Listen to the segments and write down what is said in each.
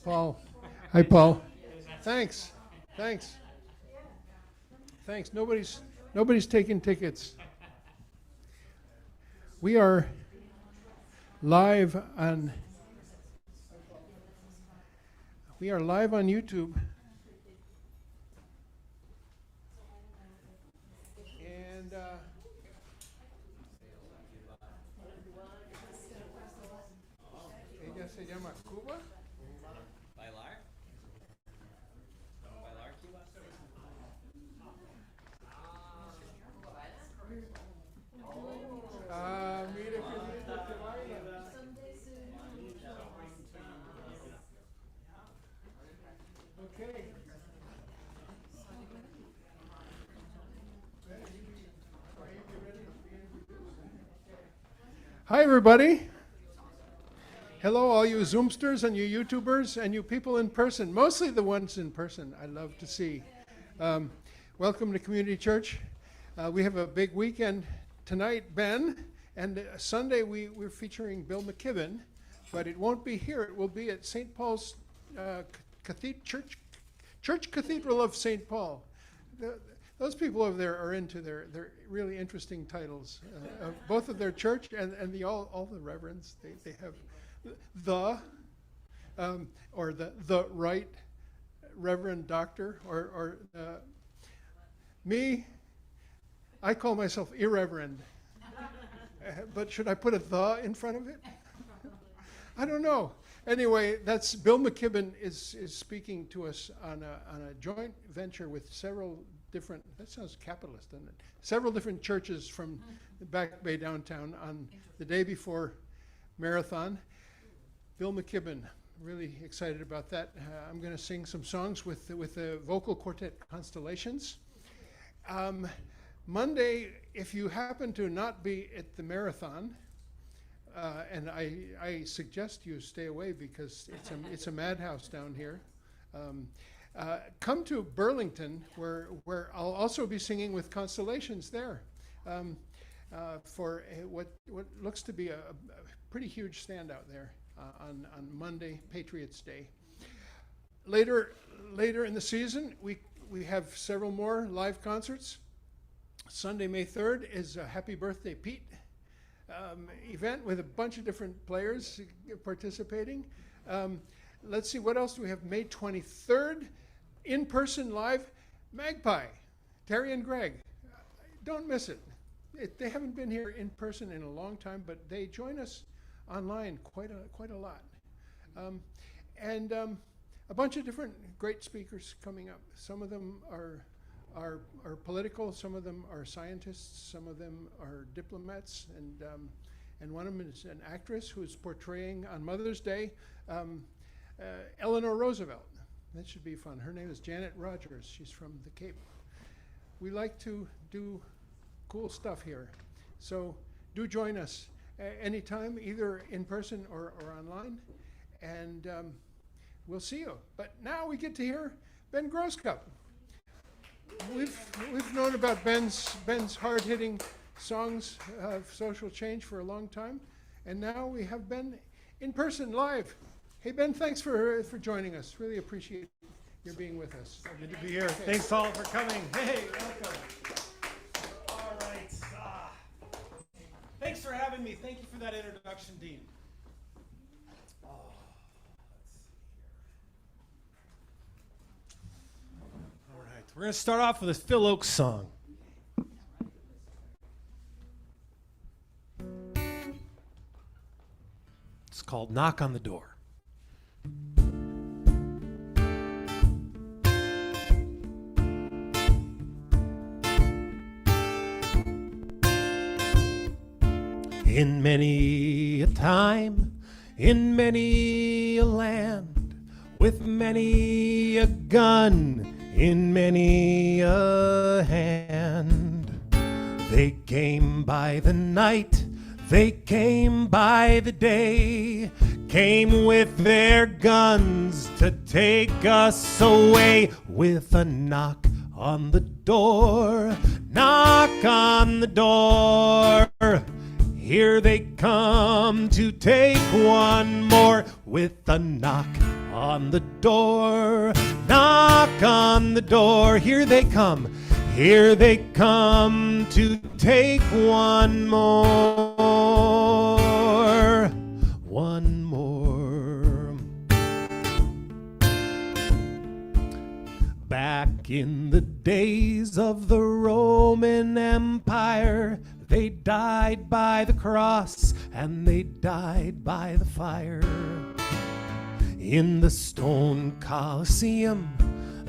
Paul. Hi, Paul. Thanks. Nobody's taking tickets. We are live on YouTube. And ella se llama Cuba. Bailar? Bailar Cuba? Mira qué lindo que baila. Okay. Hi, everybody. Hello, all you Zoomsters and you YouTubers and you people in person, mostly the ones in person I love to see. Welcome to Community Church. We have a big weekend tonight, Ben, and Sunday we're featuring Bill McKibben, but it won't be here. It will be at St. Paul's Church Cathedral of St. Paul. Those people over there are into their really interesting titles, both of their church and all the reverends. They have the right Reverend Doctor or me. I call myself irreverend, but should I put a "the" in front of it? I don't know. Anyway, that's Bill McKibben is speaking to us on a joint venture with several different. That sounds capitalist, doesn't it? Several different churches from the Back Bay downtown on the day before Marathon. Bill McKibben, really excited about that. I'm going to sing some songs with the vocal quartet Constellations. Monday, if you happen to not be at the Marathon, and I suggest you stay away because it's a madhouse down here. Come to Burlington, where I'll also be singing with Constellations there, for what looks to be a pretty huge standout there on Monday, Patriots Day. Later in the season, we have several more live concerts. Sunday, May 3rd is a Happy Birthday Pete event with a bunch of different players participating. Let's see, what else do we have? May 23rd, in-person live, Magpie, Terry and Greg. Don't miss it. They haven't been here in person in a long time, but they join us online quite a lot. And a bunch of different great speakers coming up. Some of them are political, some of them are scientists, some of them are diplomats, and one of them is an actress who is portraying on Mother's Day Eleanor Roosevelt. That should be fun. Her name is Janet Rogers. She's from the Cape. We like to do cool stuff here, so do join us anytime, either in person or online, and we'll see you. But now we get to hear Ben Grosscup. We've known about Ben's hard-hitting songs of social change for a long time, and now we have Ben in person live. Hey Ben, thanks for joining us. Really appreciate your being with us. Good to be here. Okay. Thanks all for coming. Hey, welcome. All right. Thanks for having me. Thank you for that introduction, Dean. We're going to start off with a Phil Oakes song. It's called Knock on the Door. In many a time, in many a land, with many a gun, in many a hand, they came by the night, they came by the day, came with their guns to take us away. With a knock on the door, knock on the door, here they come to take one more. With a knock on the door. Knock on the door. Here they come. Here they come to take one more. One more. Back in the days of the Roman Empire, they died by the cross and they died by the fire. In the stone Colosseum,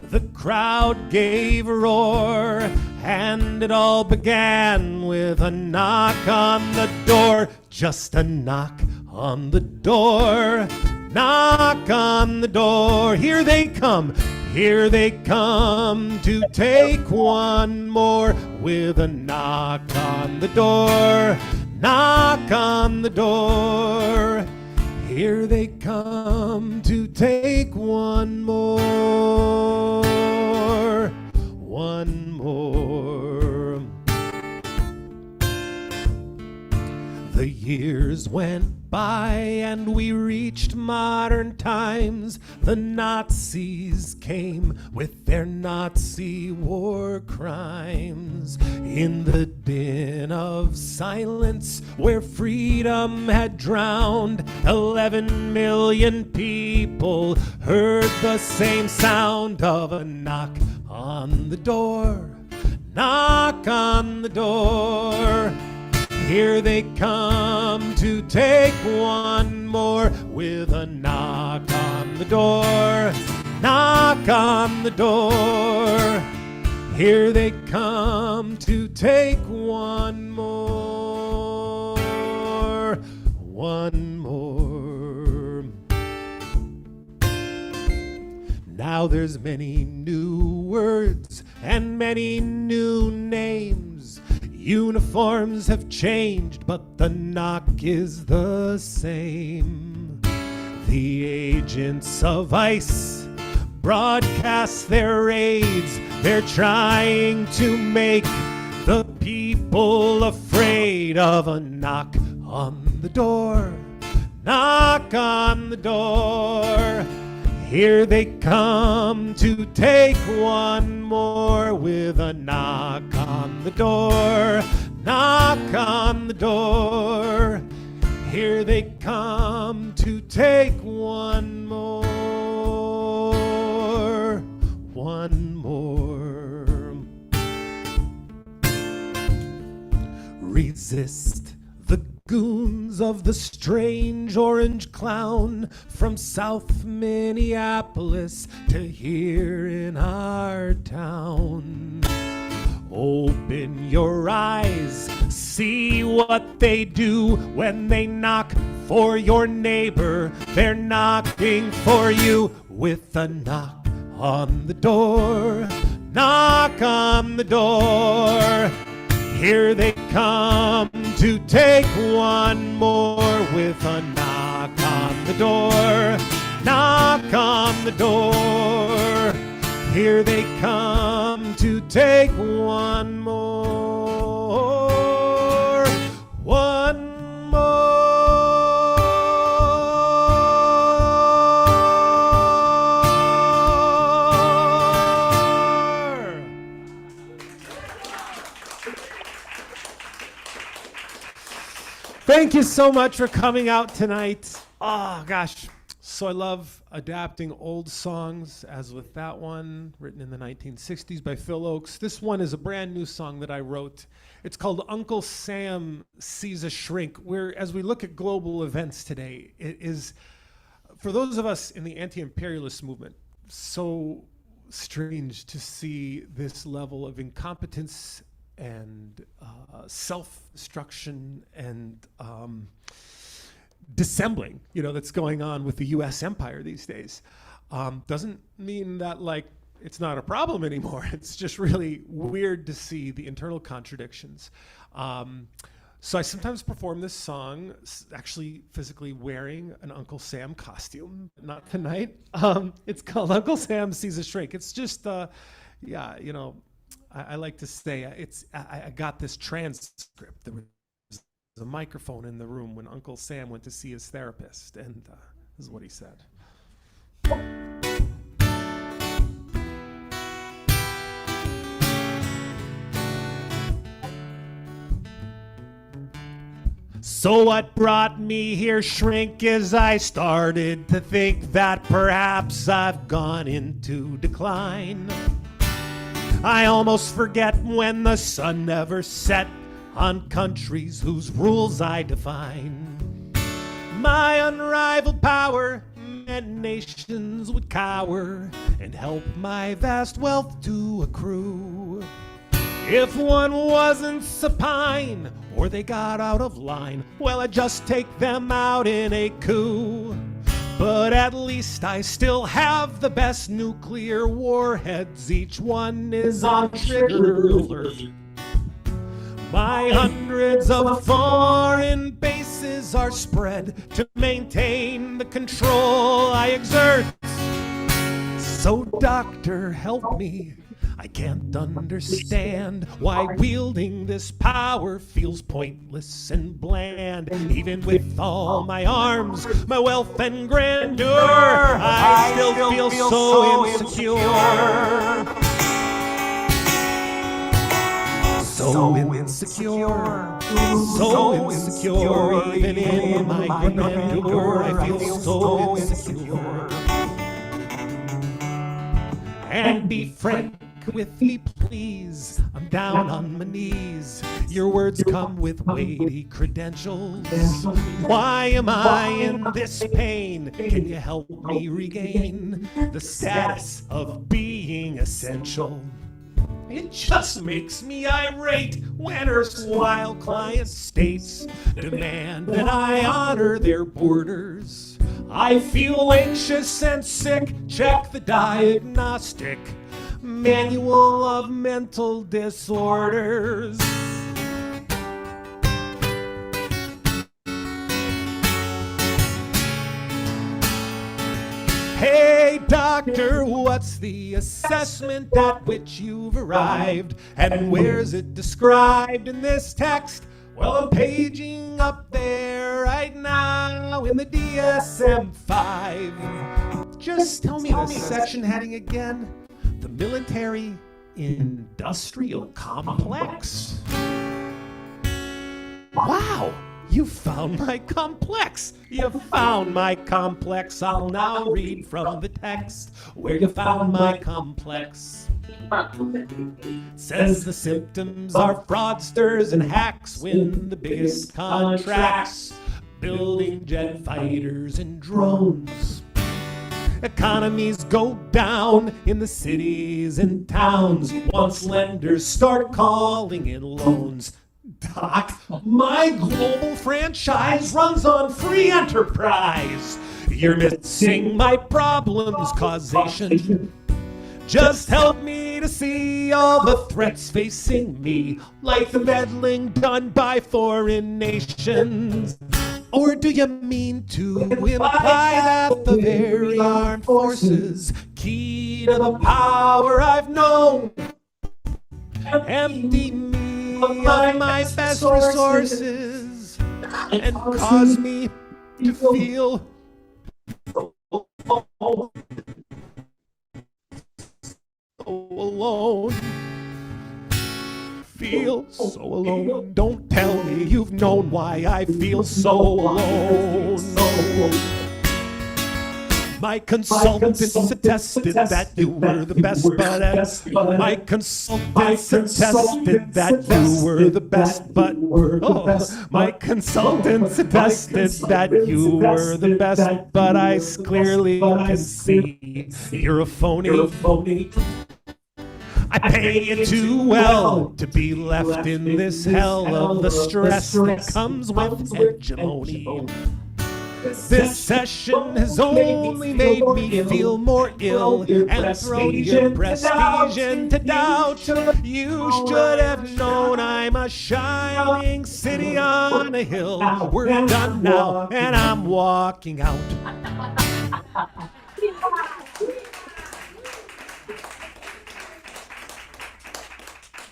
the crowd gave a roar, and it all began with a knock on the door. Just a knock on the door. Knock on the door. Here they come. Here they come to take one more with a knock on the door. Knock on the door. Here they come to take one more. One more. The years went by and we reached modern times. The Nazis came with their Nazi war crimes. In the din of silence where freedom had drowned, 11 million people heard the same sound of a knock on the door. Knock on the door. Here they come to take one more with a knock on the door. Knock on the door. Here they come to take one more. One more. Now there's many new words and many new names. Uniforms have changed, but the knock is the same. The agents of ICE broadcast their raids. They're trying to make the people afraid of a knock on the door. Knock on the door. Here they come to take one more with a knock on the door. Knock on the door. Here they come to take one more. One more. Resist the goons of the strange orange clown from South Minneapolis to here in our town. Open your eyes, see what they do when they knock for your neighbor. They're knocking for you with a knock on the door. Knock on the door. Here they come to take one more with a knock on the door. Knock on the door. Here they come to take one more. One more. Thank you so much for coming out tonight. Oh, gosh. So I love adapting old songs, as with that one, written in the 1960s by Phil Oakes. This one is a brand new song that I wrote. It's called Uncle Sam Sees a Shrink, where as we look at global events today, it is, for those of us in the anti-imperialist movement, so strange to see this level of incompetence and self-destruction and dissembling, that's going on with the U.S. empire these days. Doesn't mean that it's not a problem anymore. It's just really weird to see the internal contradictions. So I sometimes perform this song, actually physically wearing an Uncle Sam costume, not tonight. It's called Uncle Sam Sees a Shrink. It's just, I like to say I got this transcript. There was a microphone in the room when Uncle Sam went to see his therapist, and this is what he said. So what brought me here, shrink, is I started to think that perhaps I've gone into decline. I almost forget when the sun never set on countries whose rules I define. My unrivaled power meant nations would cower and help my vast wealth to accrue. If one wasn't supine or they got out of line, well, I'd just take them out in a coup. But at least I still have the best nuclear warheads. Each one is on trigger alert. My hundreds of foreign bases are spread to maintain the control I exert. So, doctor, help me. I can't understand why wielding this power feels pointless and bland. Even with all my arms, my wealth and grandeur, I still feel so insecure. So insecure, so insecure, even in my grandeur, I feel so insecure. And be frank with me, please. I'm down on my knees. Your words come with weighty credentials. Why am I in this pain? Can you help me regain the status of being essential? It just makes me irate when erstwhile client states demand that I honor their borders. I feel anxious and sick. Check the diagnostic manual of mental disorders. Hey doctor, what's the assessment at which you've arrived? And where's it described in this text? Well, I'm paging up there right now in the DSM-5. Just tell me the section heading again. The military industrial complex. Wow, you found my complex. You found my complex. I'll now read from the text where you found my complex. It says the symptoms are fraudsters and hacks win the biggest contracts, building jet fighters and drones. Economies go down in the cities and towns once lenders start calling in loans. Doc, my global franchise runs on free enterprise. You're missing my problems causation. Just help me to see all the threats facing me, like the meddling done by foreign nations. Or do you mean to imply that the very armed forces, key to the power I've known, empty me of my best resources and cause me to feel so alone? Feel so alone. Don't tell me you've known why I feel so alone. No. My consultants attested that you were the best, but my consultants attested that you were the best, but my consultants attested that you were the best, but I clearly can see you're a phony. I pay you too well to be left in this hell of the stress that comes with hegemony. This session has only made me feel more ill and thrown your prestige into doubt. You should have known I'm a shining city on a hill. We're done now and I'm walking out.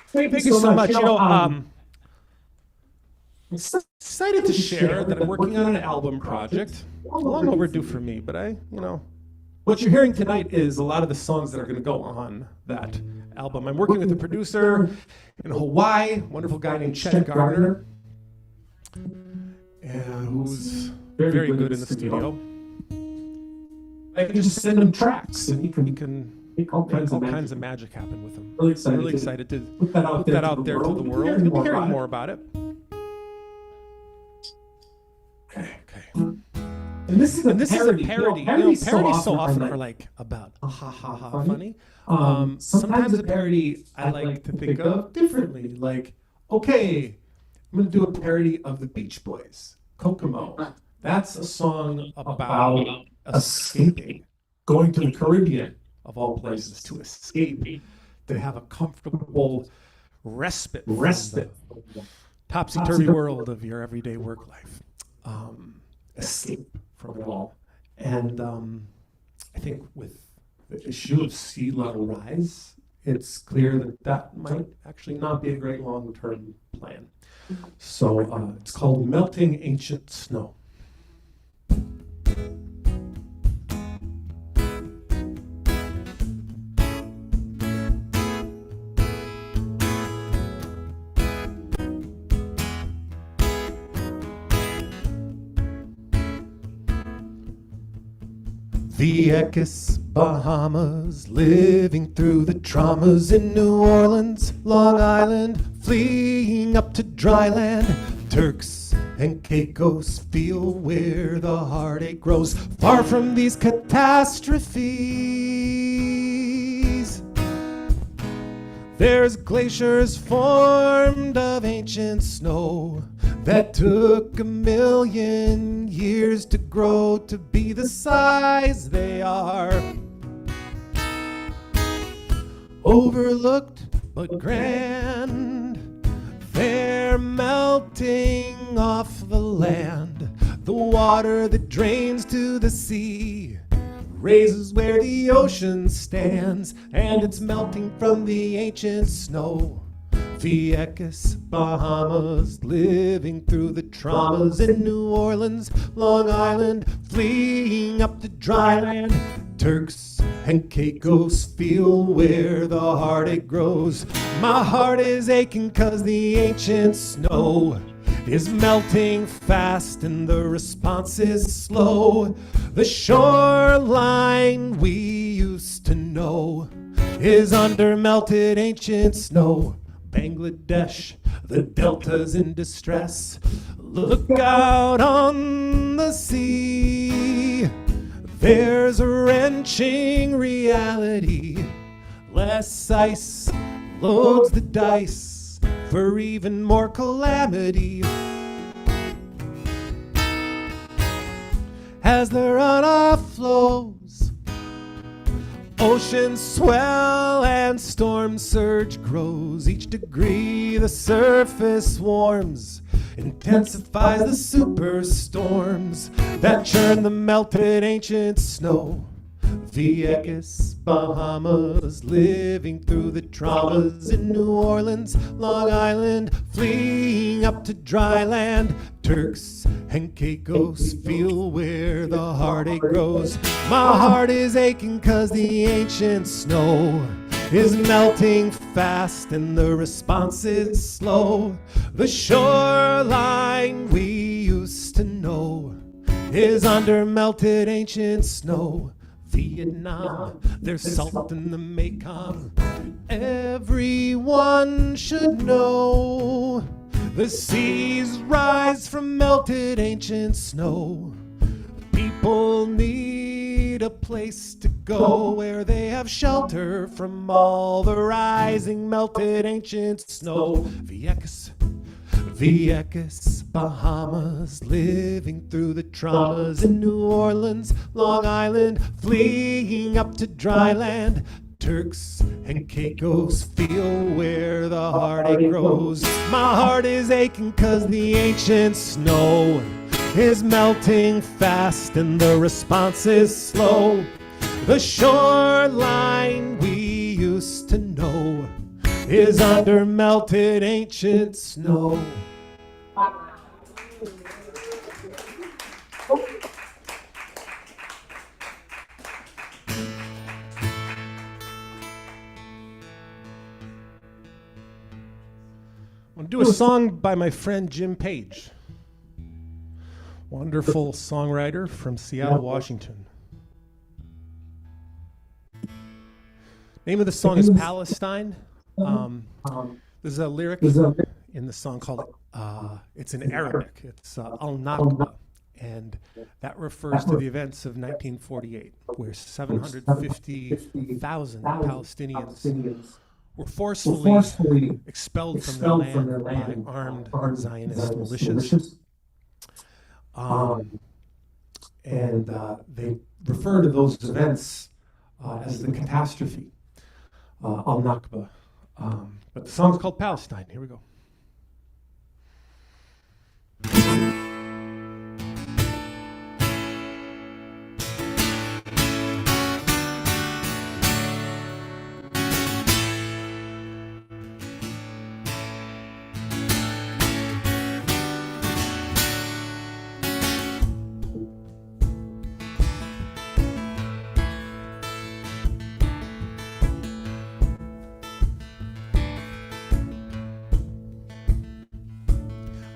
Thank you so much. I'm excited to share that I'm working on an album project. Long overdue for me, but What you're hearing tonight is a lot of the songs that are going to go on that album. I'm working with a producer in Hawaii, wonderful guy named Chet Gardner, who's very good in the studio. I can just send him tracks, and he can make all kinds of magic happen with them. Really excited to put that out there to the world. You'll be hearing more about it. Okay. And this is a parody. Parodies so often are like about ha ha ha funny. Sometimes a parody I like to think of differently. Like, okay, I'm going to do a parody of the Beach Boys, Kokomo. That's a song about escaping, going to the Caribbean, of all places, to escape, to have a comfortable respite from the topsy-turvy world of your everyday work life. Escape from it all. And I think with the issue of sea level rise, it's clear that that might actually not be a great long-term plan. So it's called Melting Ancient Snow. Vieques, Bahamas, living through the traumas in New Orleans, Long Island, fleeing up to dry land. Turks and Caicos feel where the heartache grows, far from these catastrophes. There's glaciers formed of ancient snow that took 1,000,000 years to grow to be the size they are. Overlooked but grand, they're melting off the land. The water that drains to the sea raises where the ocean stands, and it's melting from the ancient snow. Vieques, Bahamas, living through the traumas in New Orleans, Long Island, fleeing up to dry land. Turks and Caicos feel where the heartache grows. My heart is aching 'cause the ancient snow is melting fast and the response is slow. The shoreline we used to know is under melted ancient snow. Bangladesh, the delta's in distress. Look out on the sea. There's a wrenching reality. Less ice loads the dice for even more calamity. As the runoff flows, oceans swell and storm surge grows. Each degree the surface warms, intensifies the superstorms that churn the melted ancient snow. Vieques, Bahamas, living through the traumas in New Orleans, Long Island, fleeing up to dry land. Turks and Caicos feel where the heartache grows. My heart is aching 'cause the ancient snow is melting fast and the response is slow. The shoreline we used to know is under melted ancient snow. Vietnam, there's salt in the Mekong. Everyone should know the seas rise from melted ancient snow. People need a place to go where they have shelter from all the rising melted ancient snow. Vieques, Bahamas, living through the traumas in New Orleans, Long Island, fleeing up to dry land. Turks and Caicos feel where the heartache grows. My heart is aching 'cause the ancient snow is melting fast and the response is slow. The shoreline we used to know is under melted ancient snow. do a song by my friend Jim Page, wonderful songwriter from Seattle, Washington. Name of the song is Palestine. There's a lyric in the song called, it's in Arabic, it's Al-Nakba, and that refers to the events of 1948, where 750,000 Palestinians were forcefully expelled from their land by armed Zionist militias. And they refer to those events as the catastrophe, Al-Nakba. But the song's called Palestine. Here we go.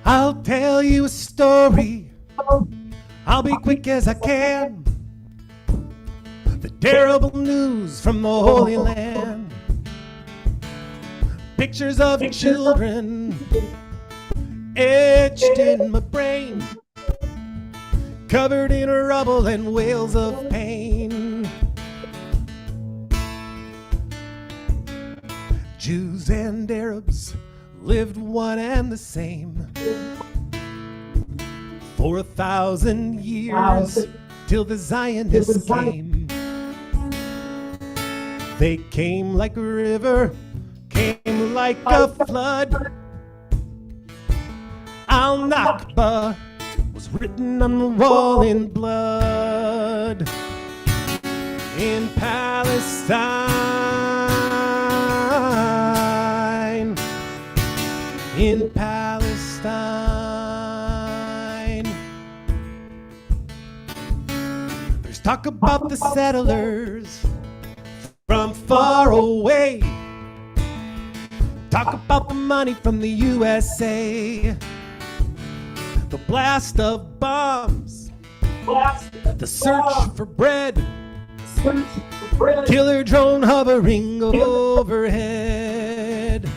I'll tell you a story. I'll be quick as I can. The terrible news from the Holy Land. Pictures of children etched in my brain, covered in rubble and wails of pain. Jews and Arabs lived one and the same for 1,000 years, till the Zionists came. They came like a river, came like a flood. Al-Nakba was written on the wall in blood. In Palestine, in Palestine, there's talk about the settlers from far away, talk about the money from the USA, the blast of bombs, the search for bread, killer drone hovering overhead.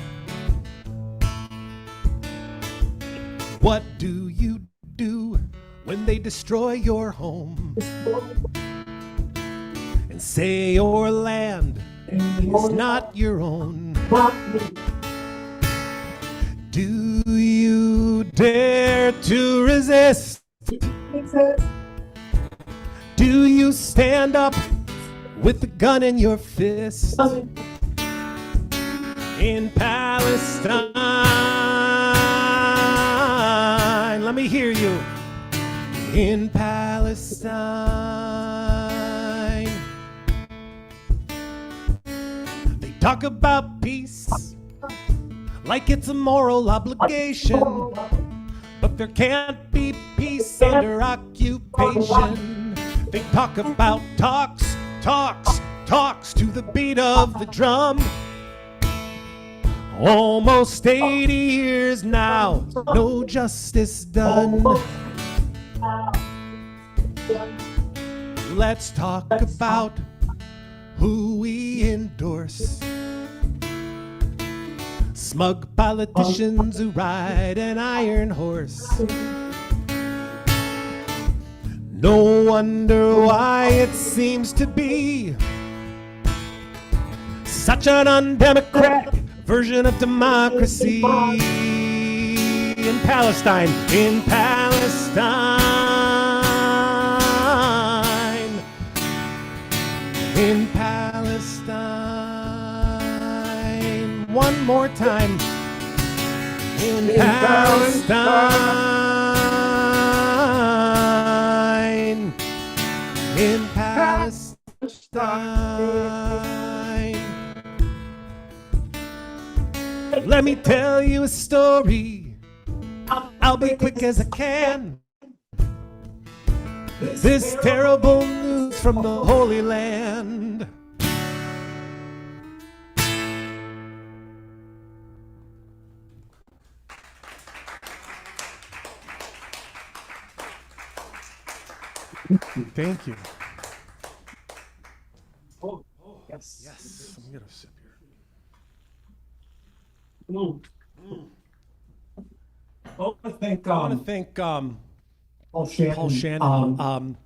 What do you do when they destroy your home and say your land is not your own? Do you dare to resist? Do you stand up with a gun in your fist? In Palestine, let me hear you. In Palestine, they talk about peace like it's a moral obligation, but there can't be peace under occupation. They talk about talks to the beat of the drum. Almost 80 years now, no justice done. Let's talk about who we endorse. Smug politicians who ride an iron horse. No wonder why it seems to be such an undemocratic version of democracy. In Palestine, in Palestine, in Palestine. One more time. In Palestine, in Palestine. Let me tell you a story. I'll be quick as I can. This terrible news from the Holy Land. Thank you. Oh, yes. Yes. Let me get a sip here. Well, I think I want to thank Paul Shannon. Paul Shannon.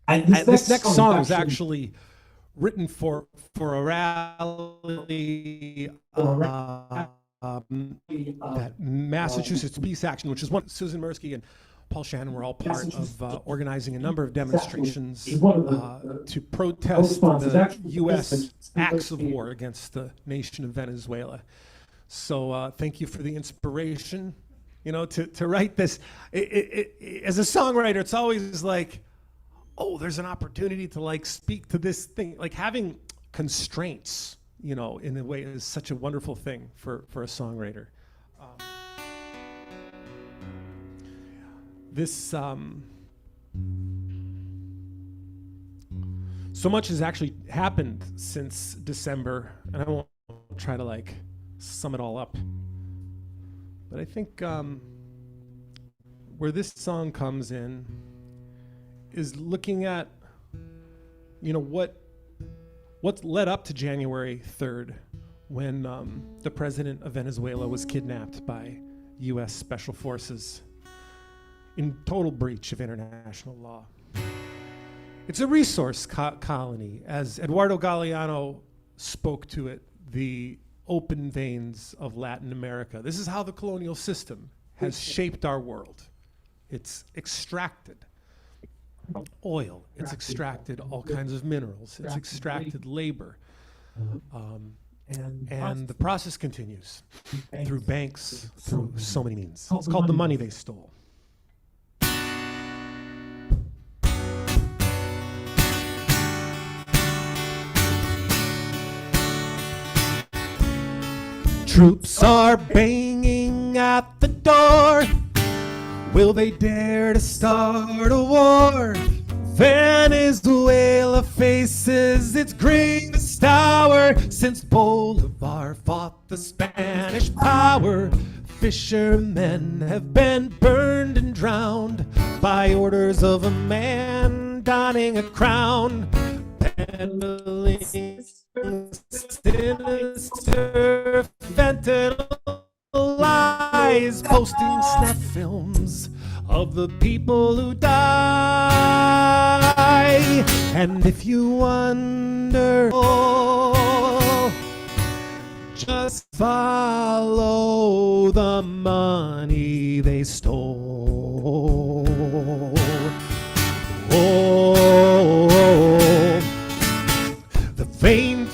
And And this next song was actually actually written for a rally that Massachusetts Peace Action, which is one Susan Mirsky and Paul Shannon were all part of organizing a number of demonstrations to protest the U.S. acts of war against the nation of Venezuela. So thank you for the inspiration, you know, to write this. As a songwriter, it's always like, oh, there's an opportunity to like speak to this thing. Like having constraints, you know, in a way is such a wonderful thing for a songwriter. So much has actually happened since December, and I won't try to like sum it all up. But I think where this song comes in is looking at, you know, what's led up to January 3rd when the president of Venezuela was kidnapped by U.S. Special Forces in total breach of international law. It's a resource colony, as Eduardo Galeano spoke to it, the open veins of Latin America. This is how the colonial system has shaped our world. It's extracted oil, it's extracted all kinds of minerals, it's extracted labor. And the process continues through banks, through so many means. It's called the money they stole. Troops are banging at the door. Will they dare to start a war? Venezuela faces its greatest hour since Bolivar fought the Spanish power. Fishermen have been burned and drowned by orders of a man donning a crown, peddling sinister fentanyl lies, posting snap films of the people who die. And if you wonder, just follow the money they stole. The fame,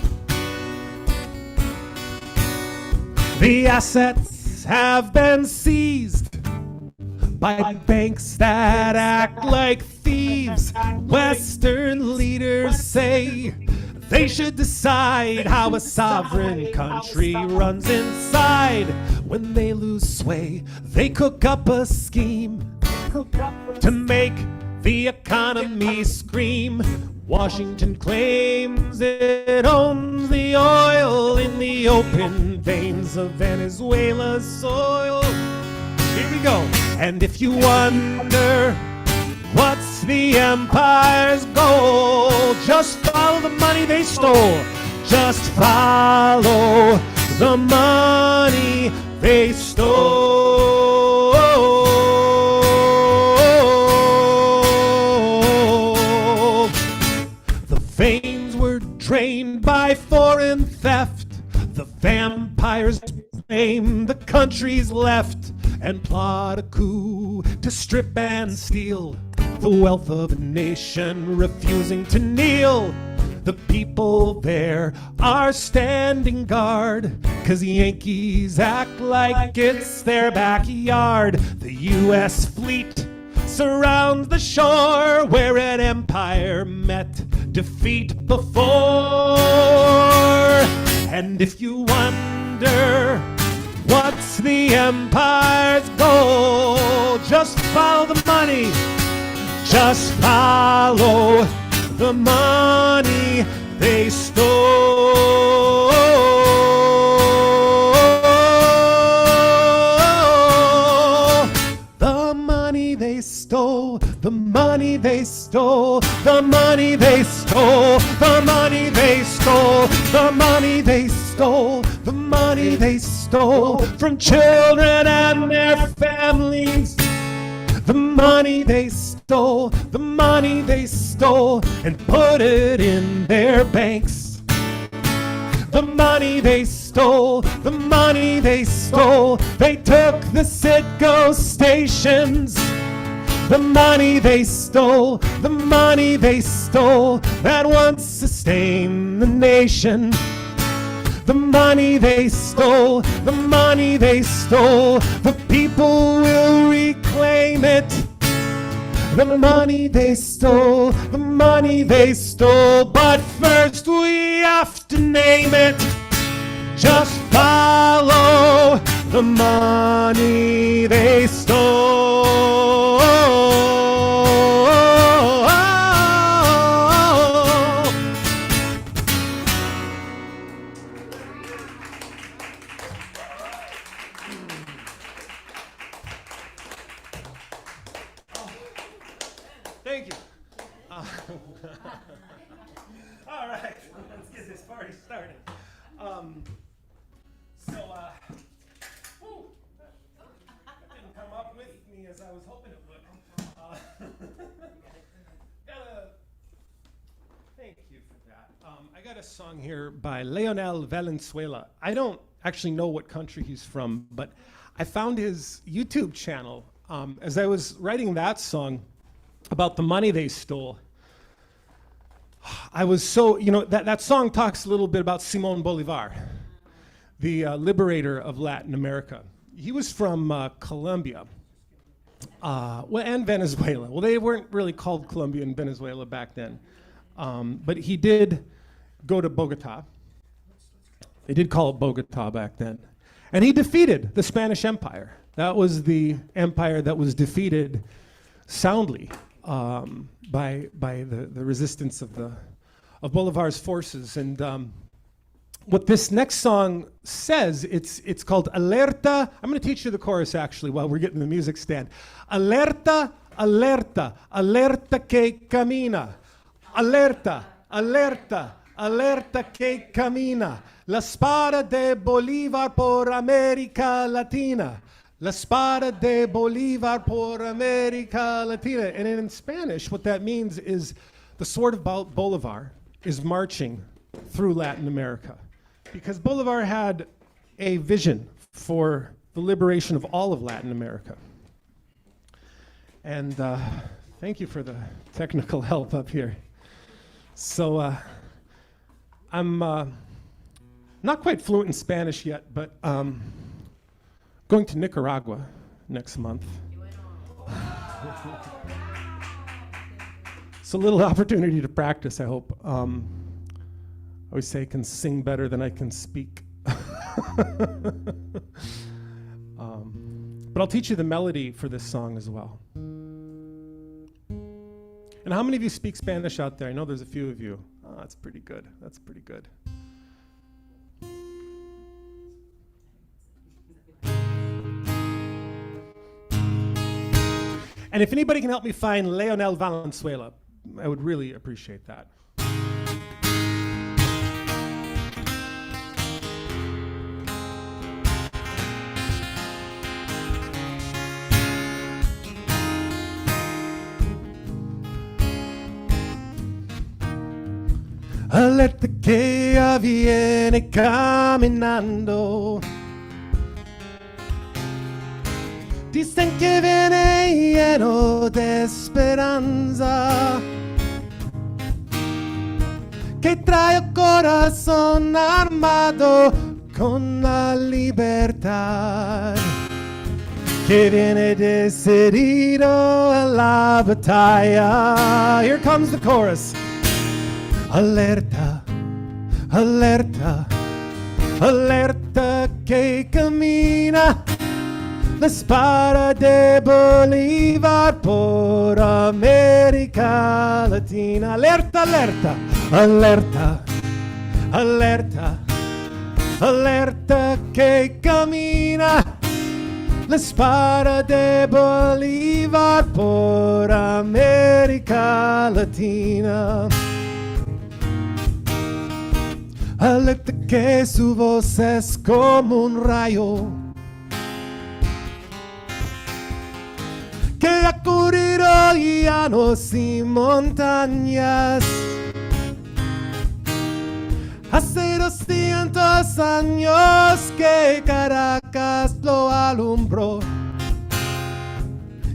the assets have been seized by banks that act like thieves. Western leaders say they should decide how a sovereign country runs inside. When they lose sway, they cook up a scheme to make the economy scream. Washington claims it owns the oil in the open veins of Venezuela's soil. Here we go. And if you wonder what's the empire's goal, just follow the money they stole. Just follow the money they stole. The veins were drained by foreign theft. The vampires blame the countries left and plot a coup to strip and steal the wealth of a nation refusing to kneel. The people there are standing guard, 'cause Yankees act like it's their backyard. The U.S. fleet surrounds the shore where an empire met defeat before. And if you wonder what's the empire's goal, just follow the money. Just follow the money they stole. The money they stole. The money they stole, the money they stole, the money they stole, the money they stole, the money they stole from children and their families. The money they stole, the money they stole, and put it in their banks. The money they stole, the money they stole, they took the Citgo stations. The money they stole, the money they stole, that once sustained the nation. The money they stole, the money they stole, the people will reclaim it. The money they stole, the money they stole, but first we have to name it. Just follow the money they stole. Thank you. All right, let's get this party started. That didn't come up with me as I was hoping it would. Thank you for that. I got a song here by Leonel Valenzuela. I don't actually know what country he's from, but I found his YouTube channel as I was writing that song about the money they stole. I was so, that song talks a little bit about Simón Bolívar, the liberator of Latin America. He was from Colombia, and Venezuela. Well, they weren't really called Colombia and Venezuela back then, but he did go to Bogota. They did call it Bogota back then. And he defeated the Spanish Empire. That was the empire that was defeated soundly by the resistance of Bolivar's forces. And what this next song says, it's called Alerta. I'm going to teach you the chorus actually while we're getting the music stand. Alerta, alerta, alerta que camina. Alerta, alerta, alerta que camina. La espada de Bolívar por América Latina. La espada de Bolívar por América Latina. And in Spanish, what that means is the sword of Bolivar is marching through Latin America. Because Bolivar had a vision for the liberation of all of Latin America. And thank you for the technical help up here. So I'm not quite fluent in Spanish yet, but going to Nicaragua next month. It's a little opportunity to practice, I hope. I always say I can sing better than I can speak. But I'll teach you the melody for this song as well. And how many of you speak Spanish out there? I know there's a few of you. Oh, that's pretty good. That's pretty good. And if anybody can help me find Leonel Valenzuela, I would really appreciate that. Alerta que ya viene caminando. Dicen que viene lleno de esperanza, que trae el corazón armado con la libertad, que viene decidido a la batalla. Here comes the chorus. Alerta, alerta, alerta que camina la espada de Bolívar por América Latina. Alerta, alerta, alerta, alerta, alerta que camina La espada de Bolívar por América Latina. Alerta que su voz es como un rayo que ha cubierto llanos y montañas. Hace 200 años que Caracas lo alumbró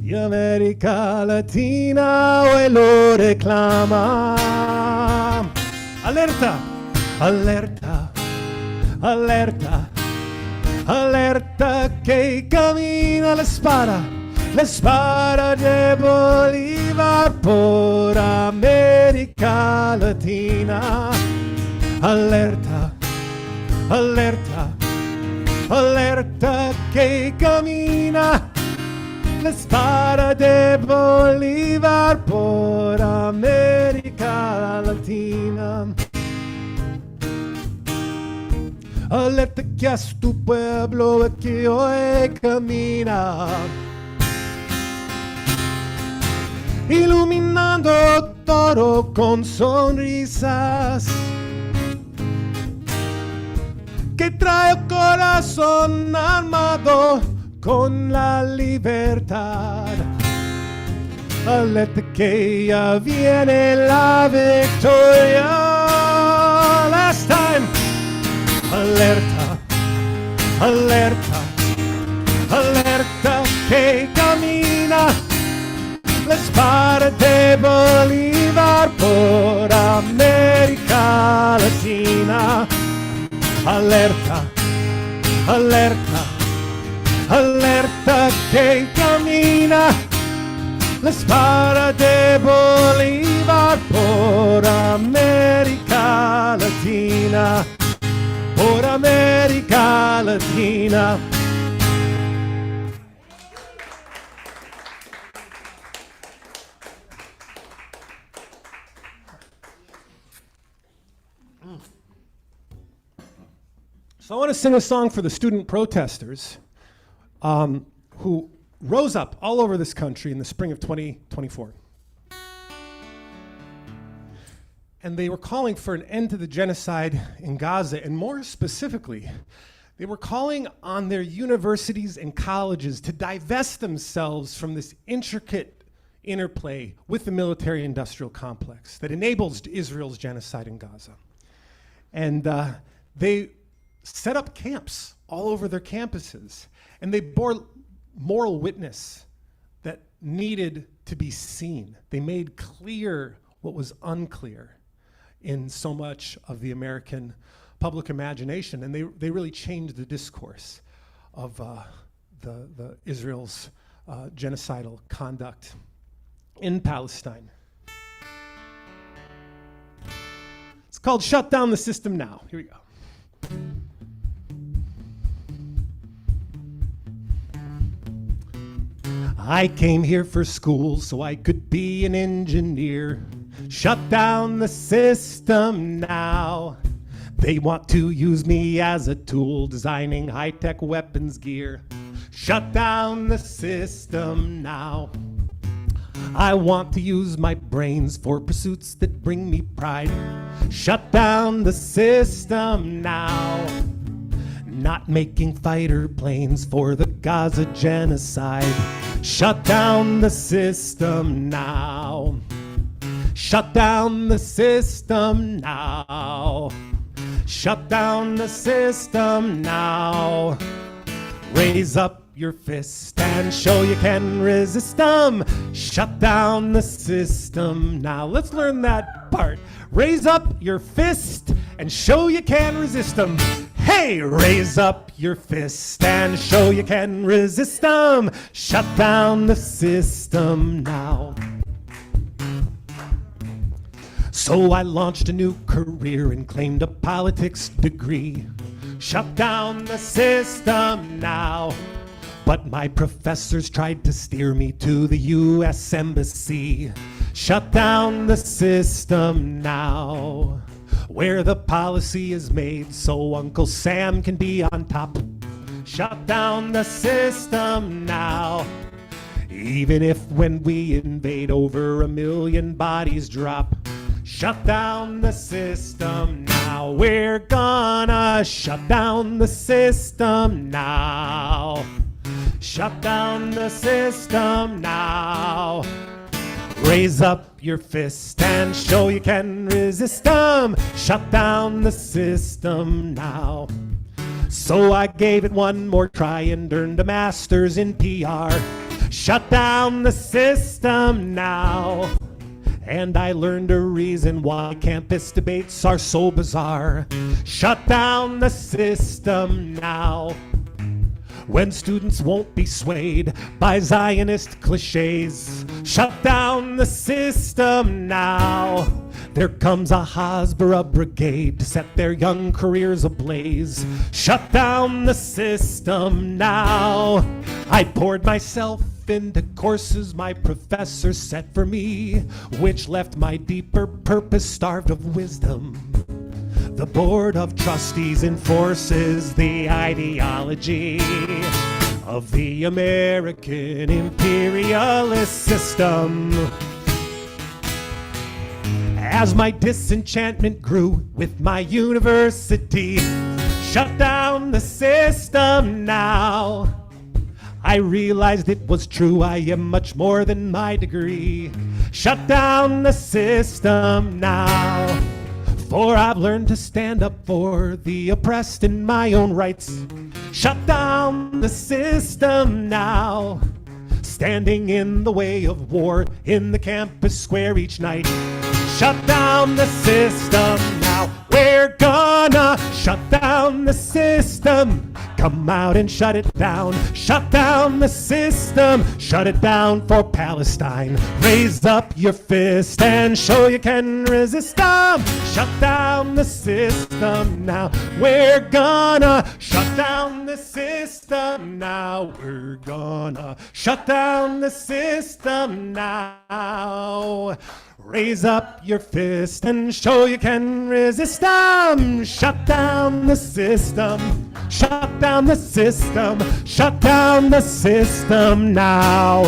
y América Latina hoy lo reclama. Alerta, alerta, alerta, alerta que camina la espada de Bolívar por América Latina. Alerta, alerta, alerta que camina la espada de Bolívar por América Latina. Alerta que es tu pueblo que hoy camina, iluminando todo con sonrisas, que trae el corazón armado con la libertad. Alerta que ya viene la victoria. Last time. Alerta, alerta, alerta que camina la espada de Bolívar por América Latina. Alerta, alerta, alerta que camina la espada de Bolívar por América Latina, por América Latina. So I want to sing a song for the student protesters who rose up all over this country in the spring of 2024. And they were calling for an end to the genocide in Gaza, and more specifically, they were calling on their universities and colleges to divest themselves from this intricate interplay with the military-industrial complex that enables Israel's genocide in Gaza. And they set up camps all over their campuses, and they bore moral witness that needed to be seen. They made clear what was unclear in so much of the American public imagination, and they really changed the discourse of the Israel's genocidal conduct in Palestine. It's called Shut Down the System Now. Here we go. I came here for school so I could be an engineer. Shut down the system now. They want to use me as a tool, designing high-tech weapons gear. Shut down the system now. I want to use my brains for pursuits that bring me pride. Shut down the system now. Not making fighter planes for the Gaza genocide. Shut down the system now. Shut down the system now. Shut down the system now. Raise up your fist and show you can resist them. Shut down the system now. Let's learn that part. Raise up your fist and show you can resist them. Hey, raise up your fist and show you can resist them. Shut down the system now. So I launched a new career and claimed a politics degree. Shut down the system now. But my professors tried to steer me to the U.S. Embassy. Shut down the system now. Where the policy is made so Uncle Sam can be on top. Shut down the system now. Even if when we invade over 1 million bodies drop. Shut down the system now. We're gonna shut down the system now. Shut down the system now. Raise up your fist and show you can resist them. Shut down the system now. So I gave it one more try and earned a master's in PR. Shut down the system now. And I learned a reason why campus debates are so bizarre. Shut down the system now. When students won't be swayed by Zionist cliches. Shut down the system now. There comes a Hasbara brigade to set their young careers ablaze. Shut down the system now. I poured myself into courses my professor set for me, which left my deeper purpose starved of wisdom. The Board of Trustees enforces the ideology of the American imperialist system. As my disenchantment grew with my university, shut down the system now. I realized it was true, I am much more than my degree. Shut down the system now. For I've learned to stand up for the oppressed in my own rights. Shut down the system now. Standing in the way of war in the campus square each night. Shut down the system now. We're gonna shut down the system. Come out and shut it down. Shut down the system. Shut it down for Palestine. Raise up your fist and show you can resist them. Shut down the system now. We're gonna shut down the system now. We're gonna shut down the system now. Raise up your fist and show you can resist them. Shut down the system. Shut down the system. Shut down the system now.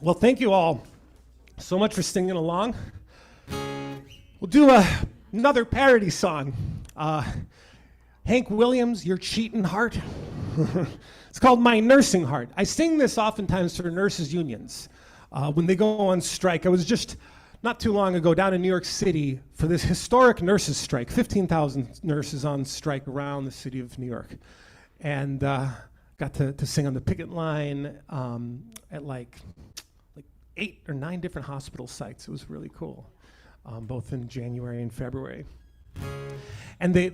Well, thank you all so much for singing along. We'll do another parody song. Hank Williams, Your Cheatin' Heart. It's called My Nursing Heart. I sing this oftentimes for nurses' unions when they go on strike. I was just not too long ago down in New York City for this historic nurses' strike, 15,000 nurses on strike around the city of New York. And got to sing on the picket line at like 8 or 9 different hospital sites. It was really cool, both in January and February. And they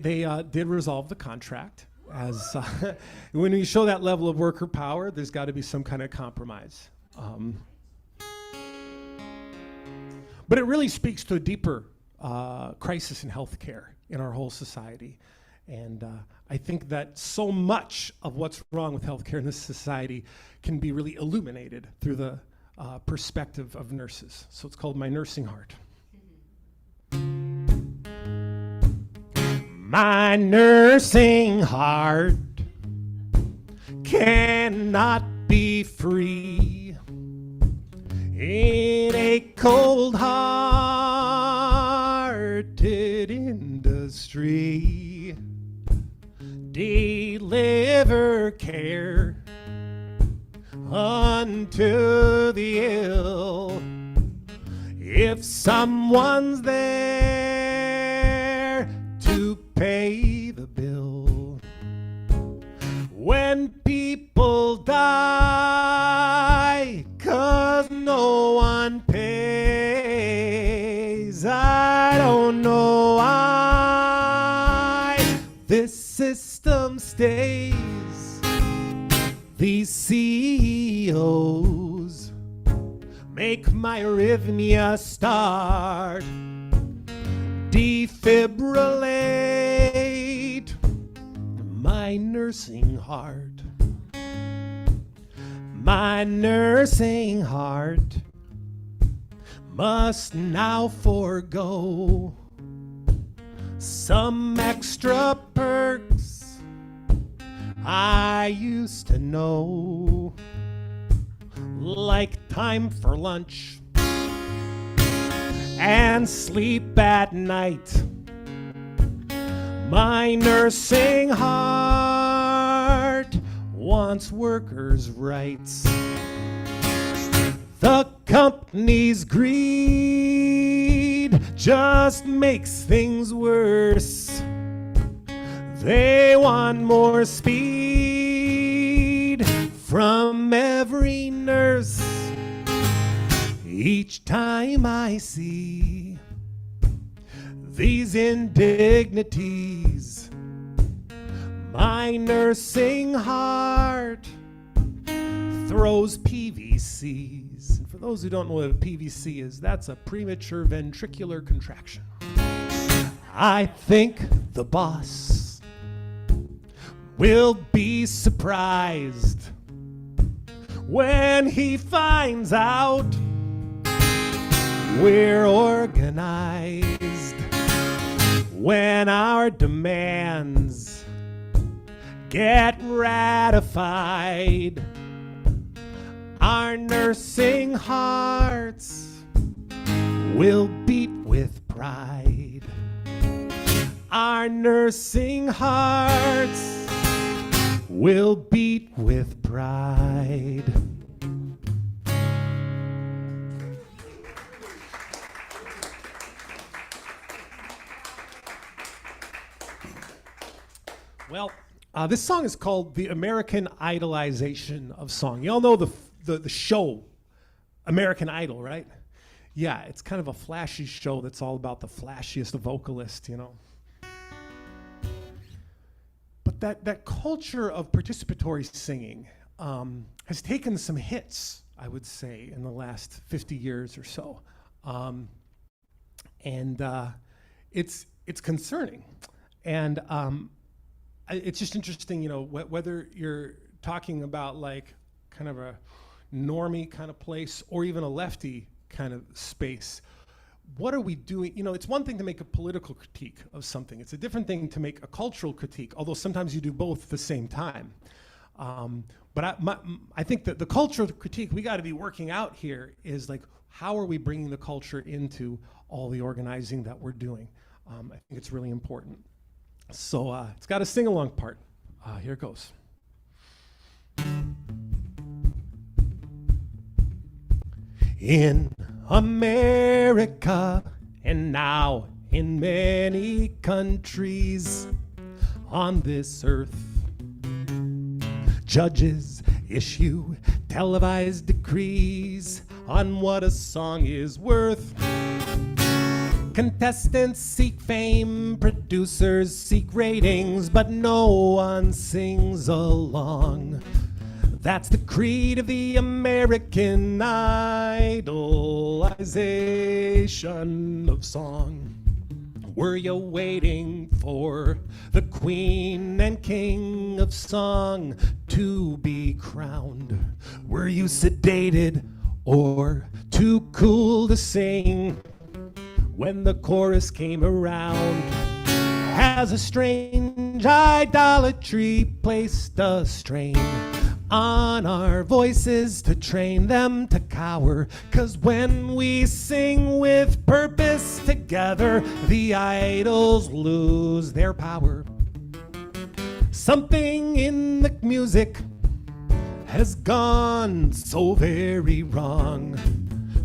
did resolve the contract. As when you show that level of worker power, there's got to be some kind of compromise. But it really speaks to a deeper crisis in healthcare in our whole society. And I think that so much of what's wrong with healthcare in this society can be really illuminated through the perspective of nurses. So it's called My Nursing Heart. My nursing heart cannot be free in a cold-hearted industry. Deliver care unto the ill. If someone's there to pay the bill. When people die 'cause no one pays, I don't know why this system stays. These CEOs make my arrhythmia start. Defibrillate my nursing heart. My nursing heart must now forego some extra perks I used to know, like time for lunch and sleep at night. My nursing heart wants workers' rights. The company's greed just makes things worse. They want more speed from every nurse. Each time I see these indignities, my nursing heart throws PVCs. And for those who don't know what a PVC is, that's a premature ventricular contraction. I think the boss will be surprised when he finds out we're organized, when our demands get ratified. Our nursing hearts will beat with pride. Our nursing hearts will beat with pride. Well, this song is called The American Idolization of Song. You all know the show, American Idol, right? Yeah, it's kind of a flashy show that's all about the flashiest vocalist, you know. But that culture of participatory singing has taken some hits, I would say, in the last 50 years or so. It's concerning. And it's just interesting, you know, whether you're talking about like kind of a normie kind of place or even a lefty kind of space. What are we doing? You know, it's one thing to make a political critique of something. It's a different thing to make a cultural critique, although sometimes you do both at the same time. But I think that the cultural critique we got to be working out here is like, how are we bringing the culture into all the organizing that we're doing? I think it's really important. So it's got a sing-along part. Here it goes. In America and now in many countries on this earth, judges issue televised decrees on what a song is worth. Contestants seek fame, producers seek ratings, but no one sings along. That's the creed of the American idolization of song. Were you waiting for the queen and king of song to be crowned? Were you sedated or too cool to sing when the chorus came around? Has a strange idolatry placed a strain on our voices to train them to cower? 'Cause when we sing with purpose together, the idols lose their power. Something in the music has gone so very wrong.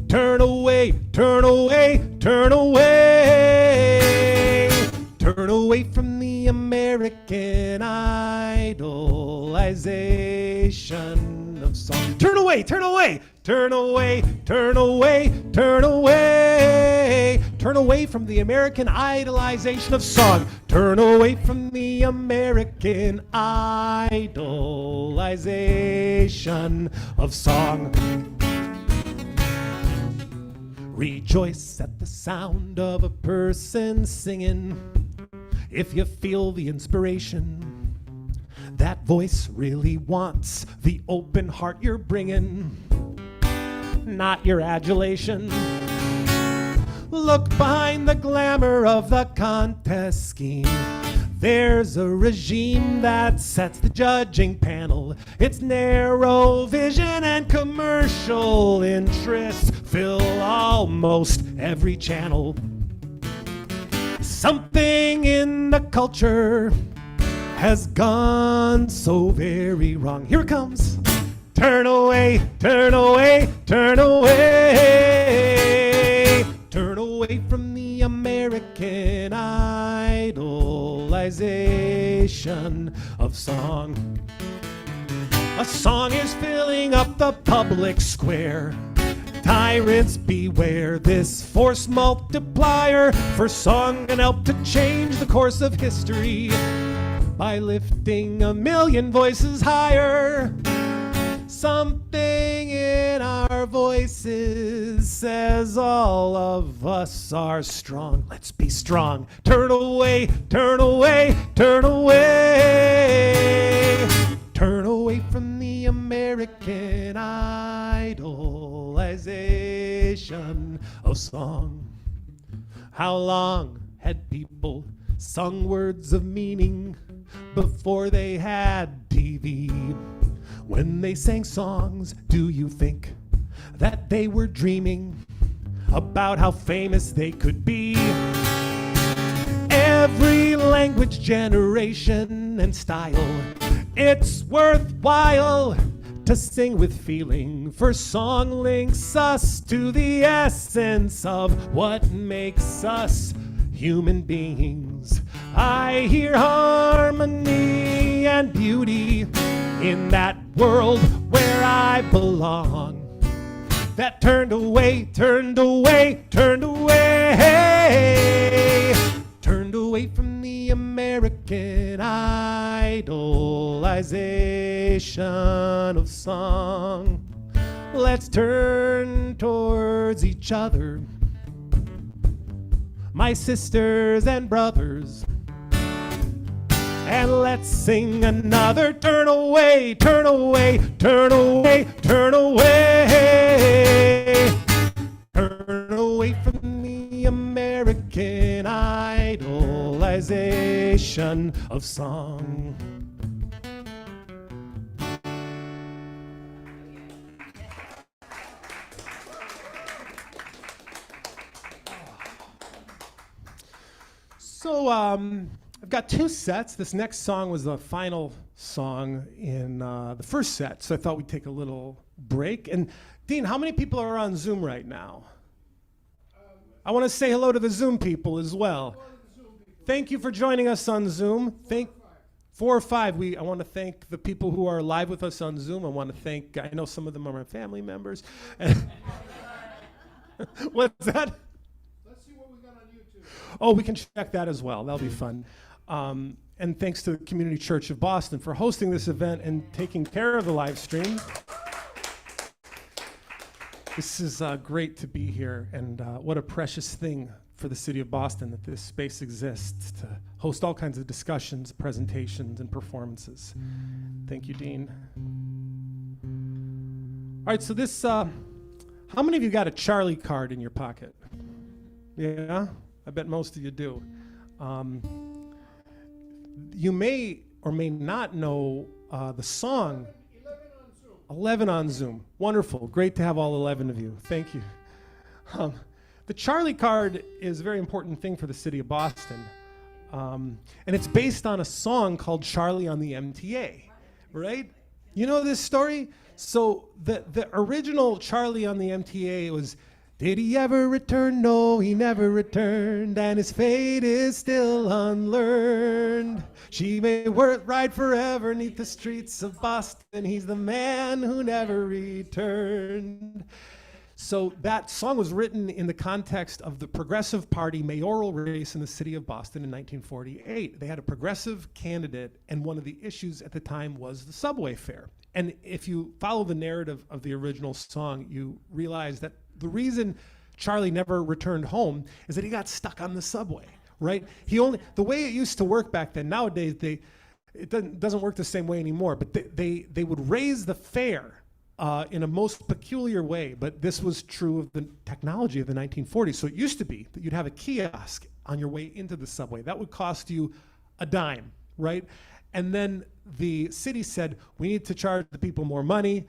Turn away, turn away, turn away. Turn away from the American idolization of song. Turn away, turn away, turn away, turn away, turn away. Turn away from the American idolization of song. Turn away from the American idolization of song. Rejoice at the sound of a person singing. If you feel the inspiration, that voice really wants the open heart you're bringing, not your adulation. Look behind the glamour of the contest scheme. There's a regime that sets the judging panel. Its narrow vision and commercial interests fill almost every channel. Something in the culture has gone so very wrong. Here it comes. Turn away, turn away, turn away. Turn away from the American idolization of song. A song is filling up the public square. Tyrants beware, this force multiplier for song can help to change the course of history by lifting a million voices higher. Something in our voices says all of us are strong. Let's be strong. Turn away, turn away, turn away. Turn away from the American idolization of song. How long had people sung words of meaning before they had TV? When they sang songs, do you think that they were dreaming about how famous they could be? Every language, generation, and style, it's worthwhile to sing with feeling, for song links us to the essence of what makes us human beings. I hear harmony and beauty in that world where I belong. That turned away, turned away, turned away. Turned away from the American idolization of song. Let's turn towards each other, my sisters and brothers, and let's sing another. Turn away, turn away, turn away, turn away. Turn away from the American idolization of song. So, I've got two sets. This next song was the final song in the first set, so I thought we'd take a little break. And Dean, how many people are on Zoom right now? I want to say hello to the Zoom people as well. Thank you for joining us on Zoom. 4 or 5. I want to thank the people who are live with us on Zoom. I want to thank, I know some of them are my family members. What's that? Let's see what we got on YouTube. Oh, we can check that as well. That'll be fun. And thanks to the Community Church of Boston for hosting this event and taking care of the live stream. This is great to be here, and what a precious thing for the city of Boston that this space exists to host all kinds of discussions, presentations, and performances. Thank you, Dean. All right, so this, how many of you got a Charlie card in your pocket? Yeah, I bet most of you do. You may or may not know the song 11 on Zoom. Wonderful. Great to have all 11 of you. Thank you. The Charlie card is a very important thing for the city of Boston. And it's based on a song called Charlie on the MTA, right? You know this story? So the original Charlie on the MTA was, did he ever return? No, he never returned, and his fate is still unlearned. She may ride forever 'neath the streets of Boston. He's the man who never returned. So that song was written in the context of the Progressive Party mayoral race in the city of Boston in 1948. They had a progressive candidate, and one of the issues at the time was the subway fare. And if you follow the narrative of the original song, you realize that the reason Charlie never returned home is that he got stuck on the subway, right? The way it used to work back then, nowadays it doesn't work the same way anymore, but they would raise the fare in a most peculiar way, but this was true of the technology of the 1940s. So it used to be that you'd have a kiosk on your way into the subway. That would cost you a dime, right? And then the city said, we need to charge the people more money.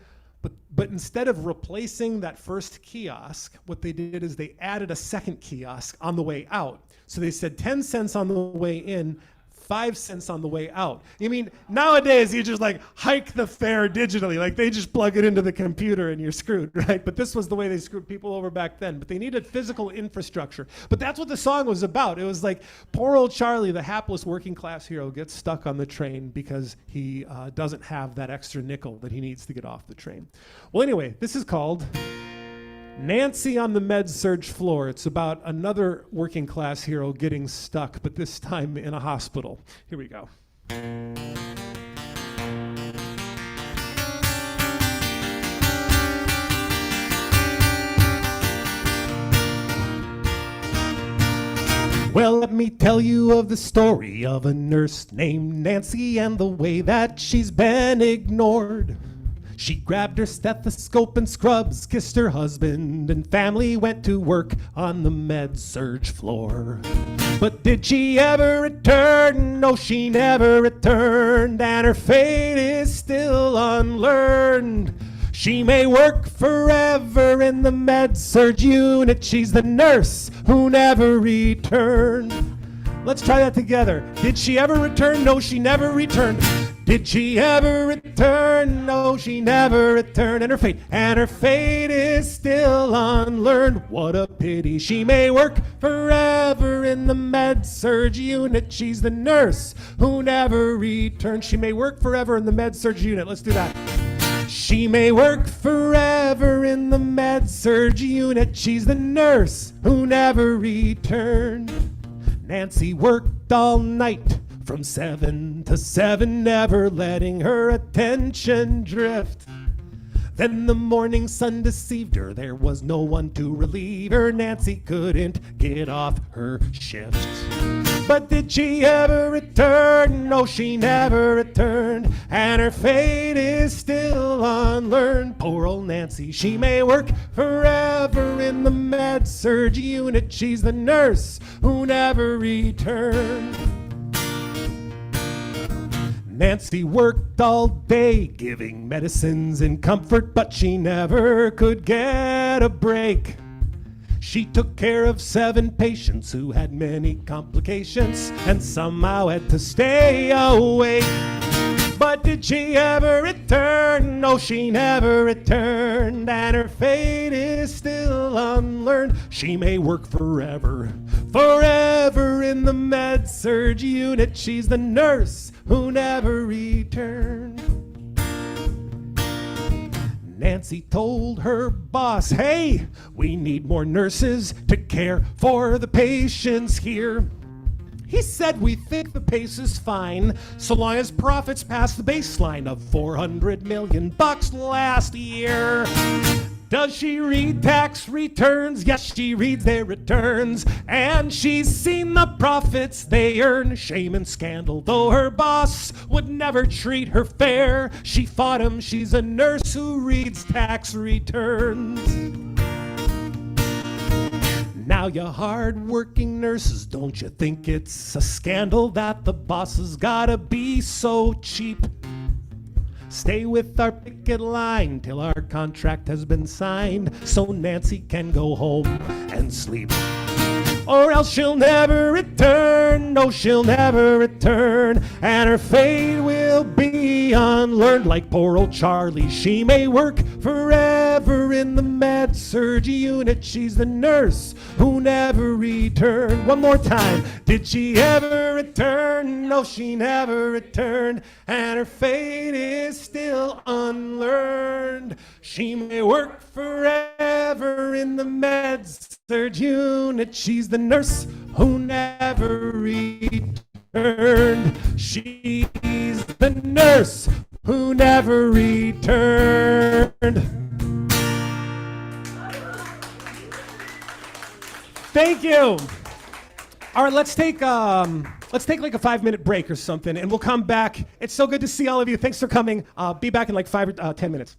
But instead of replacing that first kiosk, what they did is they added a second kiosk on the way out. So they said 10 cents on the way in, 5 cents on the way out. You mean, nowadays you just like hike the fare digitally, like they just plug it into the computer and you're screwed, right? But this was the way they screwed people over back then. But they needed physical infrastructure. But that's what the song was about. It was like poor old Charlie, the hapless working class hero, gets stuck on the train because he doesn't have that extra nickel that he needs to get off the train. Well, anyway, this is called Nancy on the Med-Surg Floor. It's about another working class hero getting stuck, but this time in a hospital. Here we go. Well, let me tell you of the story of a nurse named Nancy and the way that she's been ignored. She grabbed her stethoscope and scrubs, kissed her husband, and family went to work on the Med-Surg floor. But did she ever return? No, she never returned, and her fate is still unlearned. She may work forever in the Med-Surg unit. She's the nurse who never returned. Let's try that together. Did she ever return? No, she never returned. Did she ever return? No, she never returned. And her fate is still unlearned. What a pity. She may work forever in the Med-Surg unit. She's the nurse who never returned. She may work forever in the Med-Surg unit. Let's do that. She may work forever in the Med-Surg unit. She's the nurse who never returned. Nancy worked all night from 7 to 7, never letting her attention drift. Then the morning sun deceived her. There was no one to relieve her. Nancy couldn't get off her shift. But did she ever return? No, she never returned. And her fate is still unlearned. Poor old Nancy, she may work forever in the Med-Surg unit. She's the nurse who never returned. Nancy worked all day giving medicines and comfort, but she never could get a break. She took care of 7 patients who had many complications and somehow had to stay awake. But did she ever return? No, she never returned, and her fate is still unlearned. She may work forever, forever in the Med-Surg unit. She's the nurse who never returned. Nancy told her boss, hey, we need more nurses to care for the patients here. He said, we think the pace is fine, so long as profits pass the baseline of $400 million last year. Does she read tax returns? Yes, she reads their returns, and she's seen the profits they earn. Shame and scandal, though her boss would never treat her fair. She fought him, she's a nurse who reads tax returns. Now you hard-working nurses, don't you think it's a scandal that the bosses gotta be so cheap? Stay with our picket line till our contract has been signed, so Nancy can go home and sleep. Or else she'll never return, no, she'll never return, and her fate will be unlearned. Like poor old Charlie, she may work forever in the Med-Surg unit. She's the nurse who never returned. One more time. Did she ever return? No, she never returned, and her fate is still unlearned. She may work forever in the Med-Surg unit. She's the nurse who never returned. She's the nurse who never returned. Thank you. All right, let's take like a 5-minute break or something, and we'll come back. It's so good to see all of you. Thanks for coming. Be back in like 5 or 10 minutes.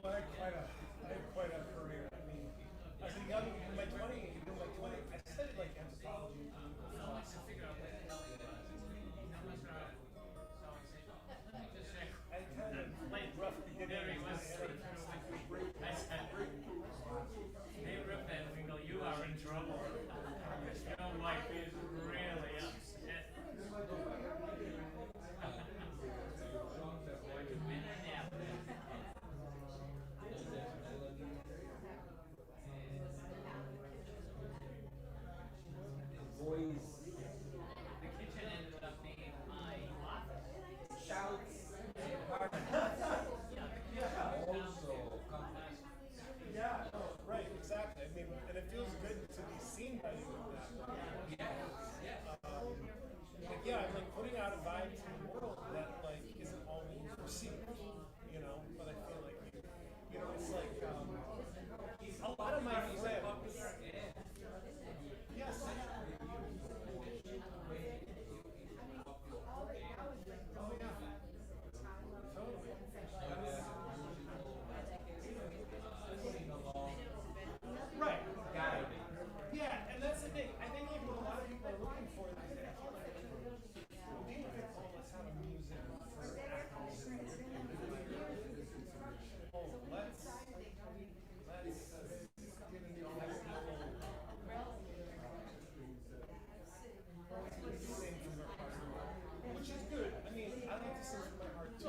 I had quite a career. I mean, as a young, in my 20s, I studied like anthropology. I kind of rough beginning. Hey Riphead, we go, you are in trouble. Your wife is really upset. The kitchen ended up being my office. Yeah, no, right, exactly. I mean, and it feels good to be seen by you in that way. Like, yeah, I'm like putting out a vibe to the world that like isn't always received, you know. But I feel like you know, it's like a lot of my friends. Yes. Oh yeah. Totally. Right. Yeah, and that's the thing. I think like what a lot of people are looking for is that people can almost have a music for actors. Oh, let's get into the next level. Sing from their heart, which is good. I mean, I like to sing from my heart too.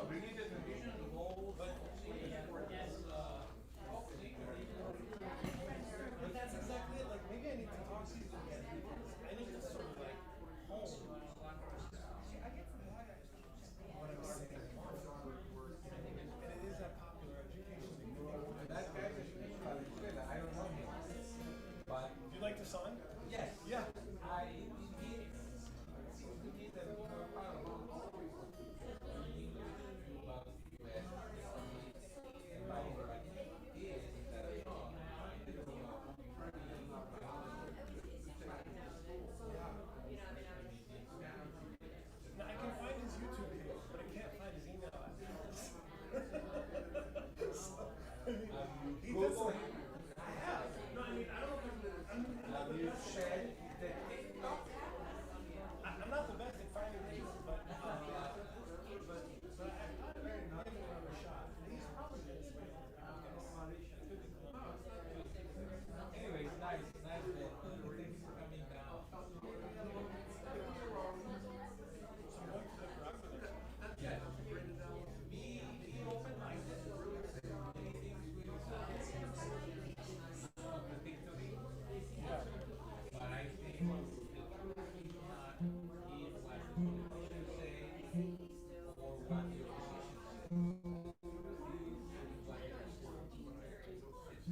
But that's exactly it. Like maybe I need to talk to you again because I need to sort of like hone what I'm saying. And it is that popular education thing. Do you like the song? Yes. Yeah. I Now I can find his YouTube page, but I can't find his email address. So, I mean, he does like, I have. No, I mean, I don't know if I'm not the best. I'm not the best at finding things, but I thought very much give him a shot. He's probably this way. anyways, nice, man. Thank you for coming down. Yeah. Be open minded. Anything with victory. But I think the truth is not is what the politicians say or what the opposition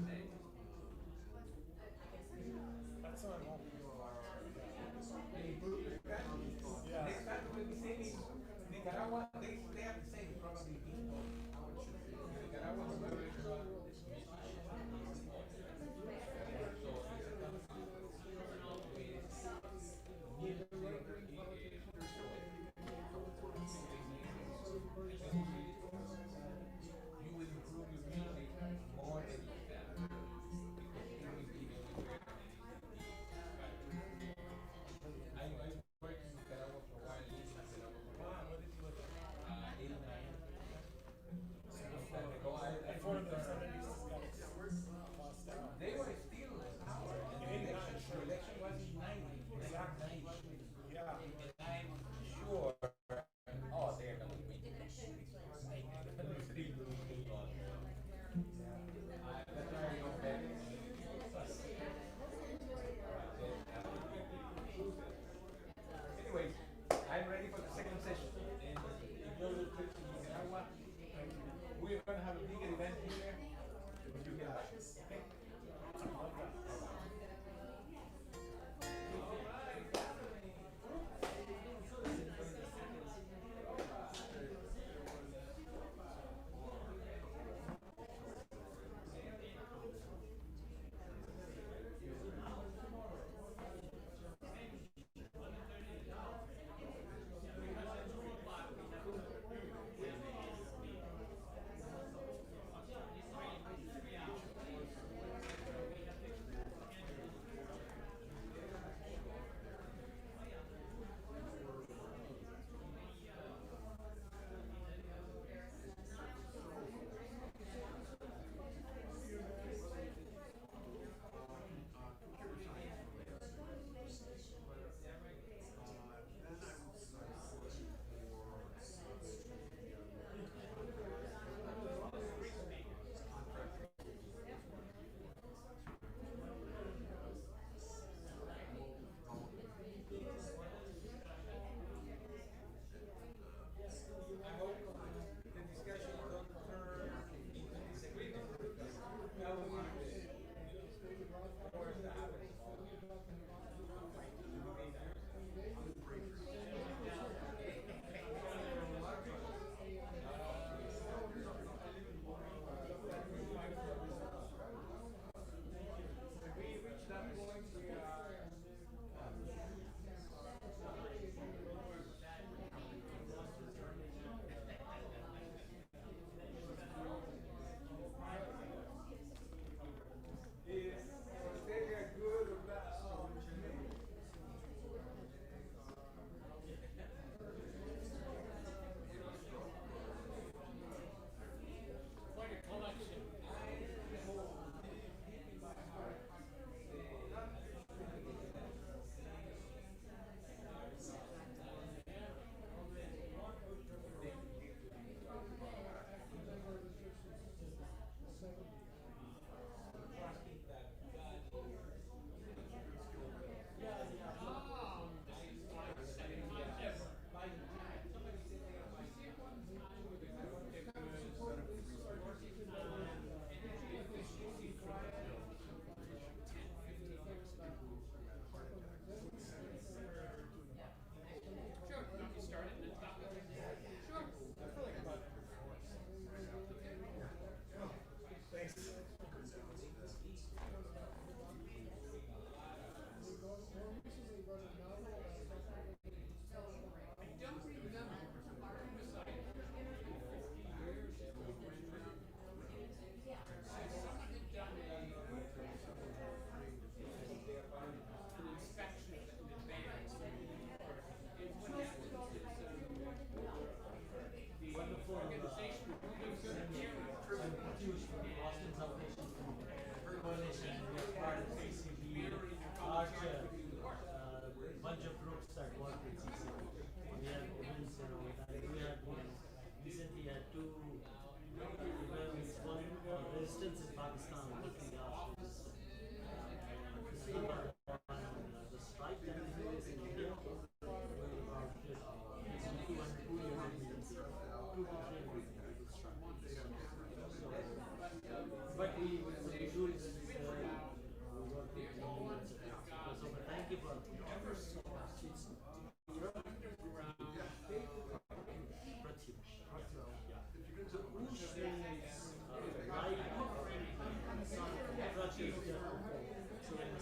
says. That's not home. Yeah. Next time we'll be singing Nicaragua, they have the same probably people. Nicaragua is very you will improve your music more than you can because it will be I worked in Nicaragua for a while, lived in Nicaragua for a while. What did you look at?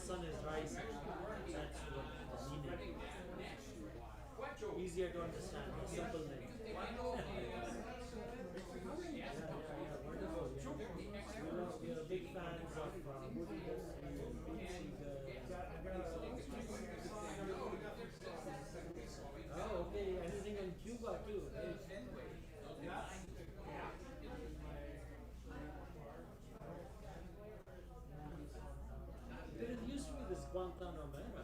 sun is rising. That's what the meaning. Easier to understand, a simple name. Wonderful. We are big fans of Woody Guthrie and Pete Seeger. Oh, okay. Anything in Cuba too? There used to be this Guantanamo, right?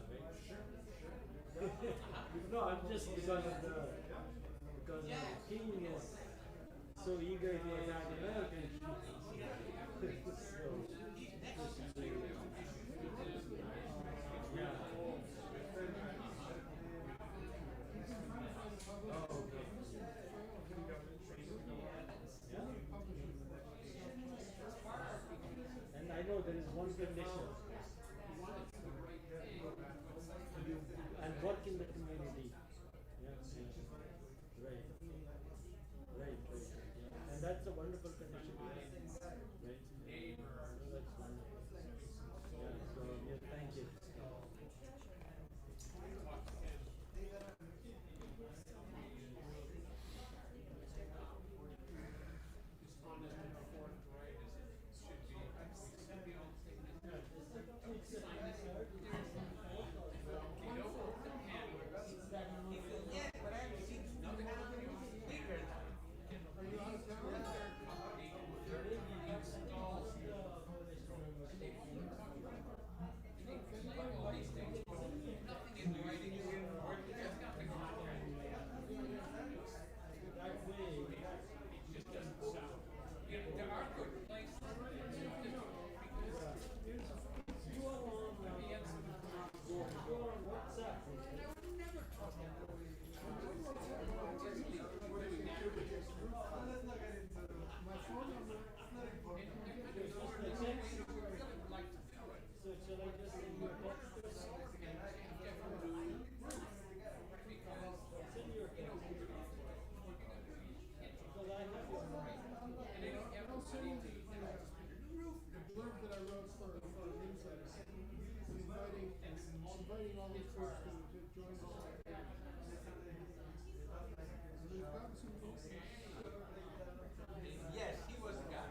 No, I'm just because the king is so eager to attack American. And I know there is one condition. And work in the community. Right. Right. And that's a wonderful condition. Right. That's wonderful. So thank you. Inviting all these folks to join us. Yes, he was the guy.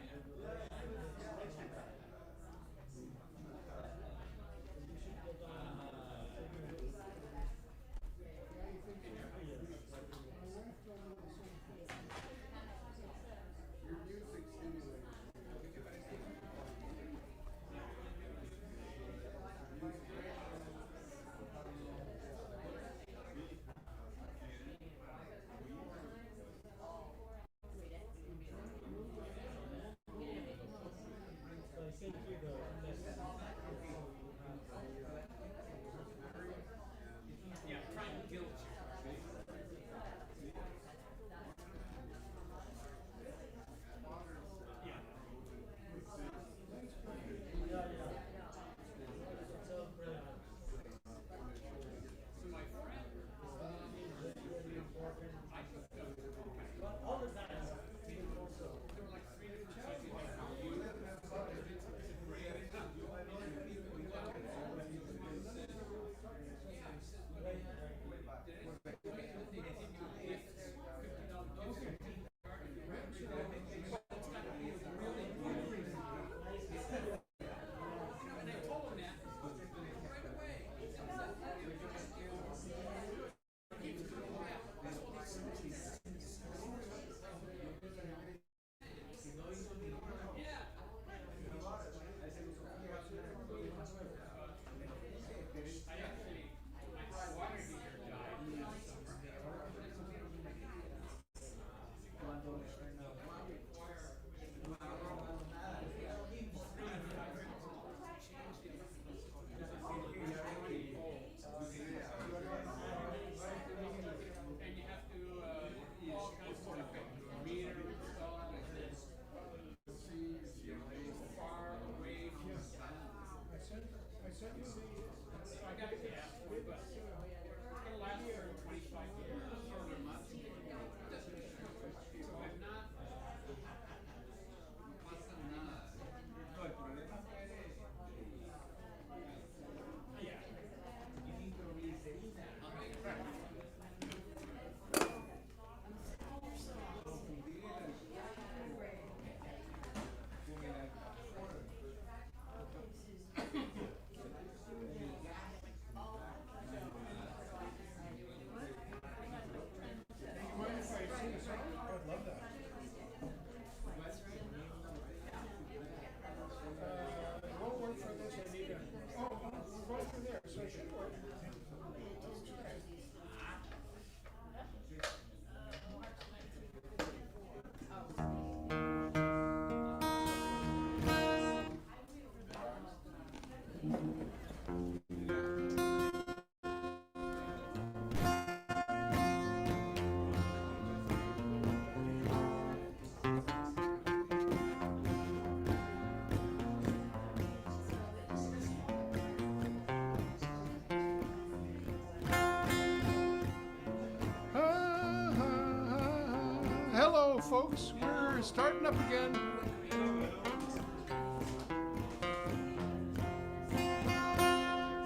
folks. We're starting up again.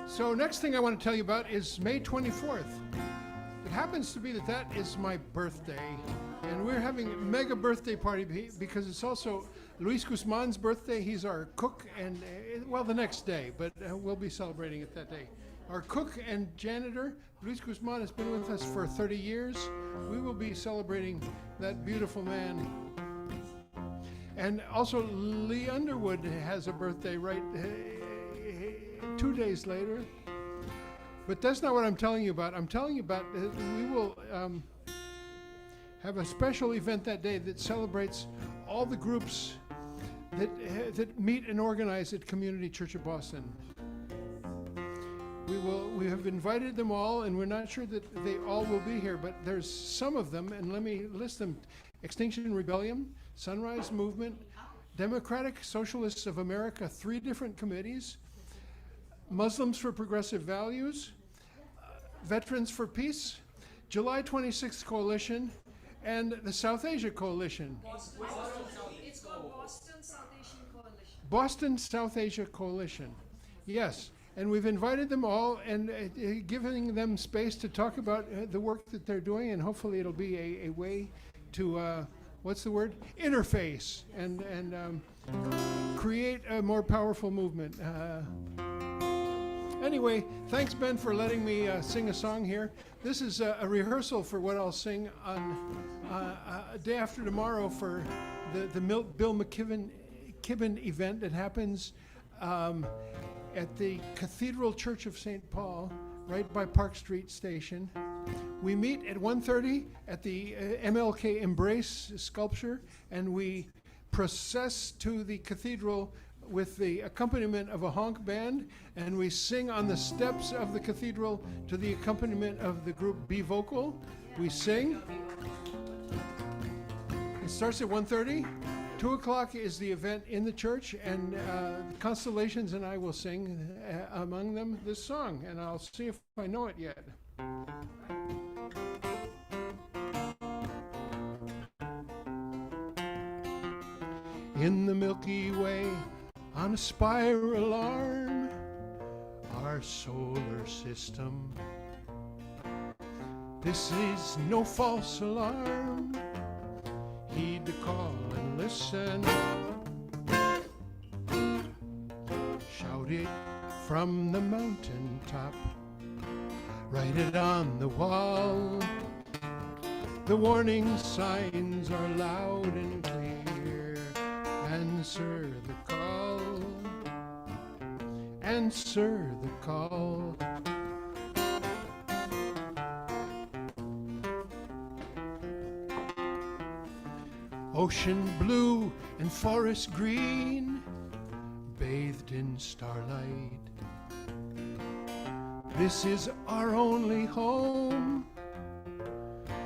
So next thing I want to tell you about is May 24th. It happens to be that is my birthday, and we're having a mega birthday party because it's also Luis Guzman's birthday. He's our cook, and well, the next day, but we'll be celebrating it that day. Our cook and janitor, Luis Guzman, has been with us for 30 years. We will be celebrating that beautiful man. And also Lee Underwood has a birthday 2 days later. But that's not what I'm telling you about. I'm telling you about we will have a special event that day that celebrates all the groups that meet and organize at Community Church of Boston. We have invited them all, and we're not sure that they all will be here, but there's some of them, and let me list them. Extinction Rebellion, Sunrise Movement, Democratic Socialists of America, 3 different committees, Muslims for Progressive Values, Veterans for Peace, July 26th Coalition, and the South Asia Coalition. It's called Boston South Asian Coalition. Boston South Asia Coalition, yes. And we've invited them all and giving them space to talk about the work that they're doing, and hopefully it'll be a way to, what's the word? Interface and create a more powerful movement. Anyway, thanks, Ben, for letting me sing a song here. This is a rehearsal for what I'll sing on a day after tomorrow for the Bill McKibben event that happens at the Cathedral Church of St. Paul, right by Park Street Station. We meet at 1:30 at the MLK Embrace sculpture, and we process to the cathedral with the accompaniment of a honk band, and we sing on the steps of the cathedral to the accompaniment of the group B Vocal. We sing. It starts at 1:30. 2 o'clock is the event in the church, and Constellations and I will sing among them this song, and I'll see if I know it yet. In the Milky Way, on a spiral arm, our solar system. This is no false alarm. Heed the call and listen. Shout it from the mountaintop. Write it on the wall. The warning signs are loud and clear. Answer the call. Answer the call. Ocean blue and forest green, bathed in starlight. This is our only home,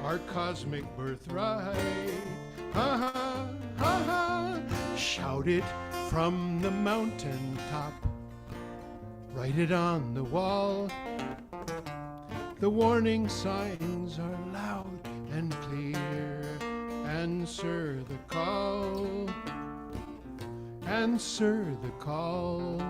our cosmic birthright. Ha ha, ha ha, shout it from the mountaintop. Write it on the wall. The warning signs are loud and clear. Answer the call. Answer the call.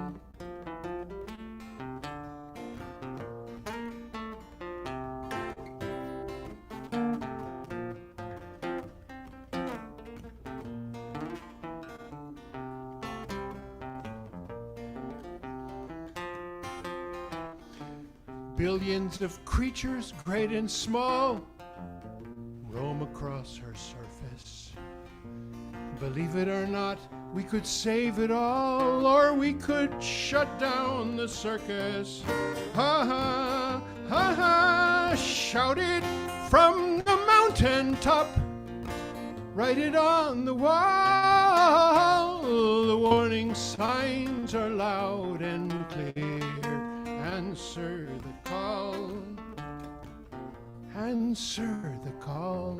Billions of creatures, great and small, roam across her surface. Believe it or not, we could save it all, or we could shut down the circus. Ha ha, ha ha, shout it from the mountaintop. Write it on the wall. The warning signs are loud and clear. Answer the call. Answer the call.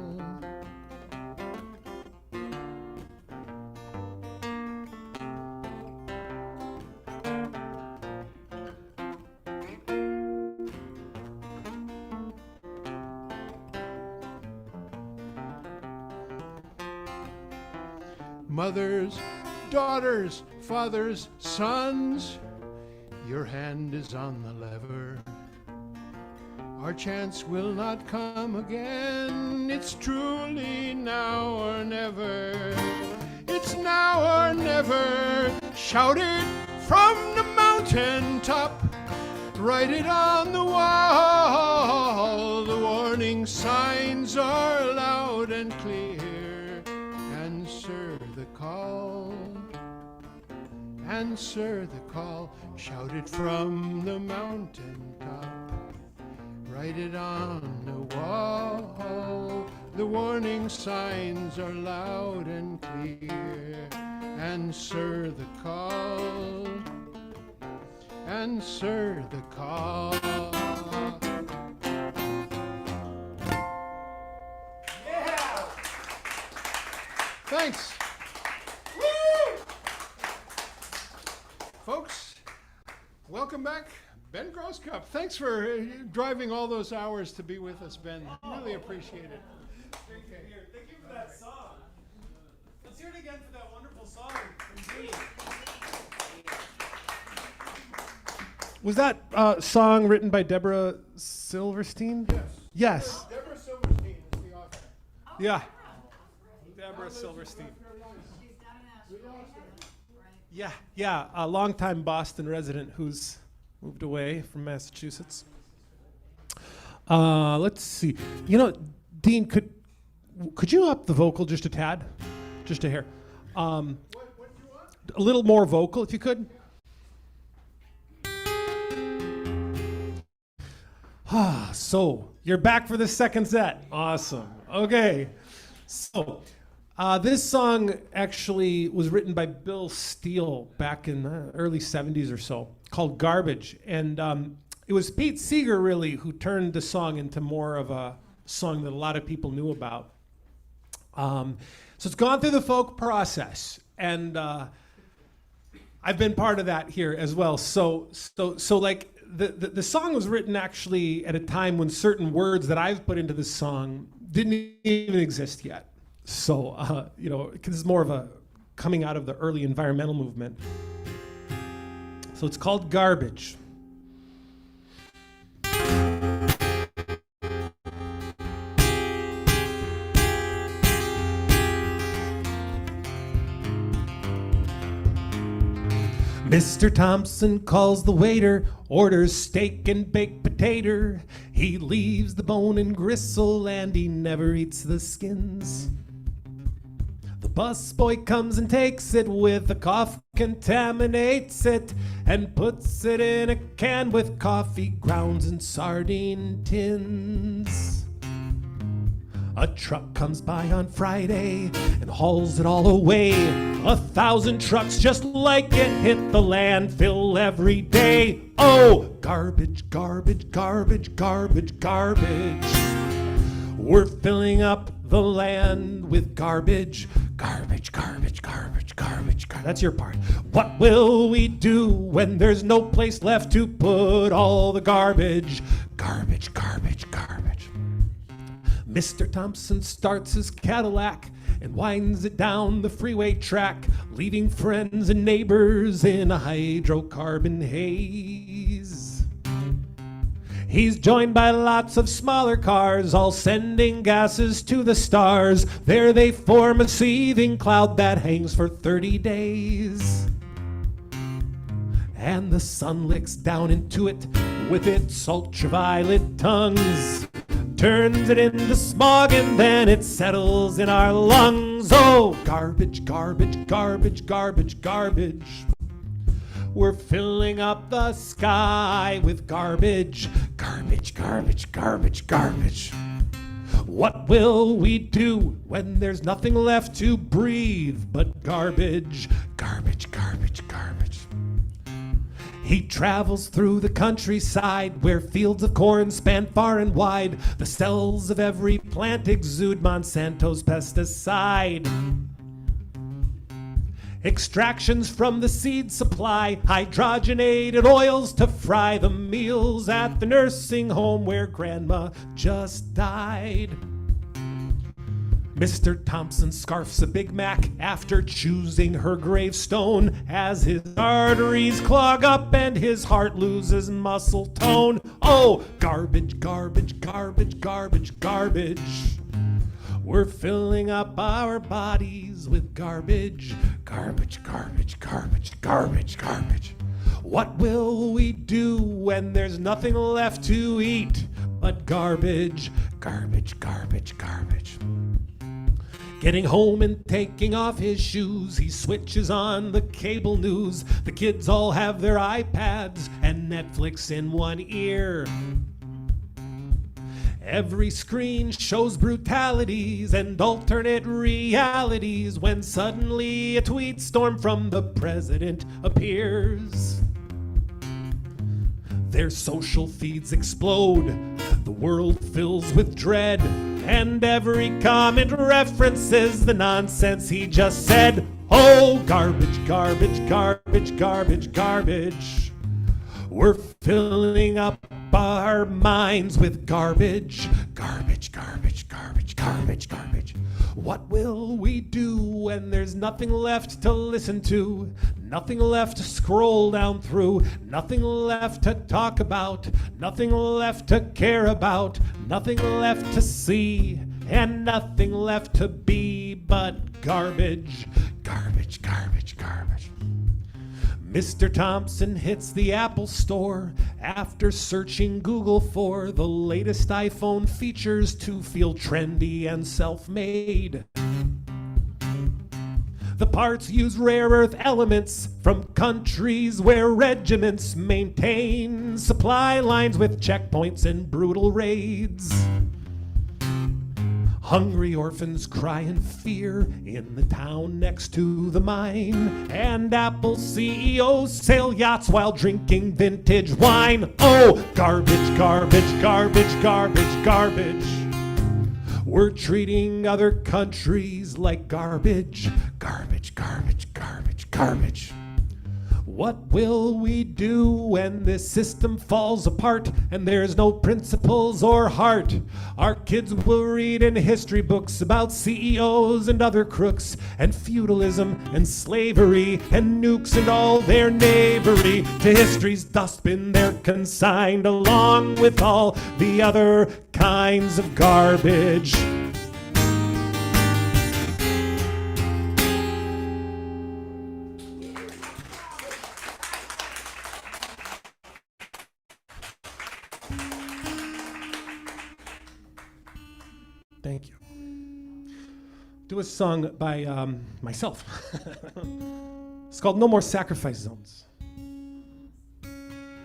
mothers, daughters, fathers, sons. Your hand is on the lever. Our chance will not come again. It's truly now or never. It's now or never. Shout it from the mountaintop. Write it on the wall. The warning signs are loud and clear. Answer the call. Answer the call. Shout it from the mountaintop. Write it on the wall. The warning signs are loud and clear. Answer the call. Answer the call. Yeah! Thanks. Woo! Folks, welcome back. Ben Grosscup, thanks for driving all those hours to be with us, Ben. Really appreciate it. Thank you for that song. Let's hear it again for that wonderful song from Dean. Was that song written by Deborah Silverstein? Yes. Yes. Deborah Silverstein is the author. Yeah. Deborah Silverstein. She's down in Asheville. Right. Yeah, a longtime Boston resident who's moved away from Massachusetts. Let's see. You know, Dean, could you up the vocal just a tad? Just a hair. What do you want? A little more vocal, if you could. So, you're back for the second set. Awesome. Okay. So, this song actually was written by Bill Steele back in the early 70s or so, called Garbage. And it was Pete Seeger, really, who turned the song into more of a song that a lot of people knew about. So it's gone through the folk process. And I've been part of that here as well. So like, the song was written actually at a time when certain words that I've put into this song didn't even exist yet. So, you know, this is more of a coming out of the early environmental movement. So it's called Garbage. Mr. Thompson calls the waiter, orders steak and baked potato. He leaves the bone and gristle and he never eats the skins. The busboy comes and takes it with a cough, contaminates it, and puts it in a can with coffee grounds and sardine tins. A truck comes by on Friday and hauls it all away. 1,000 trucks just like it hit the landfill every day. Oh, garbage, garbage, garbage, garbage, garbage. We're filling up the land with garbage. Garbage, garbage, garbage, garbage, garbage. That's your part. What will we do when there's no place left to put all the garbage? Garbage, garbage, garbage. Mr. Thompson starts his Cadillac and winds it down the freeway track, leaving friends and neighbors in a hydrocarbon haze. He's joined by lots of smaller cars, all sending gases to the stars. There they form a seething cloud that hangs for 30 days. And the sun licks down into it with its ultraviolet tongues, turns it into smog, and then it settles in our lungs. Oh, garbage, garbage, garbage, garbage, garbage. We're filling up the sky with garbage. Garbage, garbage, garbage, garbage. What will we do when there's nothing left to breathe but garbage? Garbage, garbage, garbage. He travels through the countryside where fields of corn span far and wide. The cells of every plant exude Monsanto's pesticide. Extractions from the seed supply hydrogenated oils to fry the meals at the nursing home where grandma just died. Mr. Thompson scarfs a Big Mac after choosing her gravestone as his arteries clog up and his heart loses muscle tone. Oh, garbage, garbage, garbage, garbage, garbage. We're filling up our bodies with garbage, garbage, garbage, garbage, garbage, garbage. What will we do when there's nothing left to eat but garbage, garbage, garbage, garbage? Getting home and taking off his shoes, he switches on the cable news. The kids all have their iPads and Netflix in one ear. Every screen shows brutalities and alternate realities when suddenly a tweet storm from the president appears. Their social feeds explode, the world fills with dread, and every comment references the nonsense he just said. Oh, garbage, garbage, garbage, garbage, garbage. We're filling up our minds with garbage, garbage, garbage, garbage, garbage, garbage. What will we do when there's nothing left to listen to, nothing left to scroll down through, nothing left to talk about, nothing left to care about, nothing left to see, and nothing left to be but garbage, garbage, garbage, garbage. Mr. Thompson hits the Apple Store after searching Google for the latest iPhone features to feel trendy and self-made. The parts use rare earth elements from countries where regiments maintain supply lines with checkpoints and brutal raids. Hungry orphans cry in fear in the town next to the mine. And Apple CEOs sail yachts while drinking vintage wine. Oh, garbage, garbage, garbage, garbage, garbage. We're treating other countries like garbage. Garbage, garbage, garbage, garbage. What will we do when this system falls apart and there's no principles or heart? Our kids will read in history books about CEOs and other crooks and feudalism and slavery and nukes and all their knavery. To history's dustbin they're consigned along with all the other kinds of garbage. Thank you. Do a song by myself. It's called No More Sacrifice Zones. And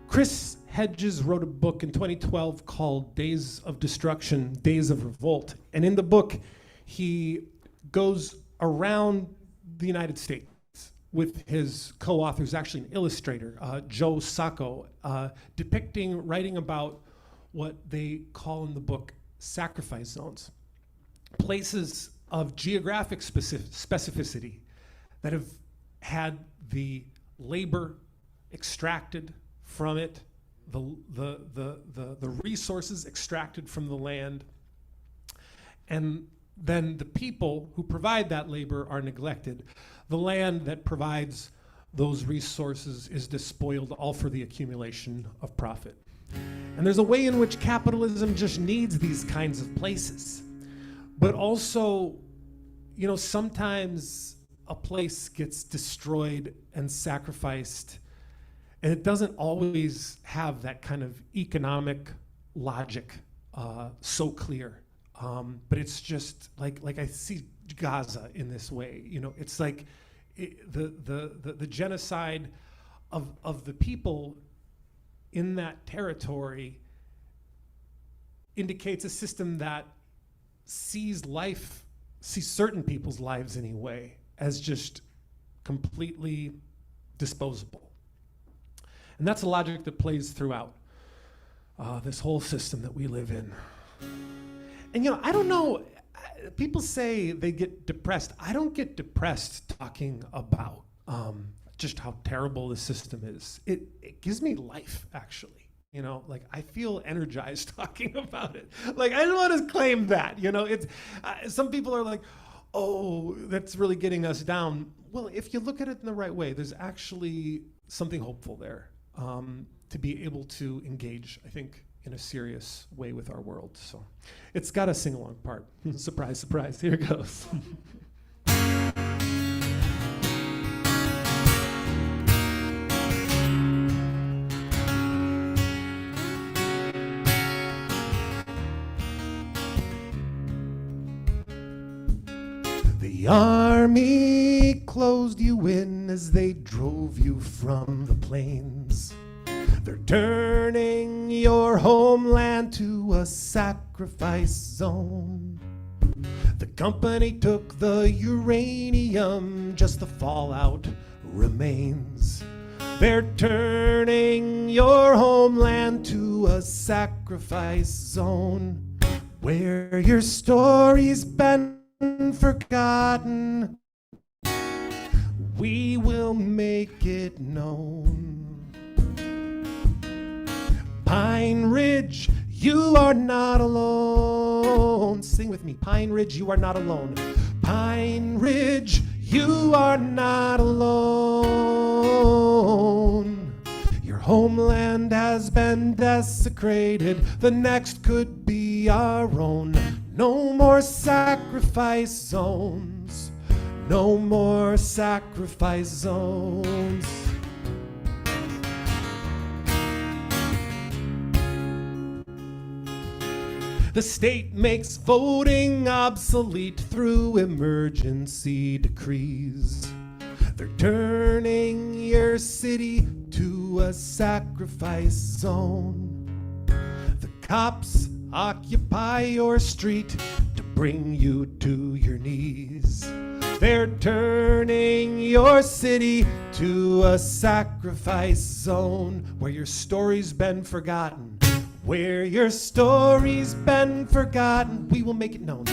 Chris Hedges wrote a book in 2012 called Days of Destruction, Days of Revolt. And in the book, he goes around the United States with his co-authors, actually an illustrator, Joe Sacco, writing about what they call in the book sacrifice zones, places of geographic specificity that have had the labor extracted from it, the resources extracted from the land, and then the people who provide that labor are neglected. The land that provides those resources is despoiled, all for the accumulation of profit. And there's a way in which capitalism just needs these kinds of places. But also, you know, sometimes a place gets destroyed and sacrificed, and it doesn't always have that kind of economic logic so clear. But it's just like I see Gaza in this way. You know, it's like the genocide of the people in that territory indicates a system that sees certain people's lives anyway, as just completely disposable. And that's a logic that plays throughout this whole system that we live in. And you know, I don't know, people say they get depressed. I don't get depressed talking about just how terrible the system is. It gives me life, actually. You know, like I feel energized talking about it. Like I don't want to claim that, you know, it's some people are like, oh, that's really getting us down. Well, if you look at it in the right way, there's actually something hopeful there, to be able to engage, I think, in a serious way with our world. So it's got a sing-along part. Surprise, surprise, here it goes. The army closed you in as they drove you from the plains. They're turning your homeland to a sacrifice zone. The company took the uranium, just the fallout remains. They're turning your homeland to a sacrifice zone where your story's been forgotten. We will make it known. Pine Ridge, you are not alone. Sing with me. Pine Ridge, you are not alone. Pine Ridge, you are not alone. Your homeland has been desecrated. The next could be our own. No more sacrifice zones. No more sacrifice zones. The state makes voting obsolete through emergency decrees. They're turning your city to a sacrifice zone. The cops occupy your street to bring you to your knees. They're turning your city to a sacrifice zone where your story's been forgotten. Where your story's been forgotten, we will make it known.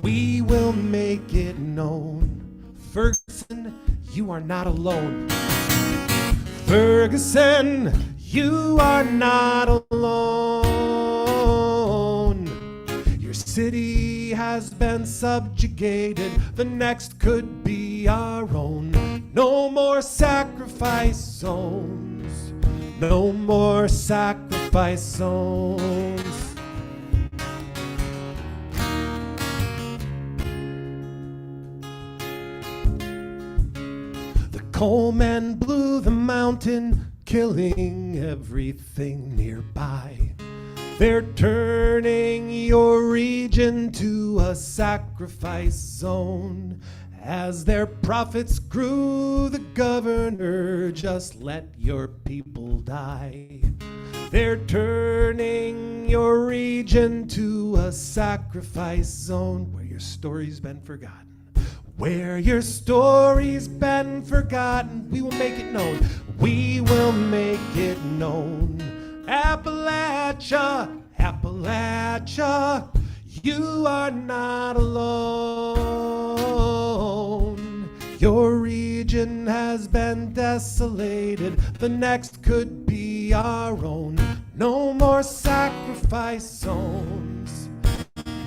We will make it known. Ferguson, you are not alone. Ferguson, you are not alone. Your city has been subjugated. The next could be our own. No more sacrifice zones. No more sacrifice zones. The coalmen blew the mountain, killing everything nearby. They're turning your region to a sacrifice zone. As their profits grew, the governor just let your people die. They're turning your region to a sacrifice zone where your story's been forgotten. Where your story's been forgotten, we will make it known. We will make it known. Appalachia, Appalachia, you are not alone. Your region has been desolated. The next could be our own. No more sacrifice zones.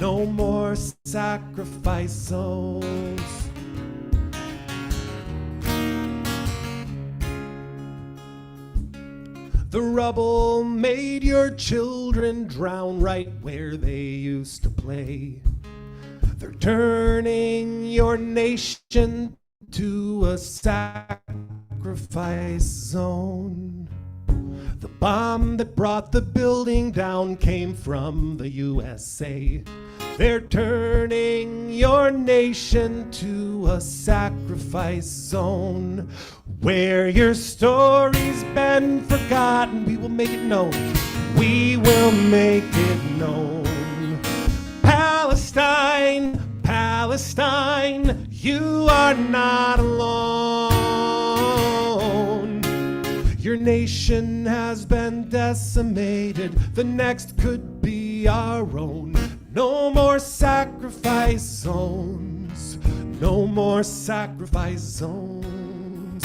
No more sacrifice zones. The rubble made your children drown right where they used to play. They're turning your nation to a sacrifice zone. The bomb that brought the building down came from the USA. They're turning your nation to a sacrifice zone where your story's been forgotten. We will make it known. We will make it known. Palestine, Palestine, you are not alone. Your nation has been decimated. The next could be our own. No more sacrifice zones. No more sacrifice zones.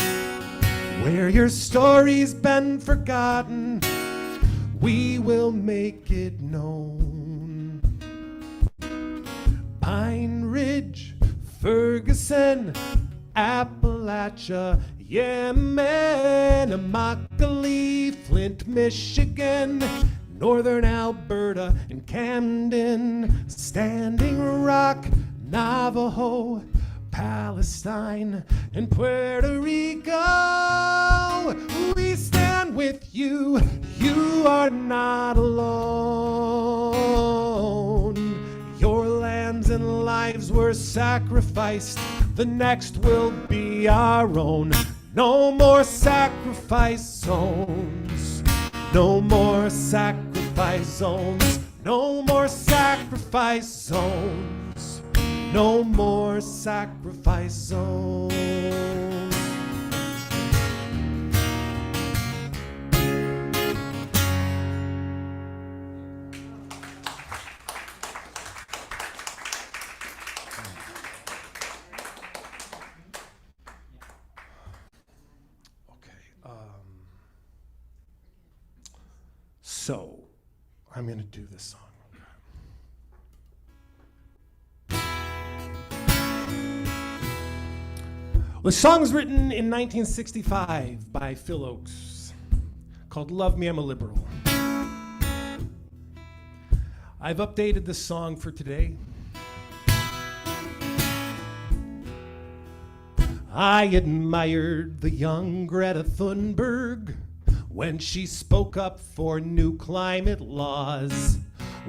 Where your story's been forgotten. we will make it known. Pine Ridge, Ferguson, Appalachia, Yemen, Immokalee, Flint, Michigan, Northern Alberta and Camden, Standing Rock, Navajo, Palestine, and Puerto Rico. We stand with you, you are not alone. Your lands and lives were sacrificed, the next will be our own. No more sacrifice zones, no more sacrifice zones, no more sacrifice zones, no more sacrifice zones. So, I'm going to do this song. The song's written in 1965 by Phil Oakes, called Love Me, I'm a Liberal. I've updated this song for today. I admired the young Greta Thunberg when she spoke up for new climate laws,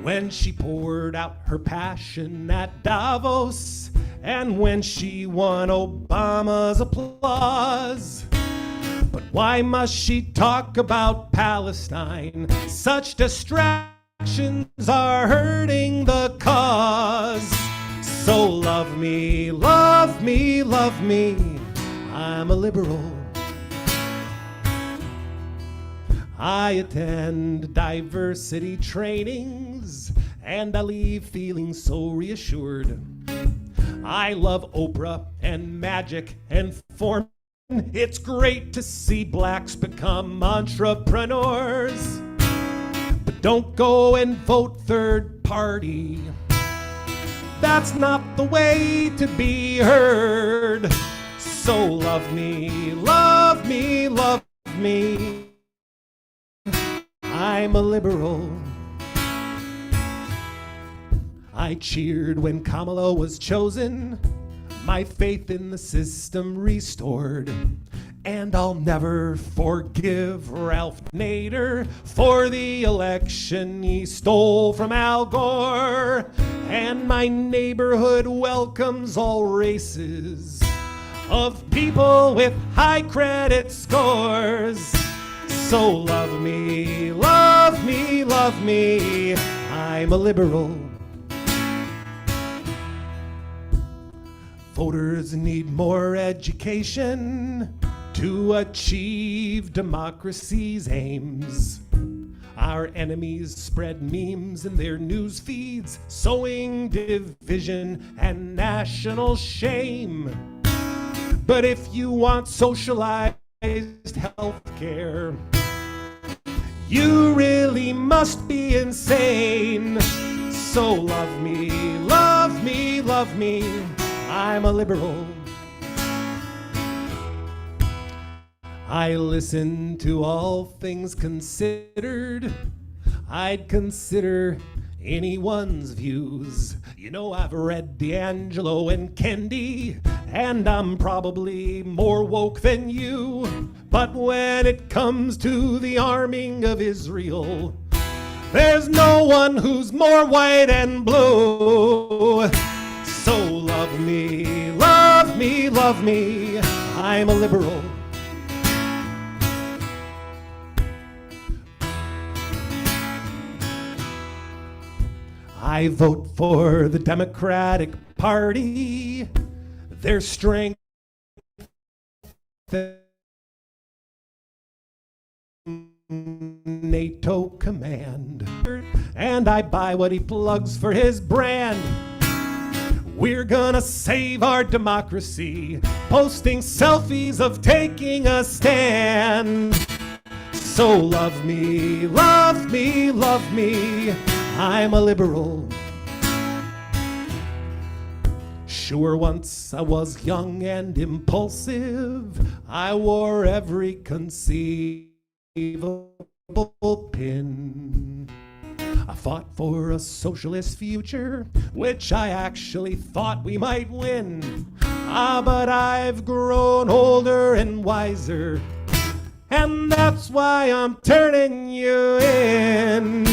when she poured out her passion at Davos, and when she won Obama's applause. But why must she talk about Palestine? Such distractions are hurting the cause. So love me, love me, love me, I'm a liberal. I attend diversity trainings, and I leave feeling so reassured. I love Oprah and magic and form. It's great to see blacks become entrepreneurs. But don't go and vote third party. That's not the way to be heard. So love me, love me, love me, I'm a liberal. I cheered when Kamala was chosen, my faith in the system restored. And I'll never forgive Ralph Nader for the election he stole from Al Gore. And my neighborhood welcomes all races of people with high credit scores. So love me, love me, love me, I'm a liberal. Voters need more education to achieve democracy's aims. Our enemies spread memes in their news feeds, sowing division and national shame. But if you want socialized health care, you really must be insane. So love me, love me, love me, I'm a liberal. I listen to All Things Considered. I'd consider anyone's views. You know, I've read D'Angelo and Kendi, and I'm probably more woke than you. But when it comes to the arming of Israel, there's no one who's more white and blue. So love me, love me, love me, I'm a liberal. I vote for the Democratic Party. Their strength NATO command. And I buy what he plugs for his brand. We're gonna save our democracy, posting selfies of taking a stand. So love me, love me, love me. I'm a liberal. Sure, once I was young and impulsive. I wore every conceivable pin. I fought for a socialist future, which I actually thought we might win. But I've grown older and wiser, and that's why I'm turning you in.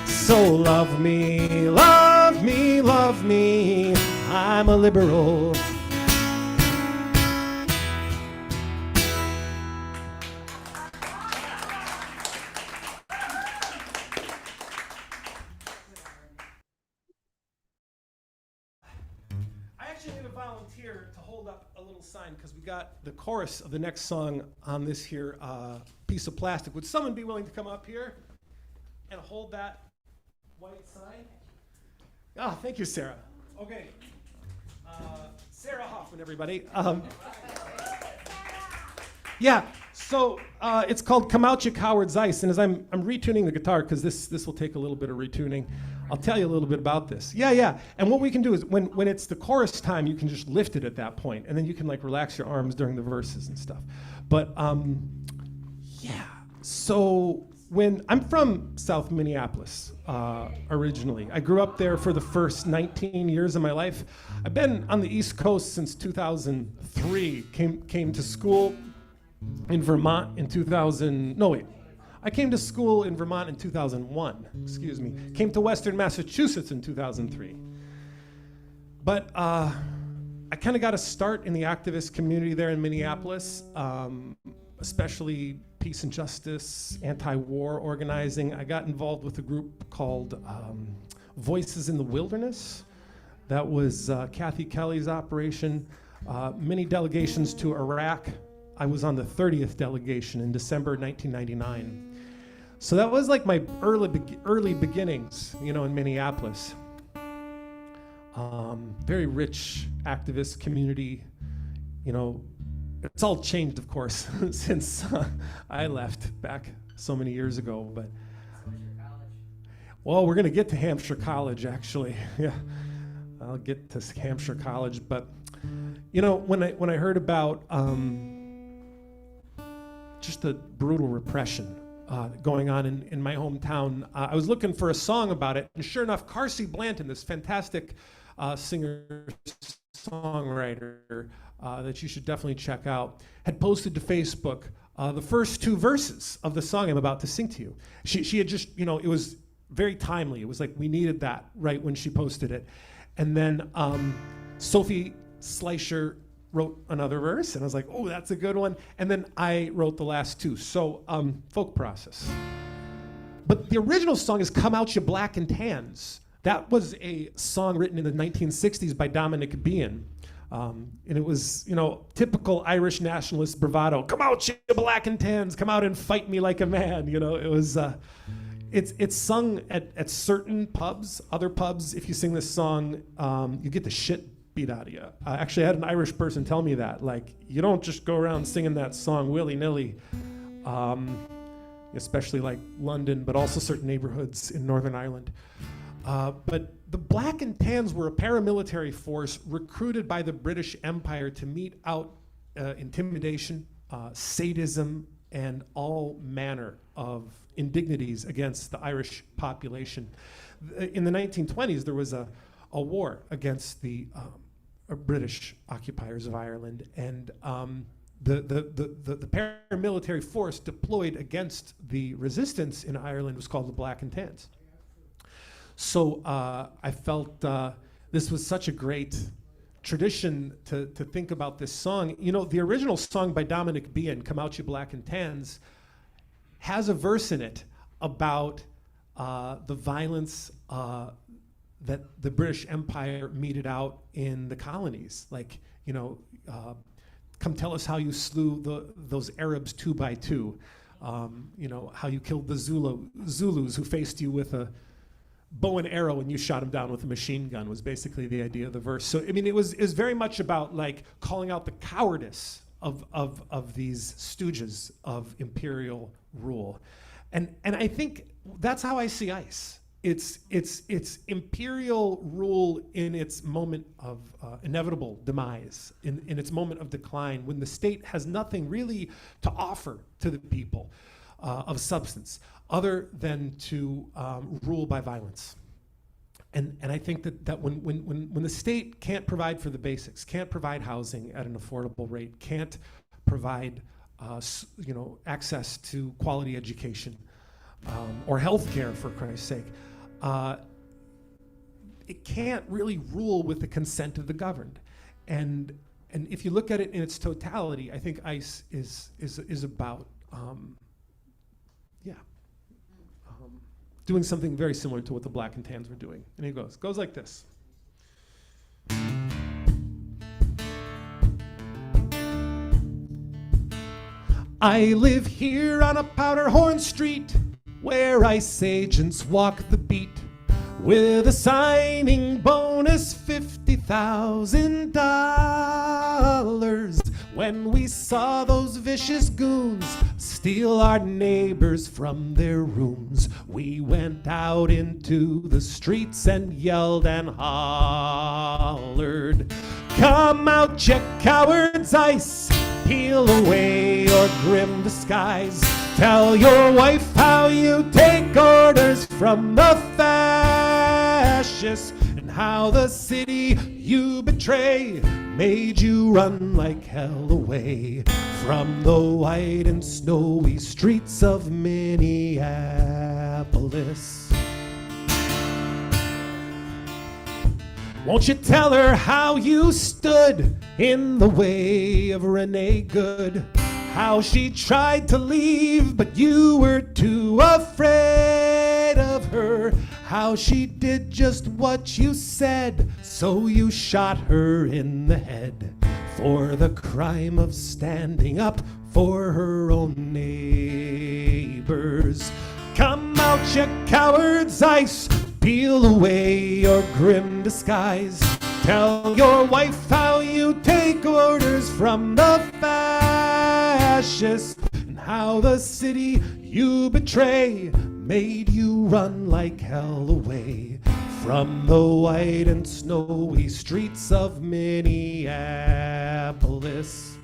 So love me, love me, love me. I'm a liberal. I actually need a volunteer to hold up a little sign because we got the chorus of the next song on this here piece of plastic. Would someone be willing to come up here and hold that white sign? Oh, thank you, Sarah. Okay. Sarah Hoffman, everybody. Yeah, so it's called Come Out You Coward's Ice, and as I'm retuning the guitar, because this will take a little bit of retuning, I'll tell you a little bit about this. Yeah, and what we can do is when it's the chorus time, you can just lift it at that point, and then you can like relax your arms during the verses and stuff. But yeah, so when I'm from South Minneapolis originally. I grew up there for the first 19 years of my life. I've been on the East Coast since 2003. Came to school in Vermont in 2000. No, wait. I came to school in Vermont in 2001. Excuse me. Came to Western Massachusetts in 2003. But I kind of got a start in the activist community there in Minneapolis, especially peace and justice, anti-war organizing. I got involved with a group called Voices in the Wilderness. That was Kathy Kelly's operation. Many delegations to Iraq. I was on the 30th delegation in December 1999. So that was like my early beginnings, in Minneapolis. Very rich activist community, It's all changed, of course, since I left back so many years ago. But well, we're going to get to Hampshire College, actually. Yeah, I'll get to Hampshire College. But when I heard about just the brutal repression going on in my hometown, I was looking for a song about it, and sure enough, Carsey Blanton, this fantastic singer-songwriter that you should definitely check out, had posted to Facebook the first two verses of the song I'm about to sing to you. She had just, it was very timely. It was like we needed that right when she posted it. And then Sophie Schleicher wrote another verse, and I was like, oh, that's a good one. And then I wrote the last two. So folk process. But the original song is Come Out You Black and Tans. That was a song written in the 1960s by Dominic Behan. And it was, typical Irish nationalist bravado. Come out, you black and tans. Come out and fight me like a man. It was, it's sung at certain pubs. Other pubs, if you sing this song, you get the shit beat out of you. I actually had an Irish person tell me that. Like, you don't just go around singing that song willy-nilly, especially like London, but also certain neighborhoods in Northern Ireland. But the Black and Tans were a paramilitary force recruited by the British Empire to mete out intimidation, sadism, and all manner of indignities against the Irish population. In the 1920s, there was a war against the British occupiers of Ireland, and the paramilitary force deployed against the resistance in Ireland was called the Black and Tans. So I felt this was such a great tradition to think about this song. The original song by Dominic Behan, Come Out You Black and Tans, has a verse in it about the violence that the British Empire meted out in the colonies. Like, come tell us how you slew those Arabs 2 by 2. How you killed the Zulus who faced you with a bow and arrow and you shot him down with a machine gun, was basically the idea of the verse. So, it was very much about like calling out the cowardice of these stooges of imperial rule. And I think that's how I see ICE. It's imperial rule in its moment of inevitable demise, in its moment of decline, when the state has nothing really to offer to the people of substance other than to rule by violence. And I think that when the state can't provide for the basics, can't provide housing at an affordable rate, can't provide access to quality education or health care, for Christ's sake, it can't really rule with the consent of the governed. And if you look at it in its totality, I think ICE is about doing something very similar to what the Black and Tans were doing. And it goes like this. I live here on a Powderhorn Street, where ICE agents walk the beat, with a signing bonus $50,000. When we saw those vicious goons steal our neighbors from their rooms, we went out into the streets and yelled and hollered, "Come out, you cowards, ICE! Peel away your grim disguise. Tell your wife how you take orders from the fascists, and how the city you betray made you run like hell away from the white and snowy streets of Minneapolis. Won't you tell her how you stood in the way of Renee Good? How she tried to leave, but you were too afraid of her. How she did just what you said, so you shot her in the head for the crime of standing up for her own neighbors. Come out, you cowards, ICE! Peel away your grim disguise. Tell your wife how you take orders from the fascists, and how the city you betray made you run like hell away from the white and snowy streets of Minneapolis.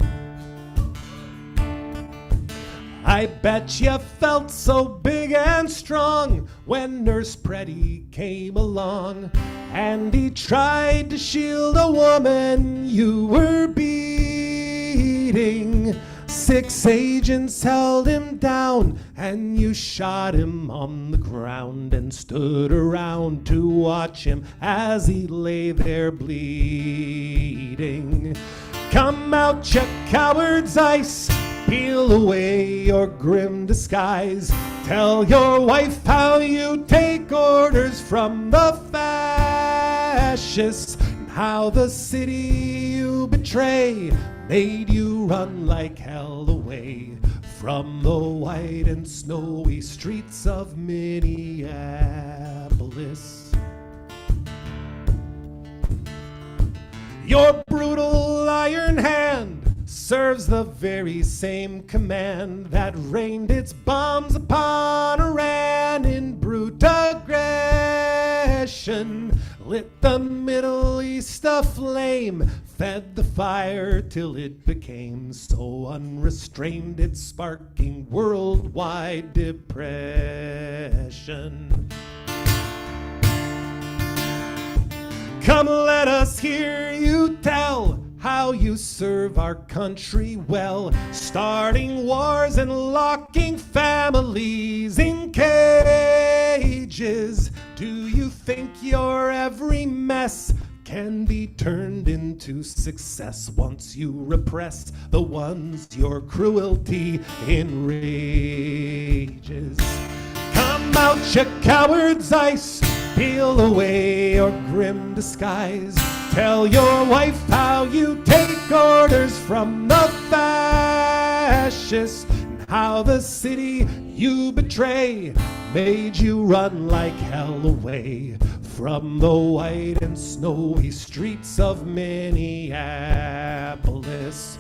I bet you felt so big and strong when Nurse Pretty came along, and he tried to shield a woman you were beating. 6 agents held him down, and you shot him on the ground and stood around to watch him as he lay there bleeding. Come out, you cowards, ICE! Peel away your grim disguise. Tell your wife how you take orders from the fascists, and how the city you betray made you run like hell away from the white and snowy streets of Minneapolis. Your brutal iron hand serves the very same command that rained its bombs upon Iran in brute aggression, lit the Middle East aflame, fed the fire till it became so unrestrained it's sparking worldwide depression. Come, let us hear you tell how you serve our country well, starting wars and locking families in cages. Do you think your every mess can be turned into success once you repress the ones your cruelty enrages? Come out, you cowards, ICE! Peel away your grim disguise. Tell your wife how you take orders from the fascists, and how the city you betray made you run like hell away from the white and snowy streets of Minneapolis.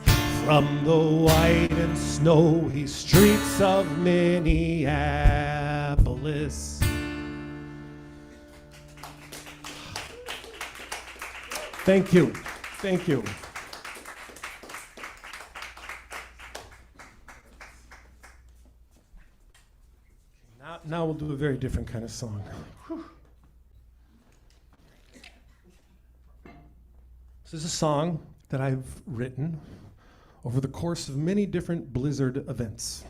from the white and snowy streets of Minneapolis. Thank you. Thank you. Now we'll do a very different kind of song. Whew. This is a song that I've written over the course of many different Blizzard events.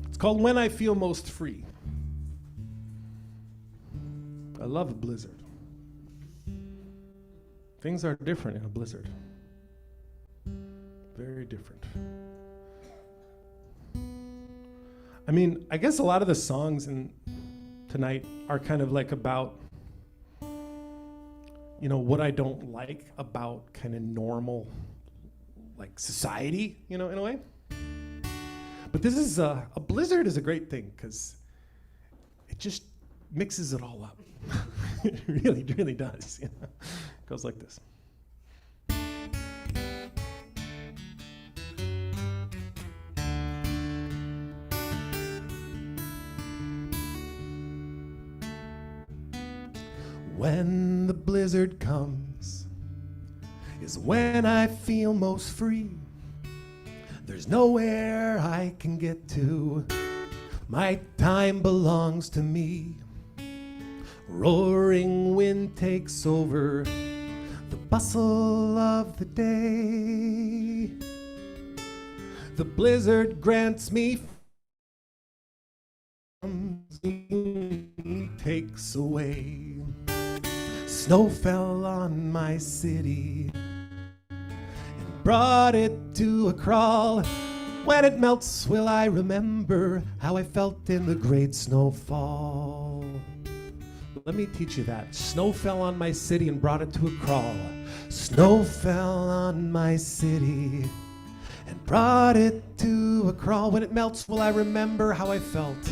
It's called When I Feel Most Free. I love a blizzard. Things are different in a blizzard. Very different. I mean, I guess a lot of the songs tonight are kind of like about, you know, what I don't like about kind of normal, like society, you know, in a way. But this is a blizzard is a great thing because it just mixes it all up. It really does. You know? It goes like this. When the blizzard comes is when I feel most free. There's nowhere I can get to. My time belongs to me. Roaring wind takes over the bustle of the day. The blizzard grants me takes away. Snow fell on my city and brought it to a crawl. When it melts, will I remember how I felt in the great snowfall? Let me teach you that. Snow fell on my city and brought it to a crawl. Snow fell on my city and brought it to a crawl. When it melts, will I remember how I felt?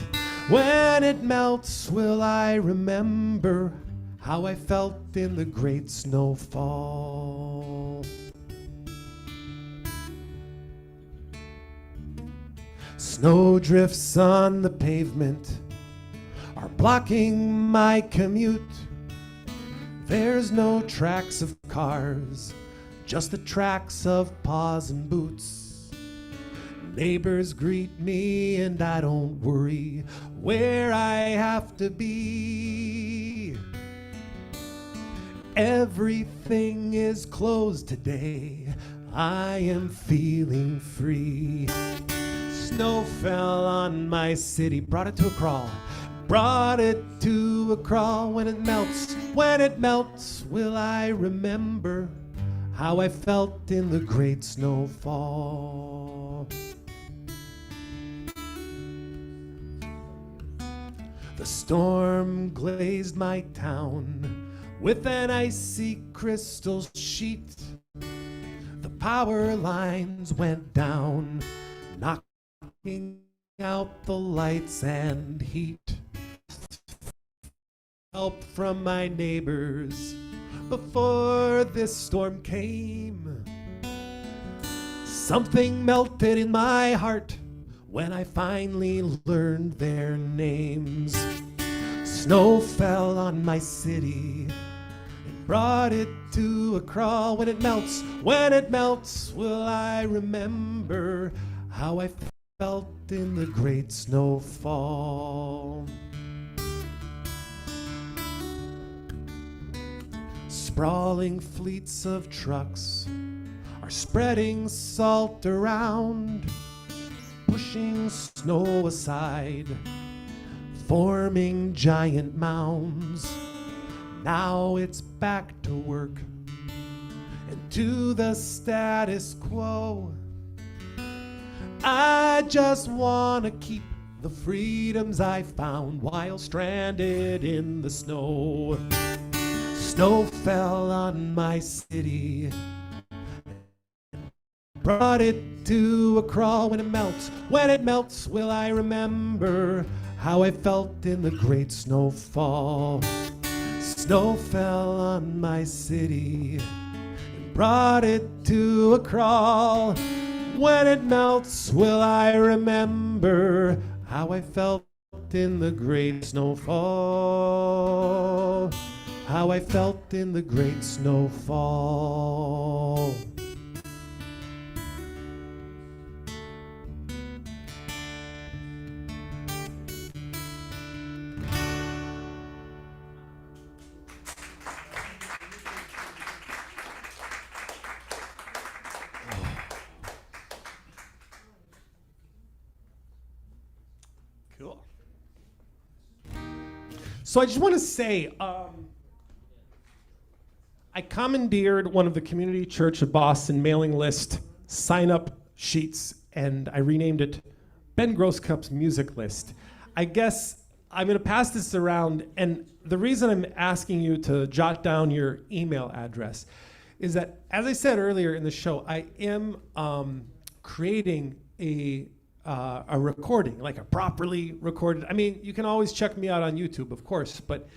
When it melts, will I remember how I felt in the great snowfall? Snowdrifts on the pavement are blocking my commute. There's no tracks of cars, just the tracks of paws and boots. Neighbors greet me and I don't worry where I have to be. Everything is closed today. I am feeling free. Snow fell on my city, brought it to a crawl. Brought it to a crawl. When it melts, will I remember how I felt in the great snowfall? The storm glazed my town with an icy crystal sheet. The power lines went down, knocking out the lights and heat. Help from my neighbors before this storm came. Something melted in my heart when I finally learned their names. Snow fell on my city and brought it to a crawl. When it melts, will I remember how I felt in the great snowfall? Sprawling fleets of trucks are spreading salt around, pushing snow aside, forming giant mounds. Now it's back to work and to the status quo. I just want to keep the freedoms I found while stranded in the snow. Snow fell on my city, brought it to a crawl. When it melts, will I remember how I felt in the great snowfall. Snow fell on my city and brought it to a crawl. When it melts, will I remember how I felt in the great snowfall. How I felt in the great snowfall. Cool. So I just want to say, I commandeered one of the Community Church of Boston mailing list sign-up sheets, and I renamed it Ben Grosscup's Music List. I guess I'm going to pass this around, and the reason I'm asking you to jot down your email address is that, as I said earlier in the show, I am creating a recording, like a properly recorded. I mean, you can always check me out on YouTube, of course, but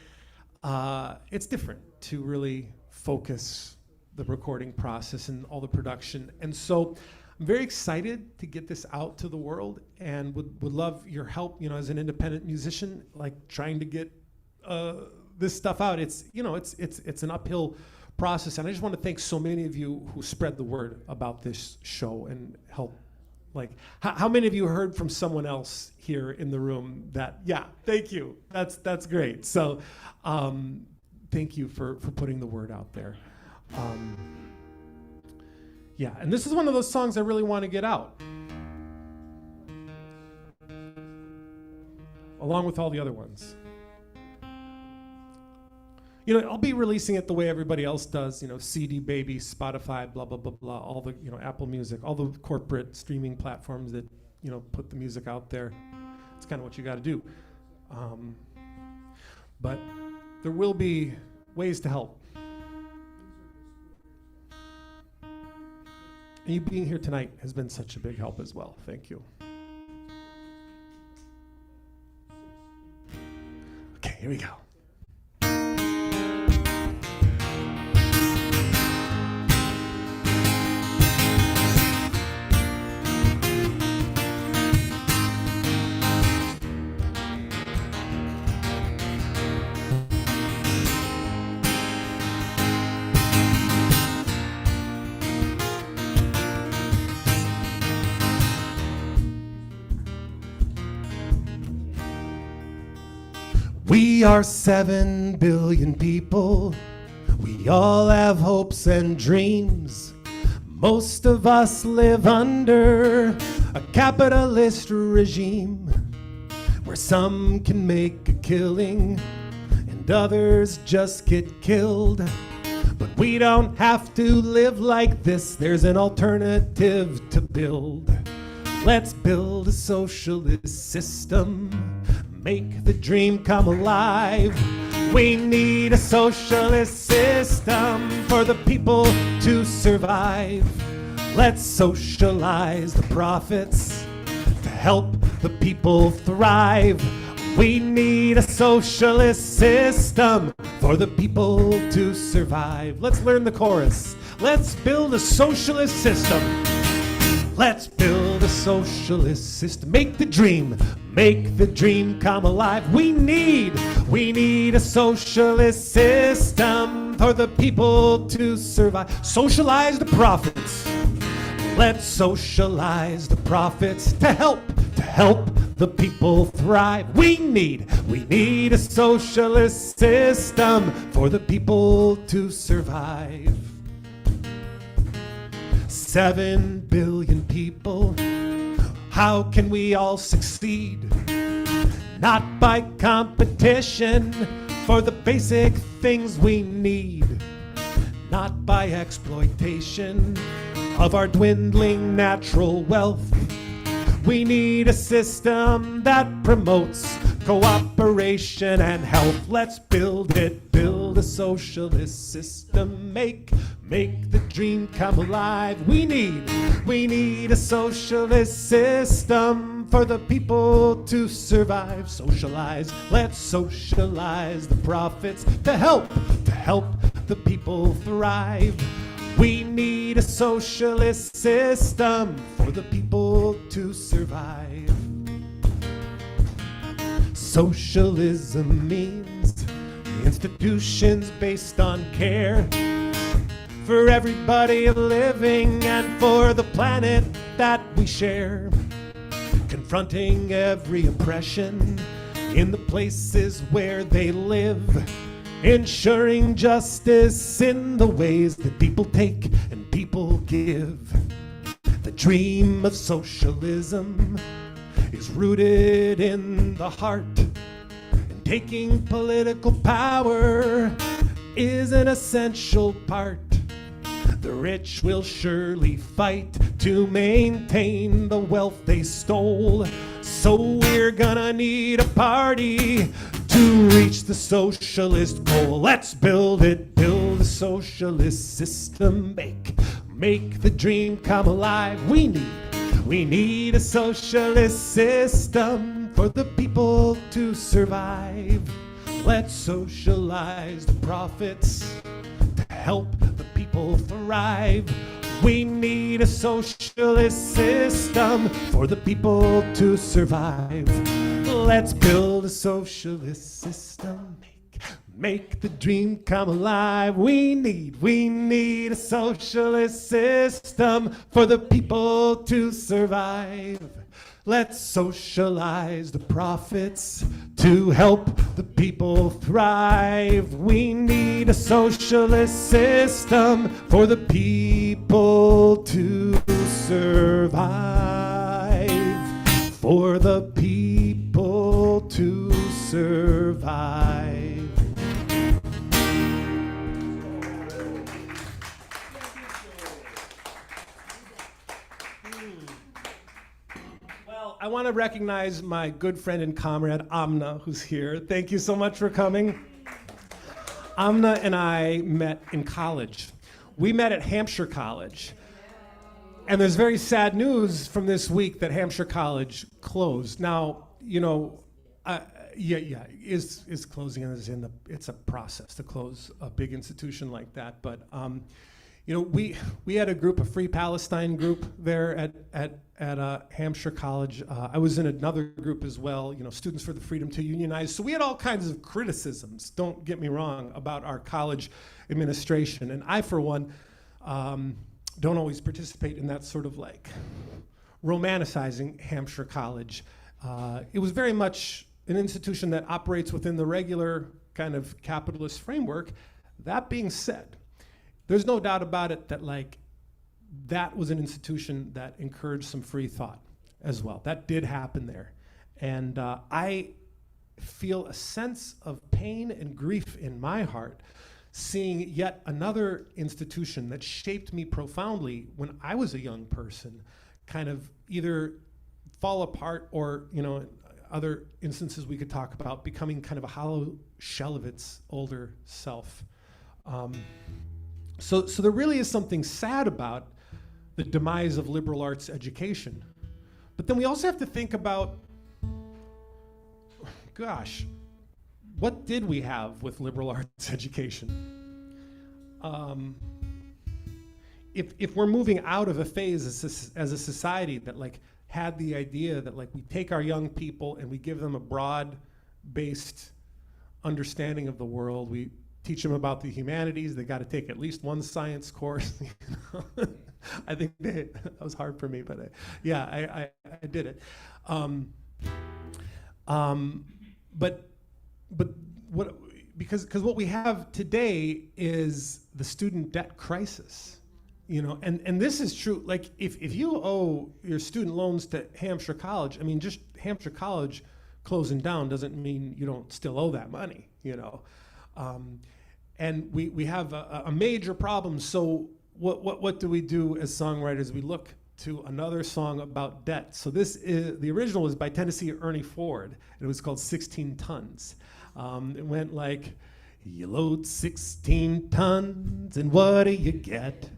it's different to really focus the recording process and all the production. And so I'm very excited to get this out to the world, and would love your help, as an independent musician, like trying to get this stuff out. It's an uphill process, and I just want to thank so many of you who spread the word about this show and help. Like, how many of you heard from someone else here in the room that, yeah, thank you. That's great. So thank you for putting the word out there. Yeah, and this is one of those songs I really want to get out, along with all the other ones. I'll be releasing it the way everybody else does, CD Baby, Spotify, blah, blah, blah, blah, all the, Apple Music, all the corporate streaming platforms that, put the music out there. It's kind of what you got to do. But there will be ways to help. And you being here tonight has been such a big help as well. Thank you. Okay, here we go. We are 7 billion people. We all have hopes and dreams. Most of us live under a capitalist regime where some can make a killing and others just get killed. But we don't have to live like this. There's an alternative to build. Let's build a socialist system. Make the dream come alive. We need a socialist system for the people to survive. Let's socialize the profits to help the people thrive. We need a socialist system for the people to survive. Let's learn the chorus. Let's build a socialist system. Let's build a socialist system. Make the dream come alive. We need a socialist system for the people to survive. Socialize the profits. Let's socialize the profits to help the people thrive. We need a socialist system for the people to survive. 7 billion people. How can we all succeed? Not by competition for the basic things we need. Not by exploitation of our dwindling natural wealth. We need a system that promotes cooperation and health. Let's build it, build a socialist system. Make make the dream come alive. We need a socialist system for the people to survive. Socialize, let's socialize the profits to help the people thrive. We need a socialist system for the people to survive. Socialism means institutions based on care for everybody living and for the planet that we share. Confronting every oppression in the places where they live. Ensuring justice in the ways that people take and people give. The dream of socialism is rooted in the heart, and taking political power is an essential part. The rich will surely fight to maintain the wealth they stole. So we're gonna need a party to reach the socialist goal. Let's build a socialist system, make the dream come alive. We need a socialist system for the people to survive. Let's socialize the profits to help the people thrive. We need a socialist system for the people to survive. Let's build a socialist system, make the dream come alive. We need a socialist system for the people to survive. Let's socialize the profits to help the people thrive. We need a socialist system for the people to survive. For the people to survive. Well, I want to recognize my good friend and comrade, Amna, who's here. Thank you so much for coming. Amna and I met in college. We met at Hampshire College. And there's very sad news from this week that Hampshire College closed. Now, you know, is closing, and it's a process to close a big institution like that. But you know, we had a group, a Free Palestine group there at Hampshire College. I was in another group as well, you know, Students for the Freedom to Unionize. So we had all kinds of criticisms, don't get me wrong, about our college administration. And I, for one, don't always participate in that sort of like romanticizing Hampshire College. It was very much an institution that operates within the regular kind of capitalist framework. That being said, there's no doubt about it that like that was an institution that encouraged some free thought as well. That did happen there. And I feel a sense of pain and grief in my heart seeing yet another institution that shaped me profoundly when I was a young person kind of either fall apart or, you know, other instances we could talk about, becoming kind of a hollow shell of its older self. So there really is something sad about the demise of liberal arts education. But then we also have to think about, gosh, what did we have with liberal arts education? If we're moving out of a phase as a society that like had the idea that like we take our young people and we give them a broad-based understanding of the world, we teach them about the humanities, they got to take at least one science course. You know? I think that was hard for me, but I did it. But what, because what we have today is the student debt crisis, you know, and this is true. Like if you owe your student loans to Hampshire College, I mean, just Hampshire College closing down doesn't mean you don't still owe that money, you know. And we have a major problem. So what do we do as songwriters? We look to another song about debt. So the original was by Tennessee Ernie Ford. It was called 16 Tons. It went like, You load 16 tons, and what do you get?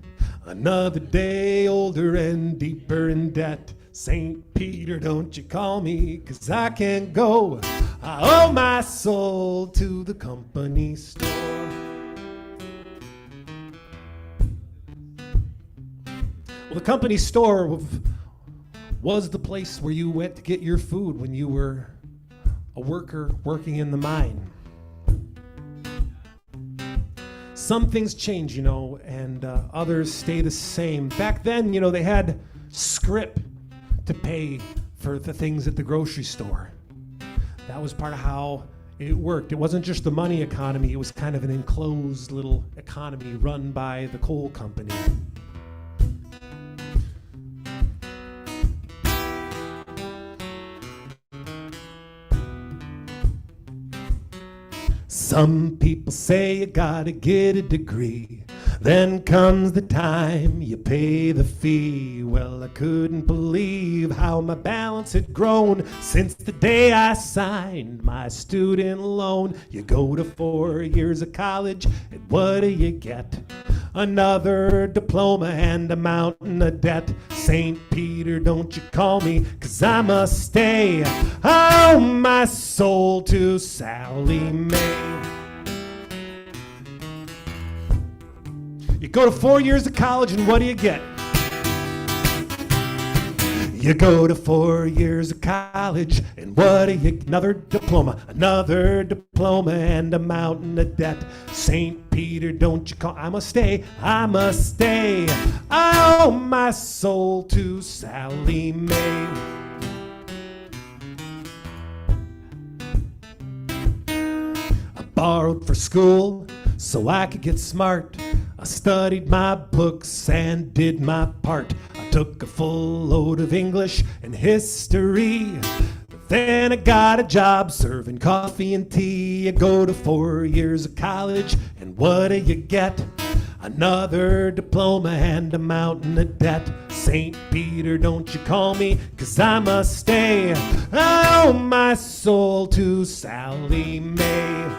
Another day older and deeper in debt. St. Peter, don't you call me, 'cause I can't go. I owe my soul to the company store. Well, the company store was the place where you went to get your food when you were a worker working in the mine. Some things change, and others stay the same. Back then, they had scrip to pay for the things at the grocery store. That was part of how it worked. It wasn't just the money economy, it was kind of an enclosed little economy run by the coal company. Some people say you gotta get a degree, then comes the time you pay the fee. Well, I couldn't believe how my balance had grown since the day I signed my student loan. You go to 4 years of college, and what do you get? Another diploma and a mountain of debt. St. Peter, don't you call me, 'cause I must stay. I owe my soul to Sally Mae. You go to 4 years of college, and what do you get? You go to 4 years of college, and what do you? Another diploma and a mountain of debt. St. Peter, don't you call? I must stay. I owe my soul to Sally Mae. I borrowed for school so I could get smart. I studied my books and did my part. I took a full load of English and history. But then I got a job serving coffee and tea. You go to 4 years of college, and what do you get? Another diploma and a mountain of debt. St. Peter, don't you call me, 'cause I must stay. I owe my soul to Sally Mae.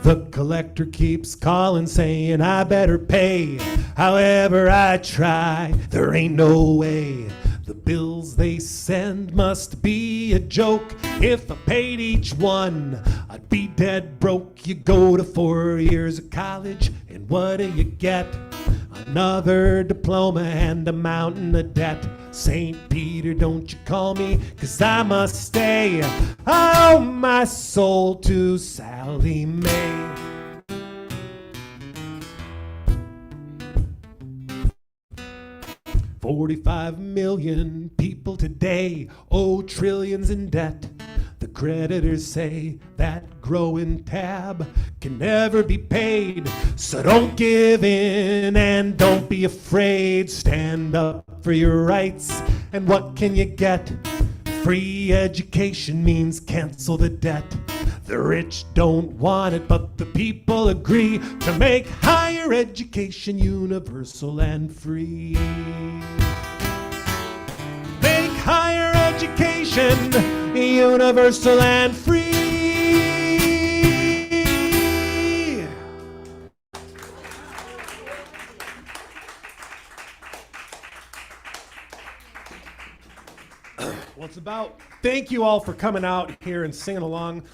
The collector keeps calling, saying I better pay. However I try, there ain't no way. The bills they send must be a joke. If I paid each one, I'd be dead broke. You go to 4 years of college, and what do you get? Another diploma and a mountain of debt. St. Peter, don't you call me, 'cause I must stay. I owe my soul to Sally Mae. $45 million people today owe trillions in debt. The creditors say that growing tab can never be paid. So don't give in and don't be afraid. Stand up for your rights, and what can you get? Free education means cancel the debt. The rich don't want it, but the people agree to make higher education universal and free. Make higher education universal and free. Well, it's about, thank you all for coming out here and singing along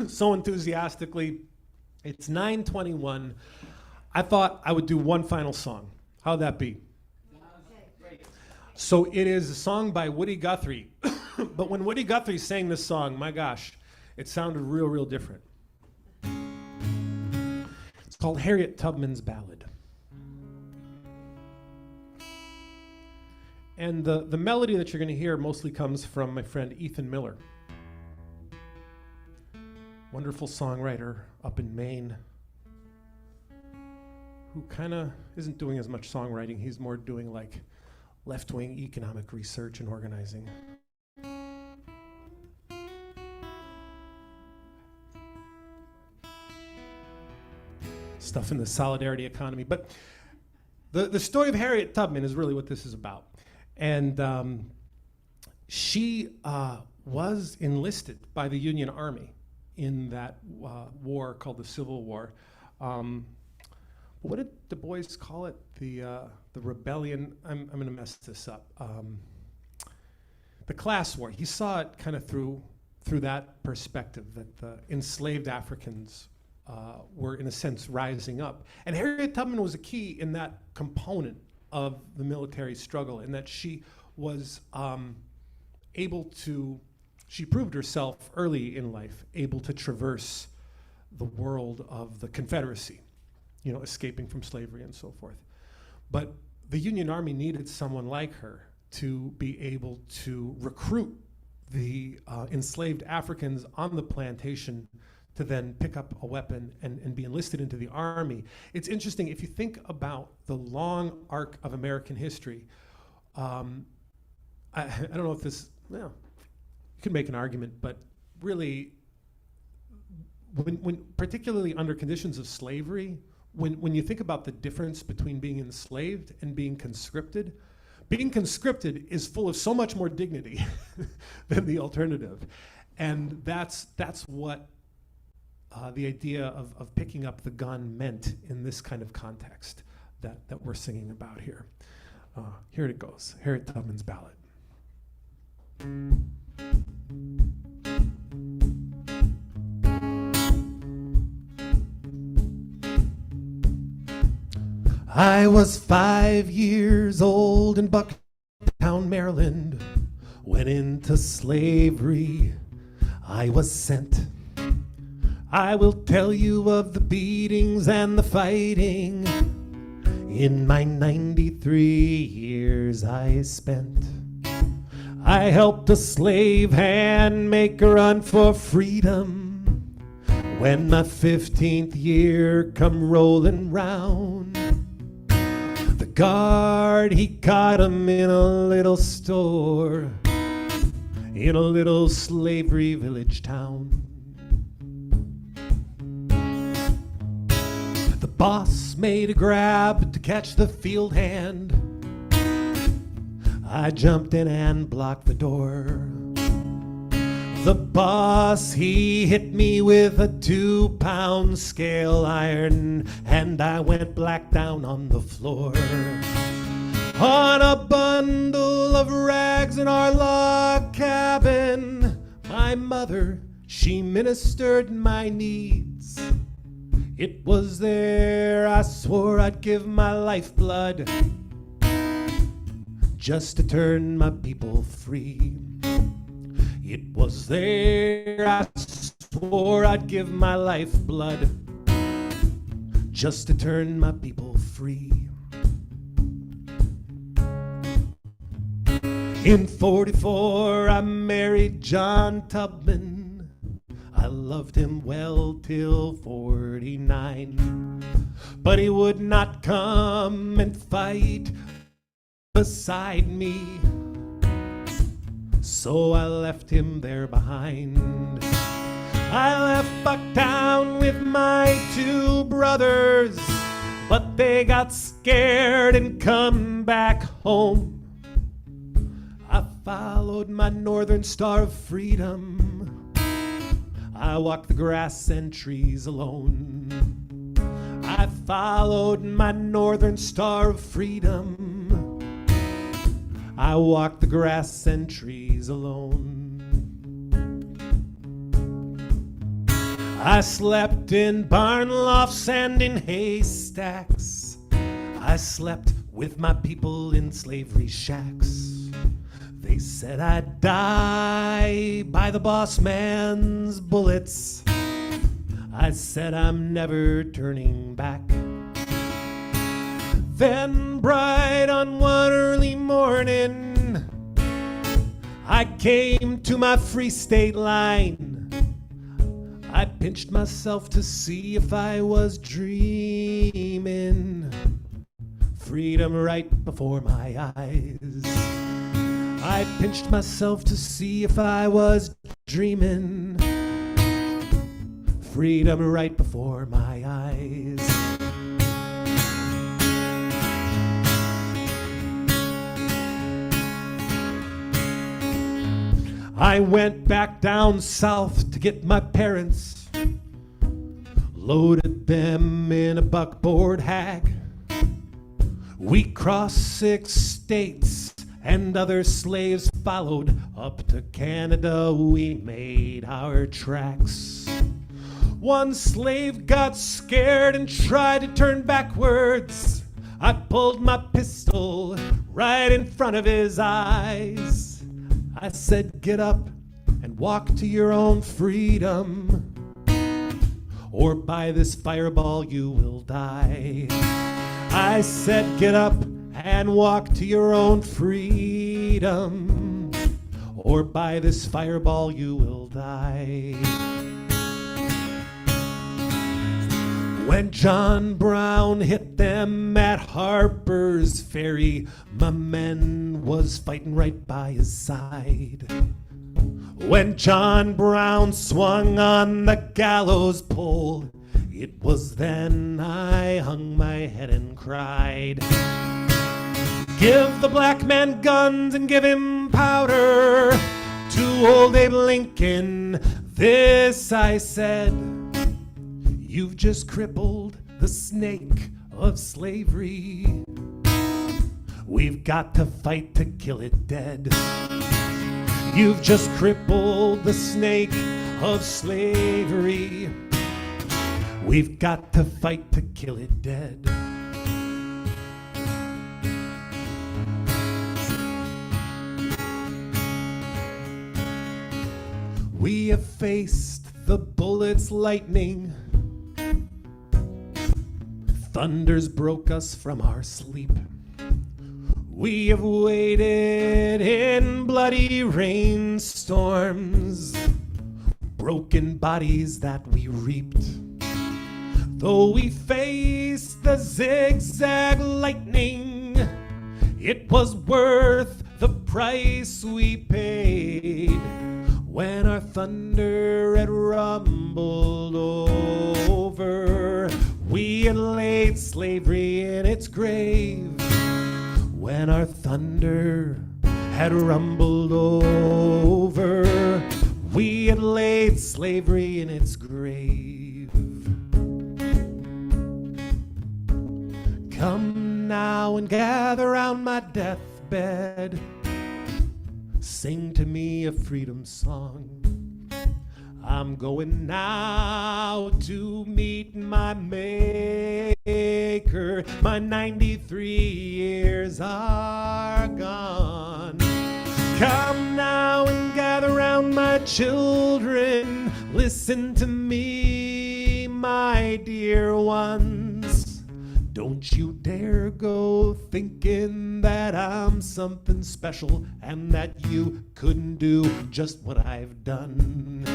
so enthusiastically. It's 9:21. I thought I would do one final song. How'd that be? So it is a song by Woody Guthrie. But when Woody Guthrie sang this song, my gosh, it sounded real, real different. It's called Harriet Tubman's Ballad. And the melody that you're going to hear mostly comes from my friend Ethan Miller. Wonderful songwriter up in Maine, who kind of isn't doing as much songwriting. He's more doing like left-wing economic research and organizing. Stuff in the solidarity economy. But the story of Harriet Tubman is really what this is about. And she was enlisted by the Union Army in that war called the Civil War. What did Du Bois call it? The rebellion. I'm going to mess this up. The class war. He saw it kind of through that perspective, that the enslaved Africans were, in a sense, rising up. And Harriet Tubman was a key in that component of the military struggle, in that she was able to, she proved herself early in life, able to traverse the world of the Confederacy, you know, escaping from slavery and so forth. But the Union Army needed someone like her to be able to recruit the enslaved Africans on the plantation to then pick up a weapon and be enlisted into the army. It's interesting, if you think about the long arc of American history, I don't know if this, well, you could make an argument, but really, when particularly under conditions of slavery, when you think about the difference between being enslaved and being conscripted, being conscripted is full of so much more dignity than the alternative. And that's what the idea of picking up the gun meant in this kind of context that we're singing about here. Here it goes, Harriet Tubman's ballad. I was 5 years old in Bucktown, Maryland, when into slavery I was sent. I will tell you of the beatings and the fighting in my 93 years I spent. I helped a slave hand make a run for freedom when my 15th year come rolling round. The guard, he caught him in a little store in a little slavery village town. The boss made a grab to catch the field hand. I jumped in and blocked the door. The boss, he hit me with a 2-pound scale iron, and I went black down on the floor. On a bundle of rags in our log cabin, my mother, she ministered my needs. It was there I swore I'd give my lifeblood just to turn my people free. It was there I swore I'd give my lifeblood just to turn my people free. In 44 I married John Tubman. I loved him well till 49, but he would not come and fight beside me, so I left him there behind. I left Bucktown with my 2 brothers, but they got scared and come back home. I followed my northern star of freedom. I walked the grass and trees alone. I followed my northern star of freedom. I walked the grass and trees alone. I slept in barn lofts and in haystacks. I slept with my people in slavery shacks. They said I'd die by the boss man's bullets. I said I'm never turning back. Then bright on one early morning, I came to my free state line. I pinched myself to see if I was dreaming. Freedom right before my eyes. I pinched myself to see if I was dreaming. Freedom right before my eyes. I went back down south to get my parents, loaded them in a buckboard hack. We crossed 6 states and other slaves followed. Up to Canada we made our tracks. One slave got scared and tried to turn backwards. I pulled my pistol right in front of his eyes. I said, get up and walk to your own freedom, or by this fireball you will die. I said, get up and walk to your own freedom, or by this fireball you will die. When John Brown hit them at Harper's Ferry, my man was fighting right by his side. When John Brown swung on the gallows pole, it was then I hung my head and cried. Give the black man guns and give him powder. To old Abe Lincoln, this I said. You've just crippled the snake of slavery. We've got to fight to kill it dead. You've just crippled the snake of slavery. We've got to fight to kill it dead. We have faced the bullets, lightning. Thunders broke us from our sleep. We have waited in bloody rainstorms, broken bodies that we reaped. Though we faced the zigzag lightning, it was worth the price we paid. When our thunder had rumbled over, we had laid slavery in its grave. When our thunder had rumbled over, we had laid slavery in its grave. Come now and gather round my deathbed. Sing to me a freedom song. I'm going now to meet my maker. My 93 years are gone. Come now and gather round my children. Listen to me, my dear ones. Don't you dare go thinking that I'm something special and that you couldn't do just what I've done.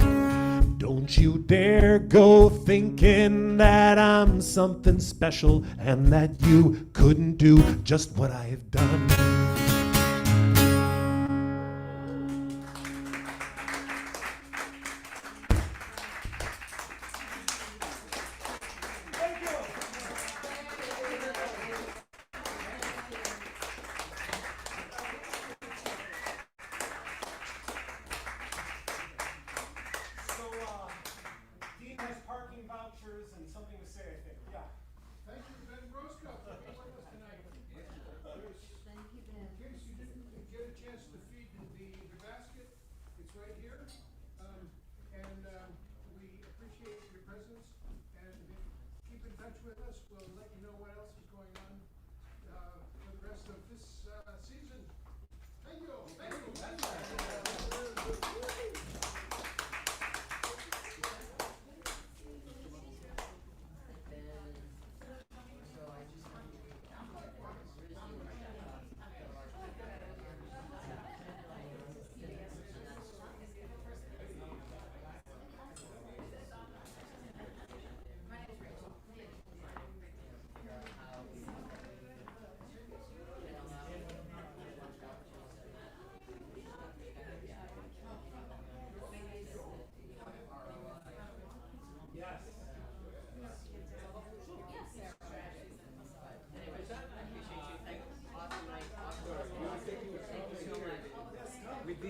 Don't you dare go thinking that I'm something special and that you couldn't do just what I've done. Dean has parking vouchers and something to say, I think. Yeah. Thank you, Ben Grosscup, for being with us tonight. Thank you, Ben. In case you didn't get a chance to feed the basket, it's right here. We appreciate your presence, and keep in touch with us. We'll let you know what else is going on for the rest of this season. Thank you. Thank you. Thank you.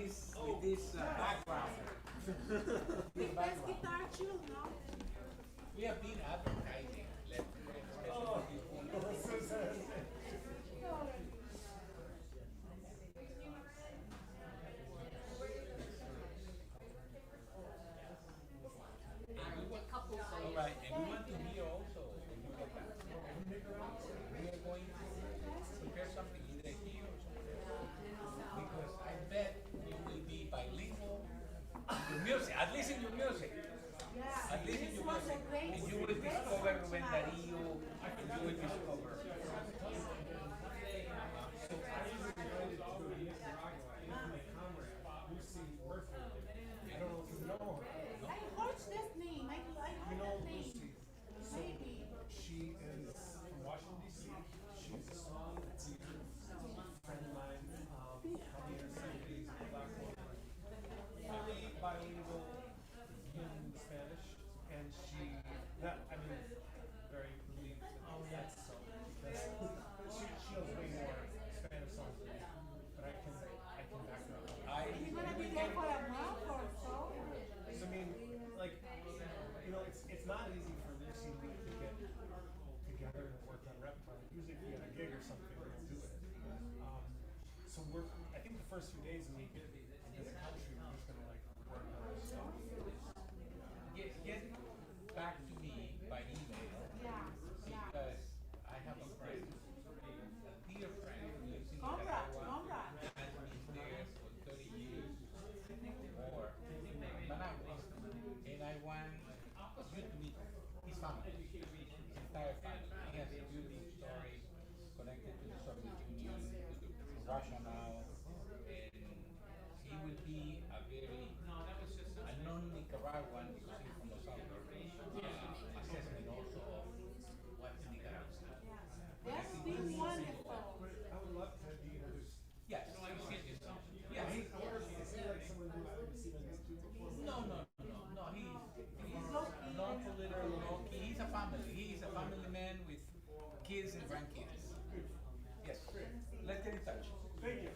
this background. He plays guitar too, no? We have been advertising, especially people. All right, and we want to hear also when you get back. We are going to prepare something either here or somewhere. Because I bet you will be bilingual in your music, at least in your music. At least in your music. And you will discover Ruben Darío, and you will discover. I don't know if you know her. I heard that name. I heard that name. Maybe. She is from Washington, D.C. She's a song singer, friend of mine, probably in her 70s, black woman, fully bilingual in Spanish, and she, very relieved that that's so, because she knows way more Spanish songs than me, but I can back her up. You're gonna be there for a month or so? So, I mean, like, it's not easy for Lucy and me to get together and work on repertoire. Usually if we have a gig or something, we'll do it. So I think the first few days when we get into the country, we're just gonna like work on our stuff. Get back to me by email. Because I have a friend, a dear friend who lives in Nicaragua, has been there for 30 years or Managua. And I want you to meet his family, his entire family. He has a beautiful story connected to the Soviet Union, to Russia now, and he will be a non-Nicaraguan because he's from the south. Assessment also of what Nicaragua is. That's been wonderful. I would love to be introduced. Yes. Yes. Is he like someone who's seen on YouTube before? No. He's non-political, low-key. He's a family. He's a family man with kids and grandkids. Yes. Let's get in touch. Thank you.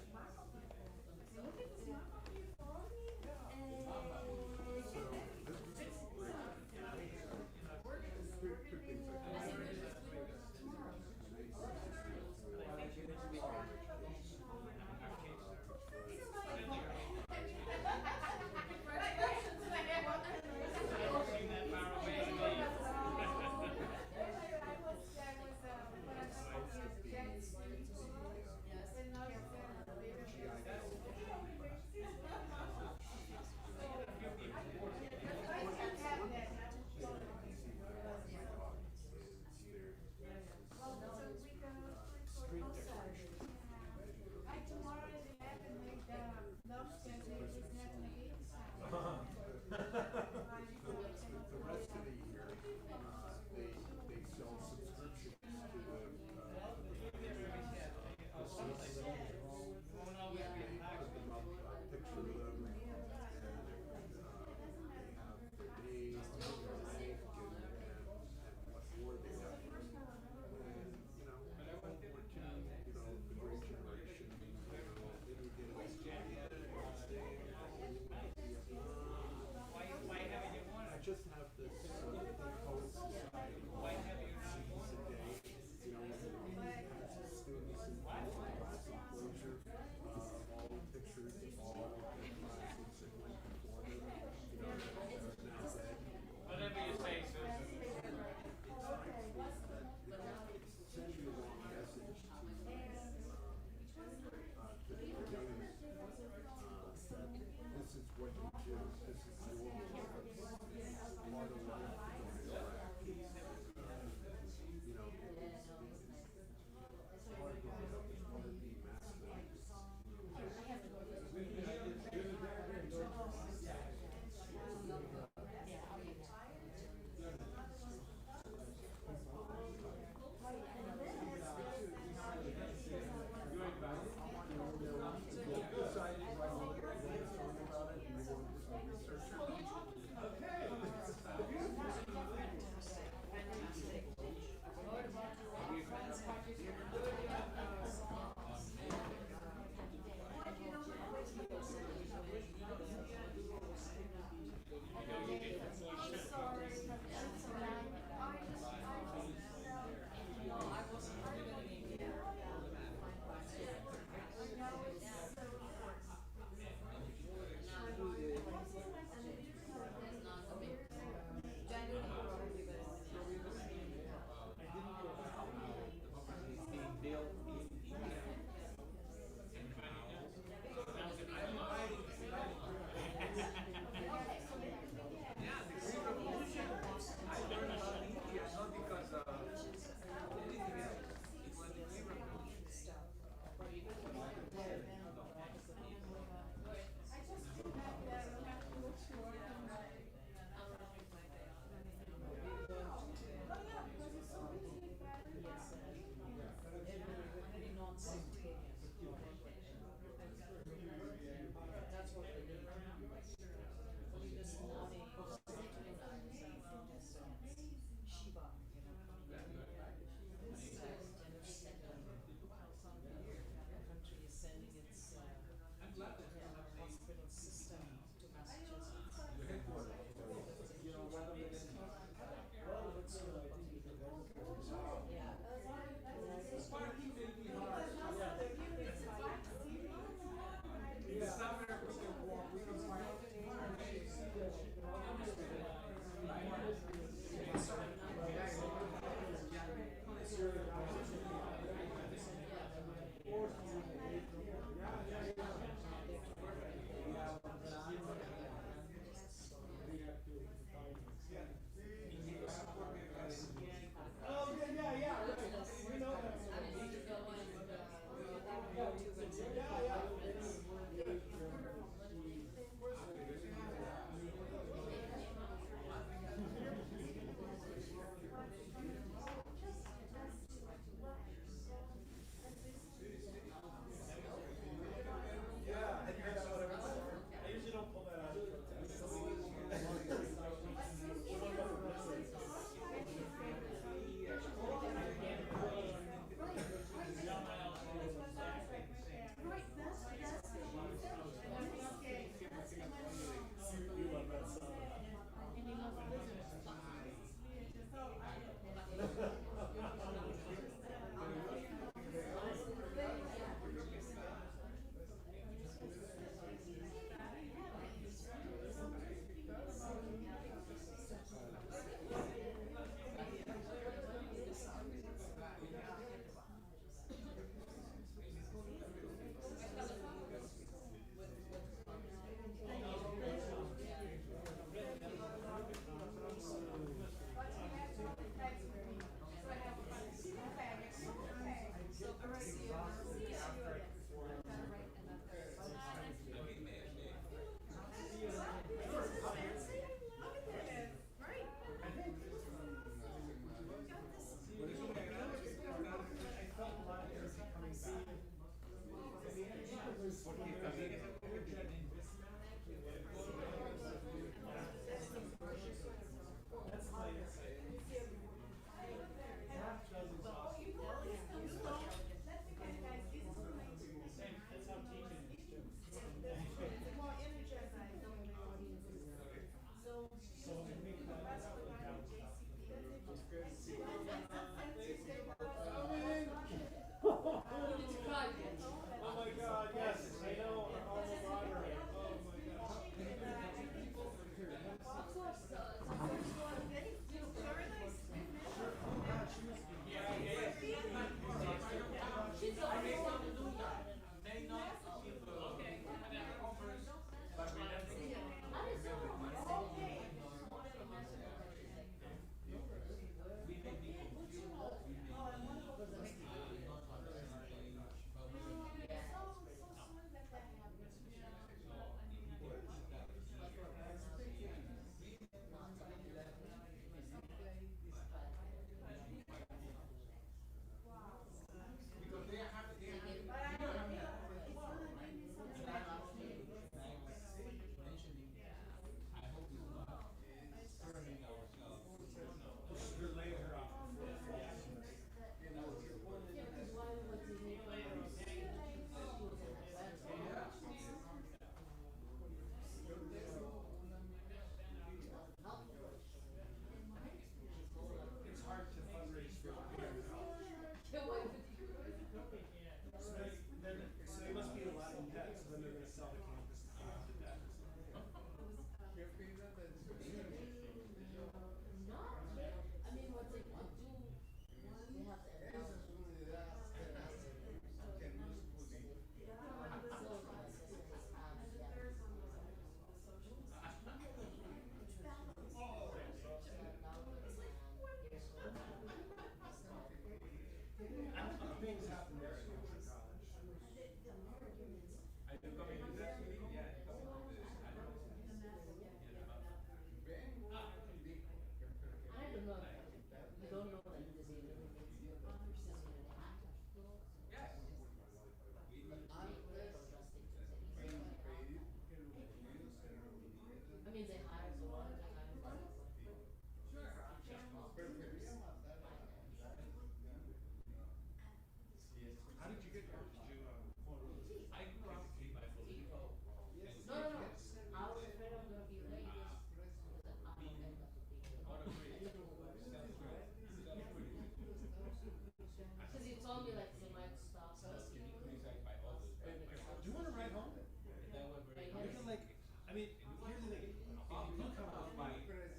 I mean, here's the thing. I'll If you come come up with my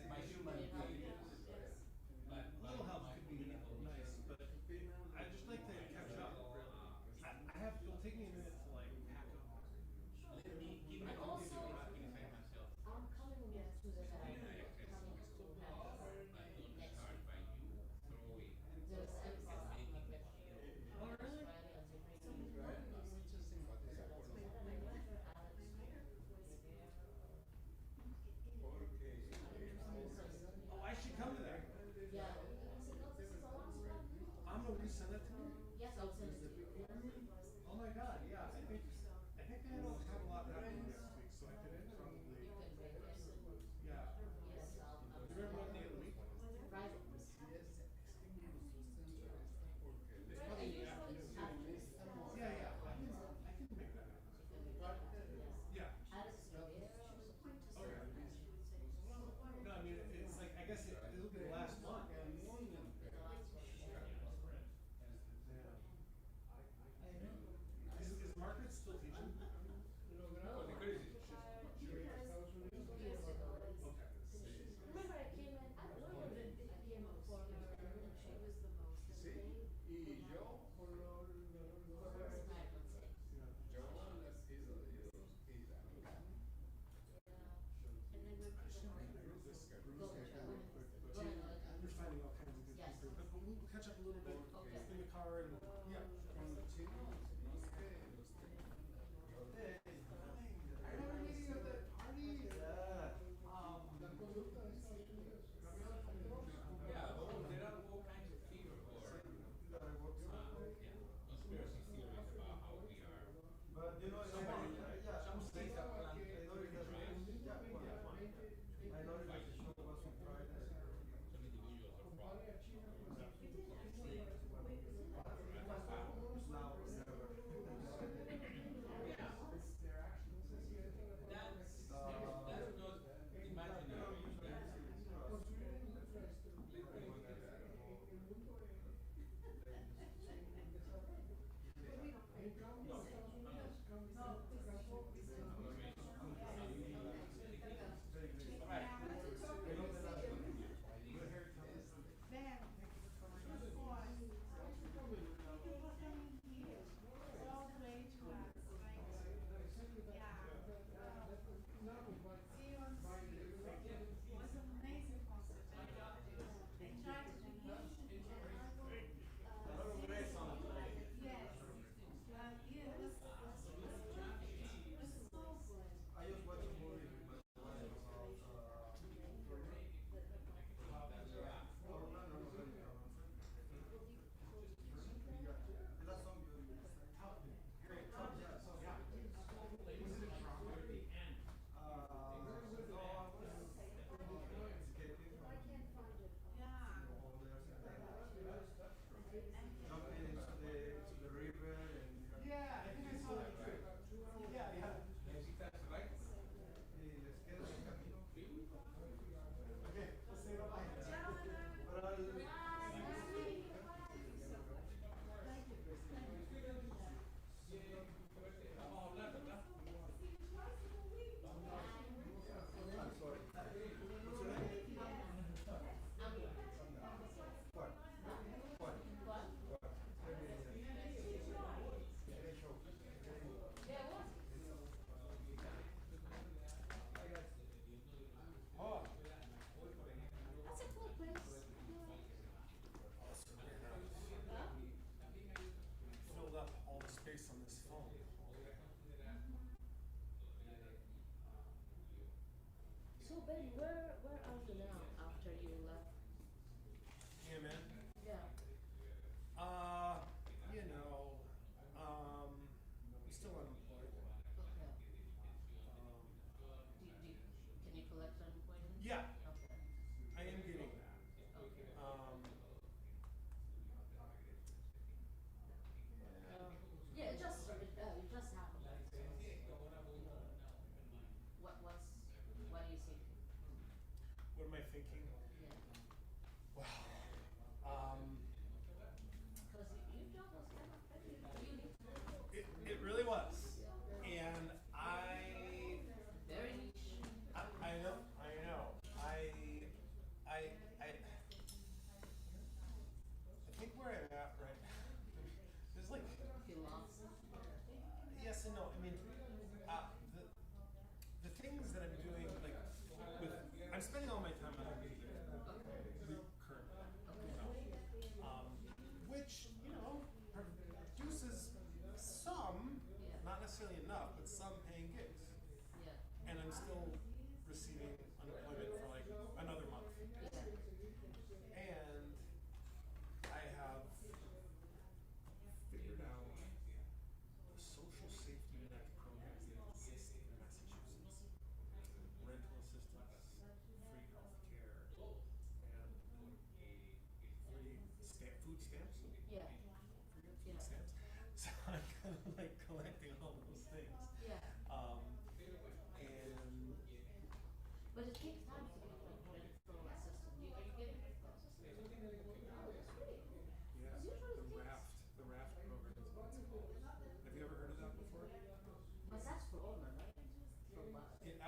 my human being. But little help could be nice, but I'd just like to catch up. I have, it'll take me a minute to like pack up. let me give me a also- computer inside myself. I'm coming to the And I can but don't start by you throwing and making it feel. Oh, really? Oh, I should come to that. Yeah. I'm gonna resend that to me. Yes, I'll send it to you. Oh my god, yeah, I think I don't have a lot happening next week, so I could probably, You can make it. yeah. Yes, I'll Do you remember what day of the week? Friday. Yeah, yeah, I can make that happen. Yeah. Okay. No, I mean, it's like, I guess it'll be the last one. Yeah. Is Margaret still teaching? Oh, the crazy. Okay. Remember I came in, I don't know, I came up for her, and she was the most amazing. We're finding all kinds of good Yes. people, but we'll catch up a little bit Okay. in the car and, yeah. I never meeting at that party. Yeah, well, there are all kinds of theories or conspiracy theories about how we are. But you know, Some states are planning to I noticed that the show was on Friday. some individuals are from. Now or never. That's not imaginary. I just watched a movie with my wife about jumping into the river and Yeah, I think I saw that too. Yeah, yeah. That's right. les queda el camino. Okay, let's say bye-bye. But I'll That's a cool place. Filled up all the space on this phone. So Ben, where are you now after you left? Yeah, man. Yeah. You know, I'm still unemployed. Okay. Um, Can you collect unemployment? yeah, Okay. I am getting that. Okay. Yeah, it just happened. What do you think? What am I thinking? Yeah. Wow. Because your job was kind of pretty unique. It really was. And I Very niche.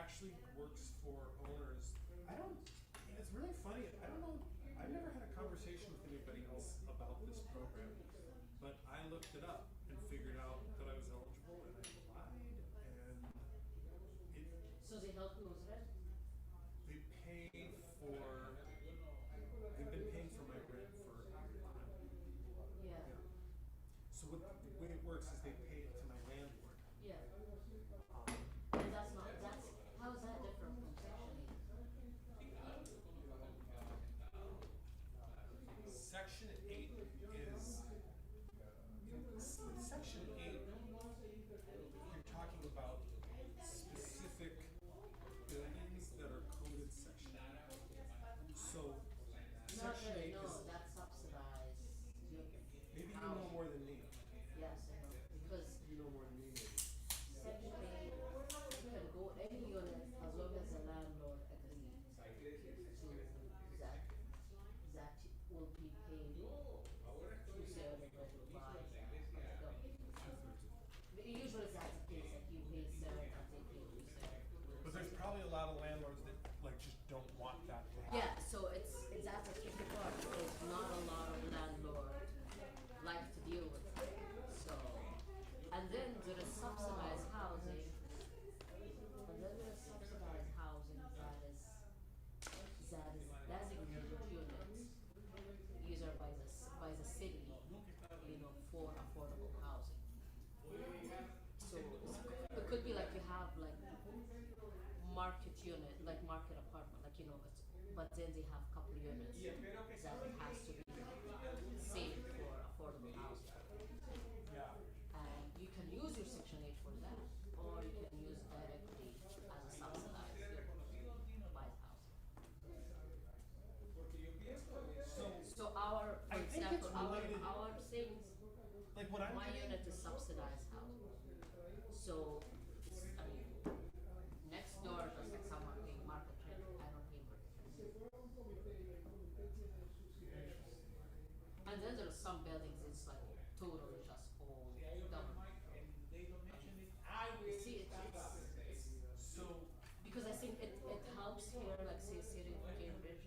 actually works for owners. It's really funny, I don't know, I've never had a conversation with anybody else about this program, but I looked it up and figured out that I was eligible and I applied and So they help you with rent? they pay for, they've been paying for my rent for a period of time. Yeah, So what, the way it works is they pay it to my landlord. yeah. And that's not, how is that different from Section 8? Section 8 is, with Section 8, you're talking about specific buildings that are coded Section 8. So, Not Section really, 8 no, is, that's subsidized. maybe you know more than me. Yes, I know, because You know more than me, maybe. Section 8, you can go any unit as long as the landlord agrees to that will be paid two-thirds of what you buy. Usually that's the case, like you pay third and they pay two-thirds. But there's probably a lot of landlords that like just don't want that to happen. Yeah, so that's a tricky part, because not a lot of landlords like to deal with it. So, and then there is subsidized housing, that is designated units, either by the city, for affordable housing. So it could be like you have like market unit, like market apartment, like but then they have a couple units that it has to be saved for affordable housing. Yeah. And you can use your Section 8 for that, or you can use directly as a subsidized unit by the housing. So our, for I think it's example, related- our things, Like what I'm my getting- unit is subsidized housing. So it's, I mean, next door, just like someone paying market rent, I don't pay market rent. And then there are some buildings, it's like totally just all government. See, it's, So, because I think it helps here, like say city of Cambridge,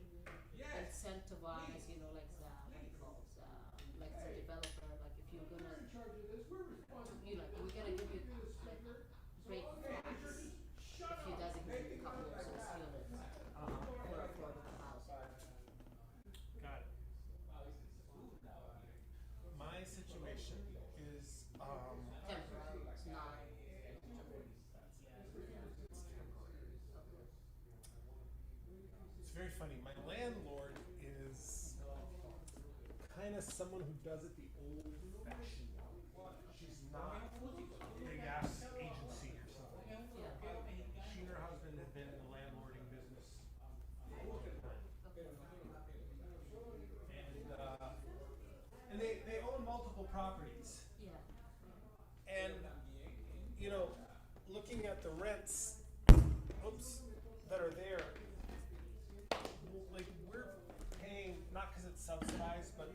incentivize, like the, what do you call it, like the developer, like if you're gonna, we're gonna give you like break tax if you designate a couple of those units for affordable housing. got it. My situation is, Temporary, it's not. it's very funny. My landlord is kind of someone who does it the old-fashioned way. She's not a big ass agency or something. Yeah. She and her husband have been in the landlording business for a long time. And they own multiple properties. Yeah. And, looking at the rents, that are there, like we're paying, not because it's subsidized, but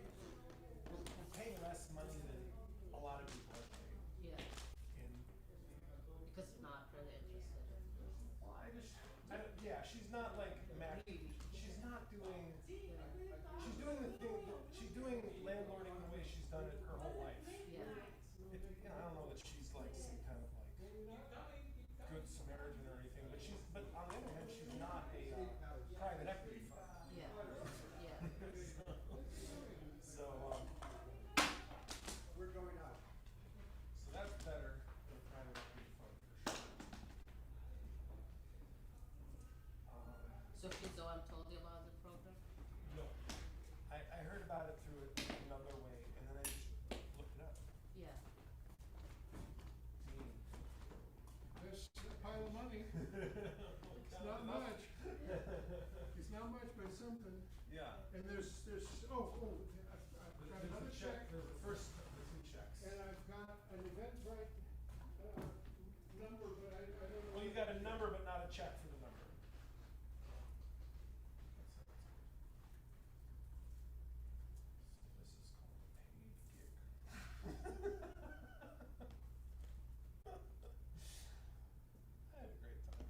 we're paying less money than a lot of people are paying. Yeah. And, Because it's not really interested. well, she's not like mad. She's not doing, she's doing the thing, she's doing landlording the way she's done it her whole life. Yeah. I don't know that she's like some kind of like good Samaritan or anything, but on the other hand, she's not a private equity fund. Yeah. Yeah. So, we're going up. So that's better than private equity fund for sure. So she's the one told you about the program? No, I heard about it through another way, and then I just looked it up. Yeah. There's a pile of money. It's not much. It's not much, but something. Yeah. And there's, I've got another check, There's the first of the two checks. and I've got an Eventbrite, number, but I don't know. Well, you got a number, but not a check for the number. This is called a paid gig. I had a great time.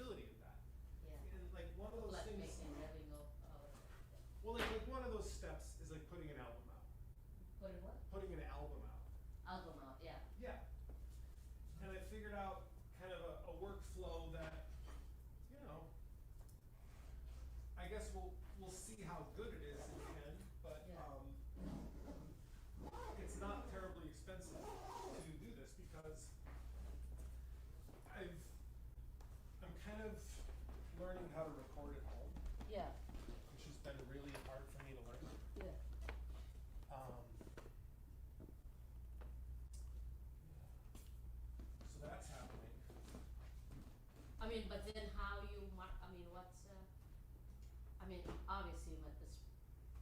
possibility of that. Yeah. And like one of those Like things, making revenue out of it. well, like one of those steps is like putting an album out. Put it what? Putting an album out. Album out, yeah. Yeah. And I figured out kind of a workflow that, you know, I guess we'll see how good it is in the end, but Yeah. it's not terribly expensive to do this because I'm kind of learning how to record at home, Yeah, which has been really hard for me to learn. yeah. So that's happening. I mean, but then how you I mean, what's, I mean, obviously,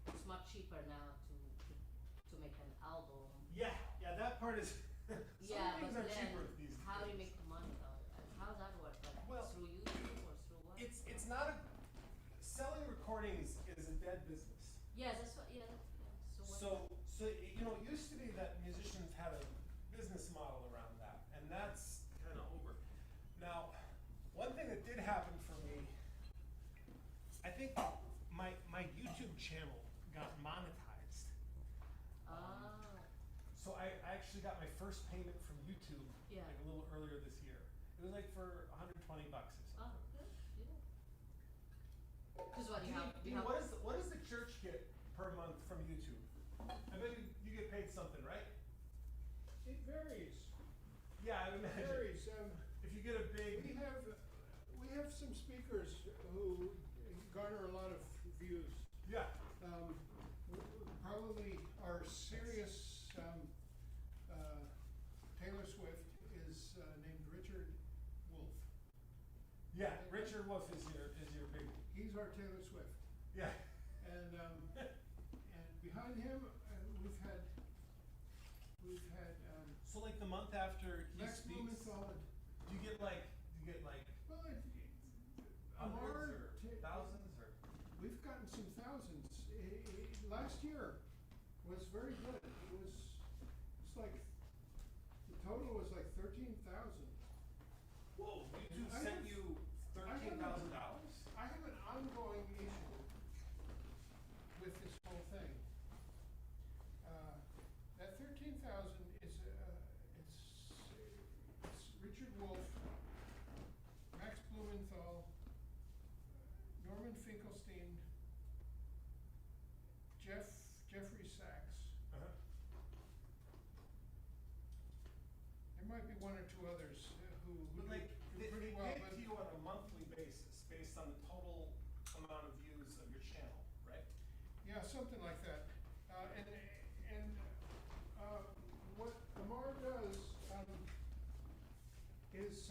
it's much cheaper now to make an album. Yeah, that part is, some Yeah, things but are then, cheaper these days. how do you make money out of it? How's that work? Like, Well, through YouTube or through what? It's not selling recordings is a dead business. Yeah, that's what, yeah, so what? So you know, it used to be that musicians had a business model around that, and that's kind of over. Now, one thing that did happen for me, I think my YouTube channel got monetized. Ah, So I actually got my first payment from YouTube Yeah. like a little earlier this year. It was like for $120 or oh, something. good, yeah. Cause what, you have, you Dean, have. what does the church get per month from YouTube? I bet you get paid something, right? It varies, Yeah, I would imagine. varies. If you get a big, We have some speakers who garner a lot of views. yeah, Probably our serious Taylor Swift is named Richard Wolf. yeah, Richard Wolf is your big, He's our Taylor Swift. yeah. And behind him, we've had So like the month after he Max speaks, Blumenthal. do you get like Well, hundreds Amar, or thousands or? we've gotten some thousands. Last year was very good. It's like, the total was like 13,000. Whoa, YouTube I sent have- you $13,000? I have an ongoing issue with this whole thing. That 13,000 is, it's Richard Wolf, Max Blumenthal, Norman Finkelstein, Jeffrey Sachs. Uh-huh. There might be one or two others who But do like, do they pretty well, pay but to you on a monthly basis, based on the total amount of views of your channel, right? yeah, something like that. What Amar does is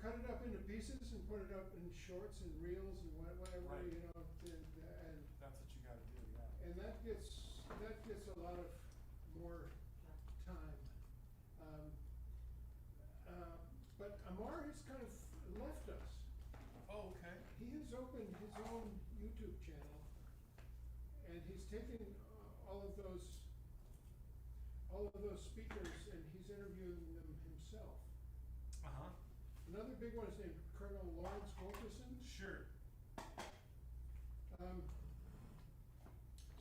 cut it up into pieces and put it up in shorts and reels and whatever, Right. you know, and That's what you gotta do, yeah. and that gets a lot of more time. But Amar has kind of left us. Oh, okay. He has opened his own YouTube channel, and he's taken all of those speakers and he's interviewing them himself. Uh-huh, Another big one is named Colonel Lawrence Wilkerson. sure.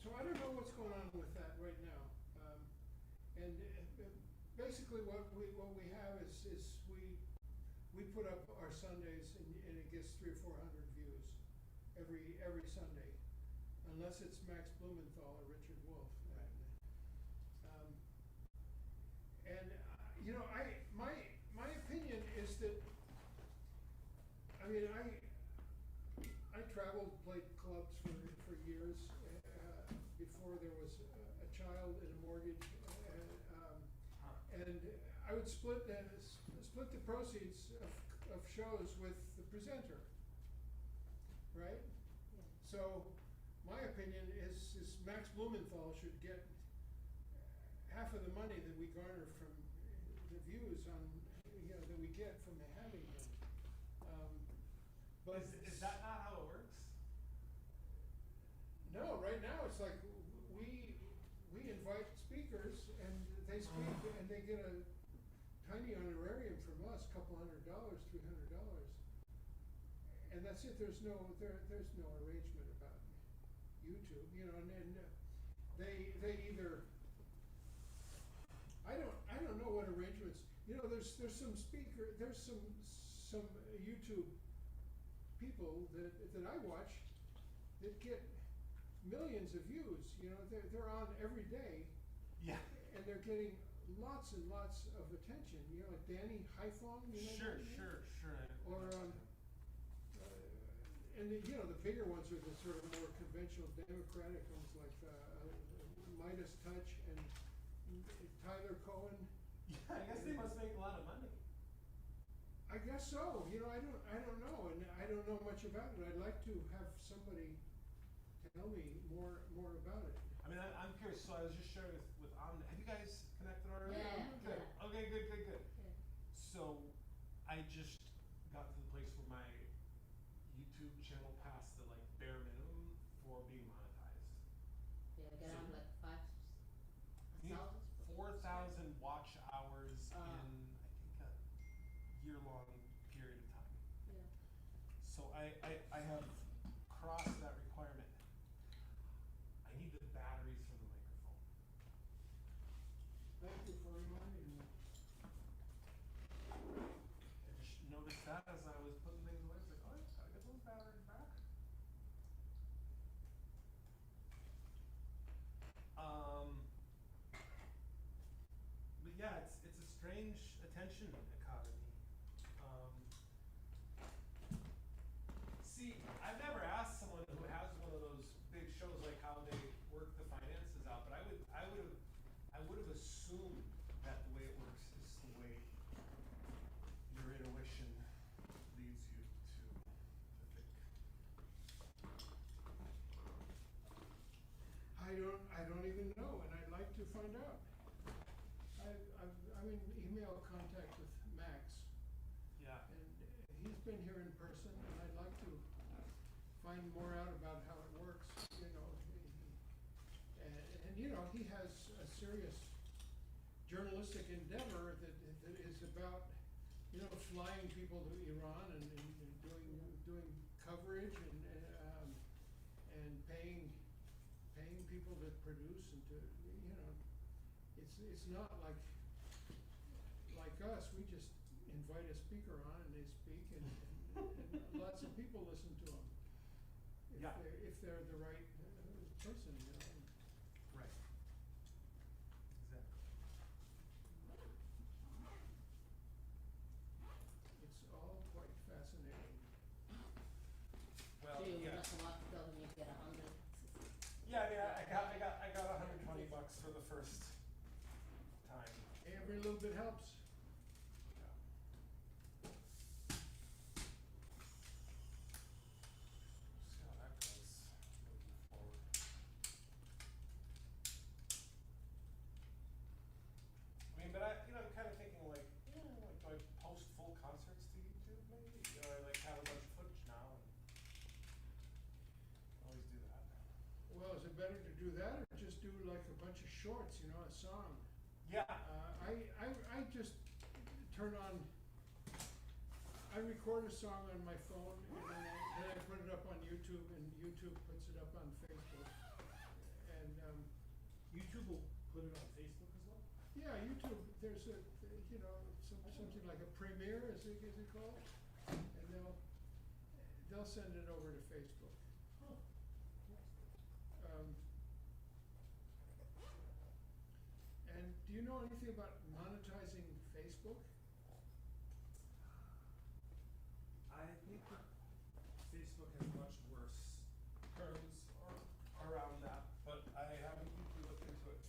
So I don't know what's going on with that right now. And basically what we have is we put up our Sundays and it gets 300 or 400 views every Sunday, unless it's Max Blumenthal or Richard Wolf. You know, my opinion is that, I mean, I traveled, played clubs for years, before there was a child and a mortgage, and I would split the proceeds of shows with the presenter, right? So, my opinion is Max Blumenthal should get half of the money that we garner from the views on, you know, that we get from having him. But Is that not how it works? no, right now it's like we invite speakers and they speak and they get a tiny honorarium from us, $200, $300. and that's it, there's no arrangement about YouTube, you know, and they either, I don't know what arrangements, you know, there's some YouTube people that I watch that get millions of views, you know, they're on every day, Yeah. and they're getting lots and lots of attention, you know, like Danny Haifong, you know? Sure. Or, and you know, the bigger ones are the sort of more conventional Democratic ones like Midas Touch and Tyler Cohen. Yeah, I guess they must make a lot of money. I guess so, you know, I don't know, and I don't know much about it. I'd like to have somebody tell me more about it. I mean, I'm curious, so I was just sharing with Omni, have you guys connected already? Yeah, Good, yeah. okay, good. Yeah. So, I just got to the place where my YouTube channel passed the like bare minimum for being monetized. Yeah, get So- on like five, You need 1,000? 4,000 watch hours Ah. in, I think, a year-long period of time. Yeah. So I have crossed that requirement. I need the batteries for the microphone. Thank you for reminding me. I just noticed that as I was putting things away. I was like, oh, I gotta get those batteries back. But yeah, it's a strange attention economy. See, I've never asked someone who has one of those big shows like how they work the finances out, but I would have assumed that the way it works is the way your intuition leads you to think. I don't even know, and I'd like to find out. I'm in email contact with Max, Yeah. and he's been here in person, and I'd like to find more out about how it works, you know. And you know, he has a serious journalistic endeavor that is about, you know, flying people to Iran and doing coverage and paying people to produce and to, you know, it's not like us, we just invite a speaker on and they speak and lots of people listen to them. Yeah. If they're the right person, you know. Right. Exactly. It's all quite fascinating. Well, So you yeah. must want to tell them you get 100. Yeah, I got $120 for the first time. Every little bit helps. See how that goes moving forward. I mean, but I'm kind of thinking like, like, do I post full concerts to YouTube maybe? Or I like have a bunch of footage now and always do that. Well, is it better to do that or just do like a bunch of shorts, you know, a song? Yeah. I just turn on, I record a song on my phone and then I put it up on YouTube and YouTube puts it up on Facebook. And, YouTube will put it on Facebook as well? yeah, YouTube, there's a, you know, something like a premiere, is it called? And they'll send it over to Facebook. And do you know anything about monetizing Facebook? I think that Facebook has much worse terms around that, but I haven't really looked into it.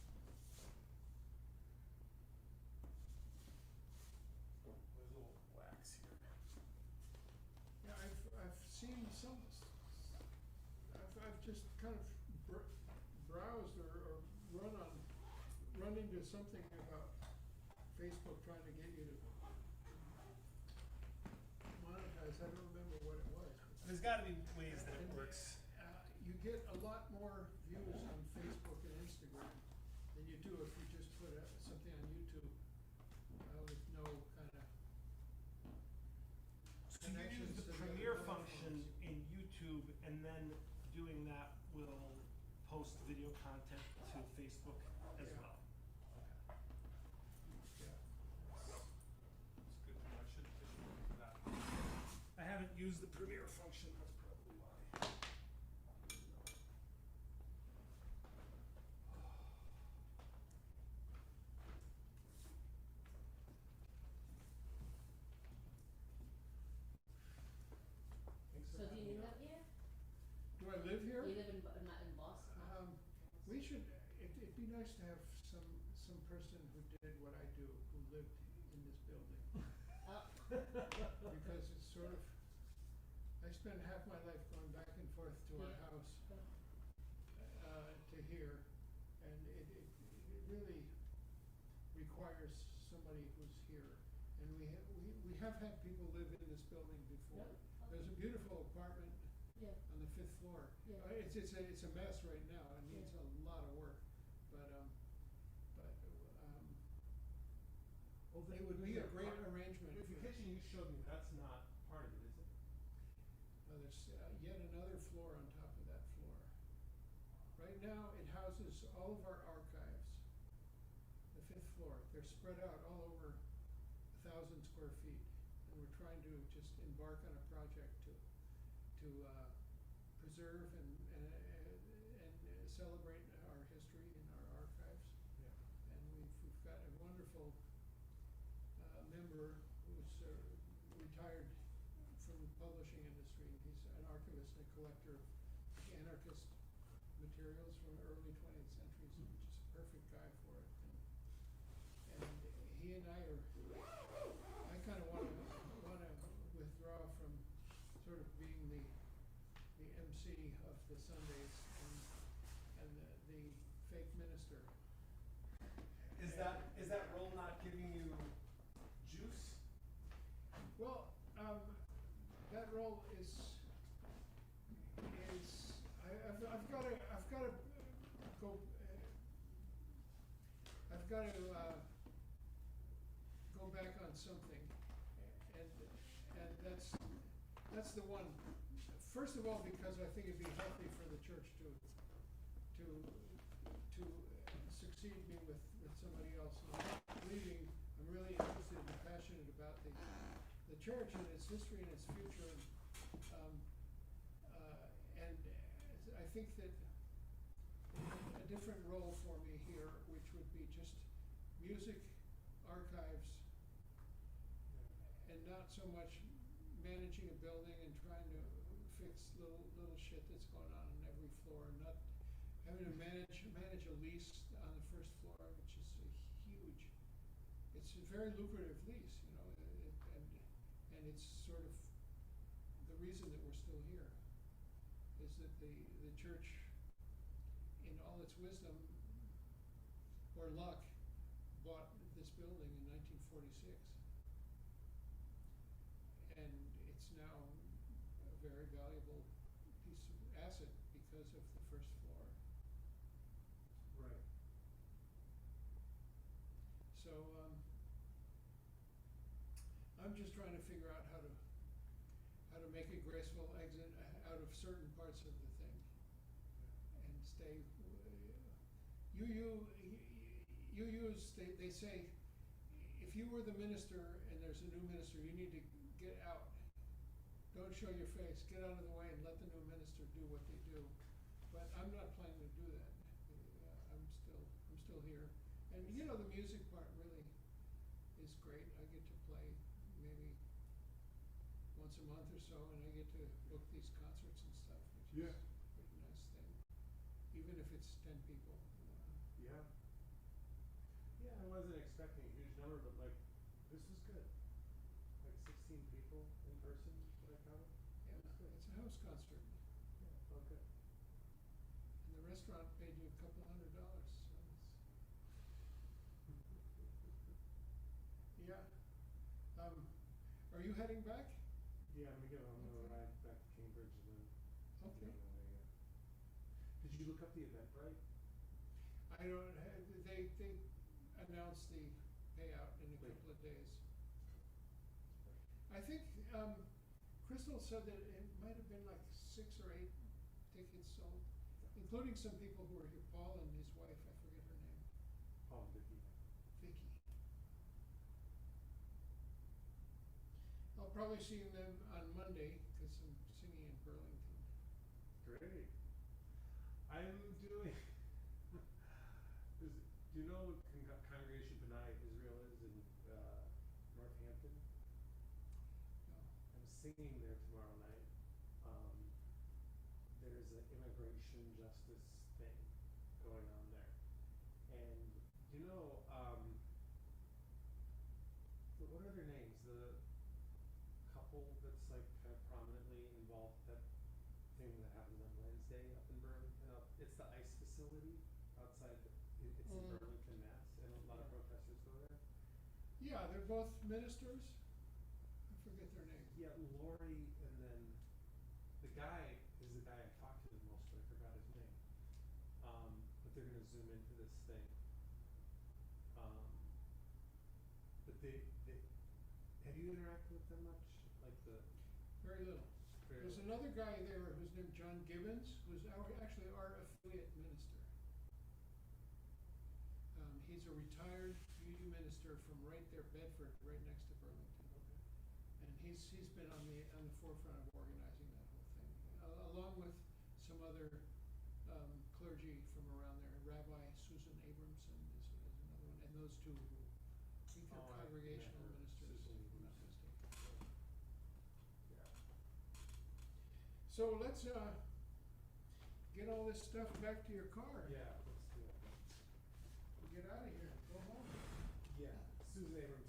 There's a little wax here. Yeah, I've seen some, I've just kind of browsed or run into something about Facebook trying to get you to monetize. I don't remember what it was. There's gotta be ways that it And, works. You get a lot more views on Facebook and Instagram than you do if you just put something on YouTube with no kind of So you use connections the to premiere other function then doing that will post video content to Facebook as Yeah. well. Yeah. It's good to know. I should do that. I haven't used the Premiere function, that's probably why. So do you live here? Do I live here? You live in, not in Boston? We should, it'd be nice to have some person who did what I do, who lived in this building. Oh, Because it's sort of, I spend half my life going back and forth to our Yeah. house, to here, and it really requires somebody who's here. And we have had people live in this building before. Yeah. There's a beautiful apartment yeah, on the 5th floor. Yeah. It's a mess right now, it needs Yeah. a lot of work, but, Well, it would be a great arrangement. The kitchen you showed me, that's not part of it, is it? There's yet another floor on top of that floor. Right now, it houses all of our archives, the 5th floor. They're spread out all over 1,000 square feet. And we're trying to just embark on a project to preserve and celebrate our history in our archives. Yeah. And we've got a wonderful member who's retired from the publishing industry. He's an archivist and collector of anarchist materials from the early 20th century, so just a perfect guy for it. And he and I kind of wanna withdraw from sort of being the MC of the Sundays and the fake minister. Is that role not giving you juice? Well, that role is, I've gotta go, I've gotta, go back on something, and that's the one. First of all, because I think it'd be healthy for the church to succeed me with somebody else. And I'm leaving, I'm really interested and passionate about the church and its history and its future. And I think that a different role for me here, which would be just music archives, and not so much managing a building and trying to fix little shit that's going on every floor, and not having to manage a lease on the 1st floor, which is it's a very lucrative lease, you know, and it's sort of the reason that we're still here, is that the church, in all its wisdom or luck, bought this building in 1946. And it's now a very valuable piece of asset because of the 1st floor. Right. So, I'm just trying to figure out how to make a graceful exit out of certain parts of the thing and stay. They say, if you were the minister and there's a new minister, you need to get out. Don't show your face. Get out of the way and let the new minister do what they do. But I'm not planning to do that. I'm still here. And you know, the music part really is great. I get to play maybe once a month or so, and I get to book these concerts and stuff, which is a pretty nice thing. Even if it's 10 people. Yeah. Yeah, I wasn't expecting a huge number, but like, this was good. Like 16 people in person that I counted. Yeah, it's a house concert. Yeah, felt good. And the restaurant paid you a couple $100, so it's. Yeah. Are you heading back? Yeah, I'm gonna ride back to Cambridge and then. Okay. be on my way, yeah. Did you look up the Eventbrite? I don't, they announced the payout in a Wait. couple of days. I think, Crystal said that it might have been like 6 or 8 tickets sold, including some people who are here, Paul and his wife, I forget her name, Oh, Vicky. Vicky. I'll probably see them on Monday, cause I'm singing in Burlington. Great. I'm doing. Do you know what Congregation B'nai Israel is in Northampton? No. I'm singing there tomorrow night. There's an immigration justice thing going on there, and you know, what are their names? The couple that's like kind of prominently involved, that thing that happened on Wednesday up in Burlington. It's the ICE facility outside. It's in Burlington, Mass, and a lot of protesters go there. Yeah, they're both ministers. I forget their name. Yeah, Lori, and then the guy is the guy I talked to the most, but I forgot his name. But they're gonna zoom into this thing. But they have you interacted with them much? Like the Very little. very There's another guy there who's named John Gibbons, who's actually our affiliate minister. He's a retired UU minister from right there, Bedford, right next to Burlington. And he's been on the forefront of organizing that whole thing, along with some other clergy from around there. Rabbi Susan Abramson is another one, and those two who I think they're congregational ministers, if I'm not mistaken. yeah. So let's get all this stuff back to your car. Yeah, let's do it. Get out of here, go home. Yeah, Susan Abrams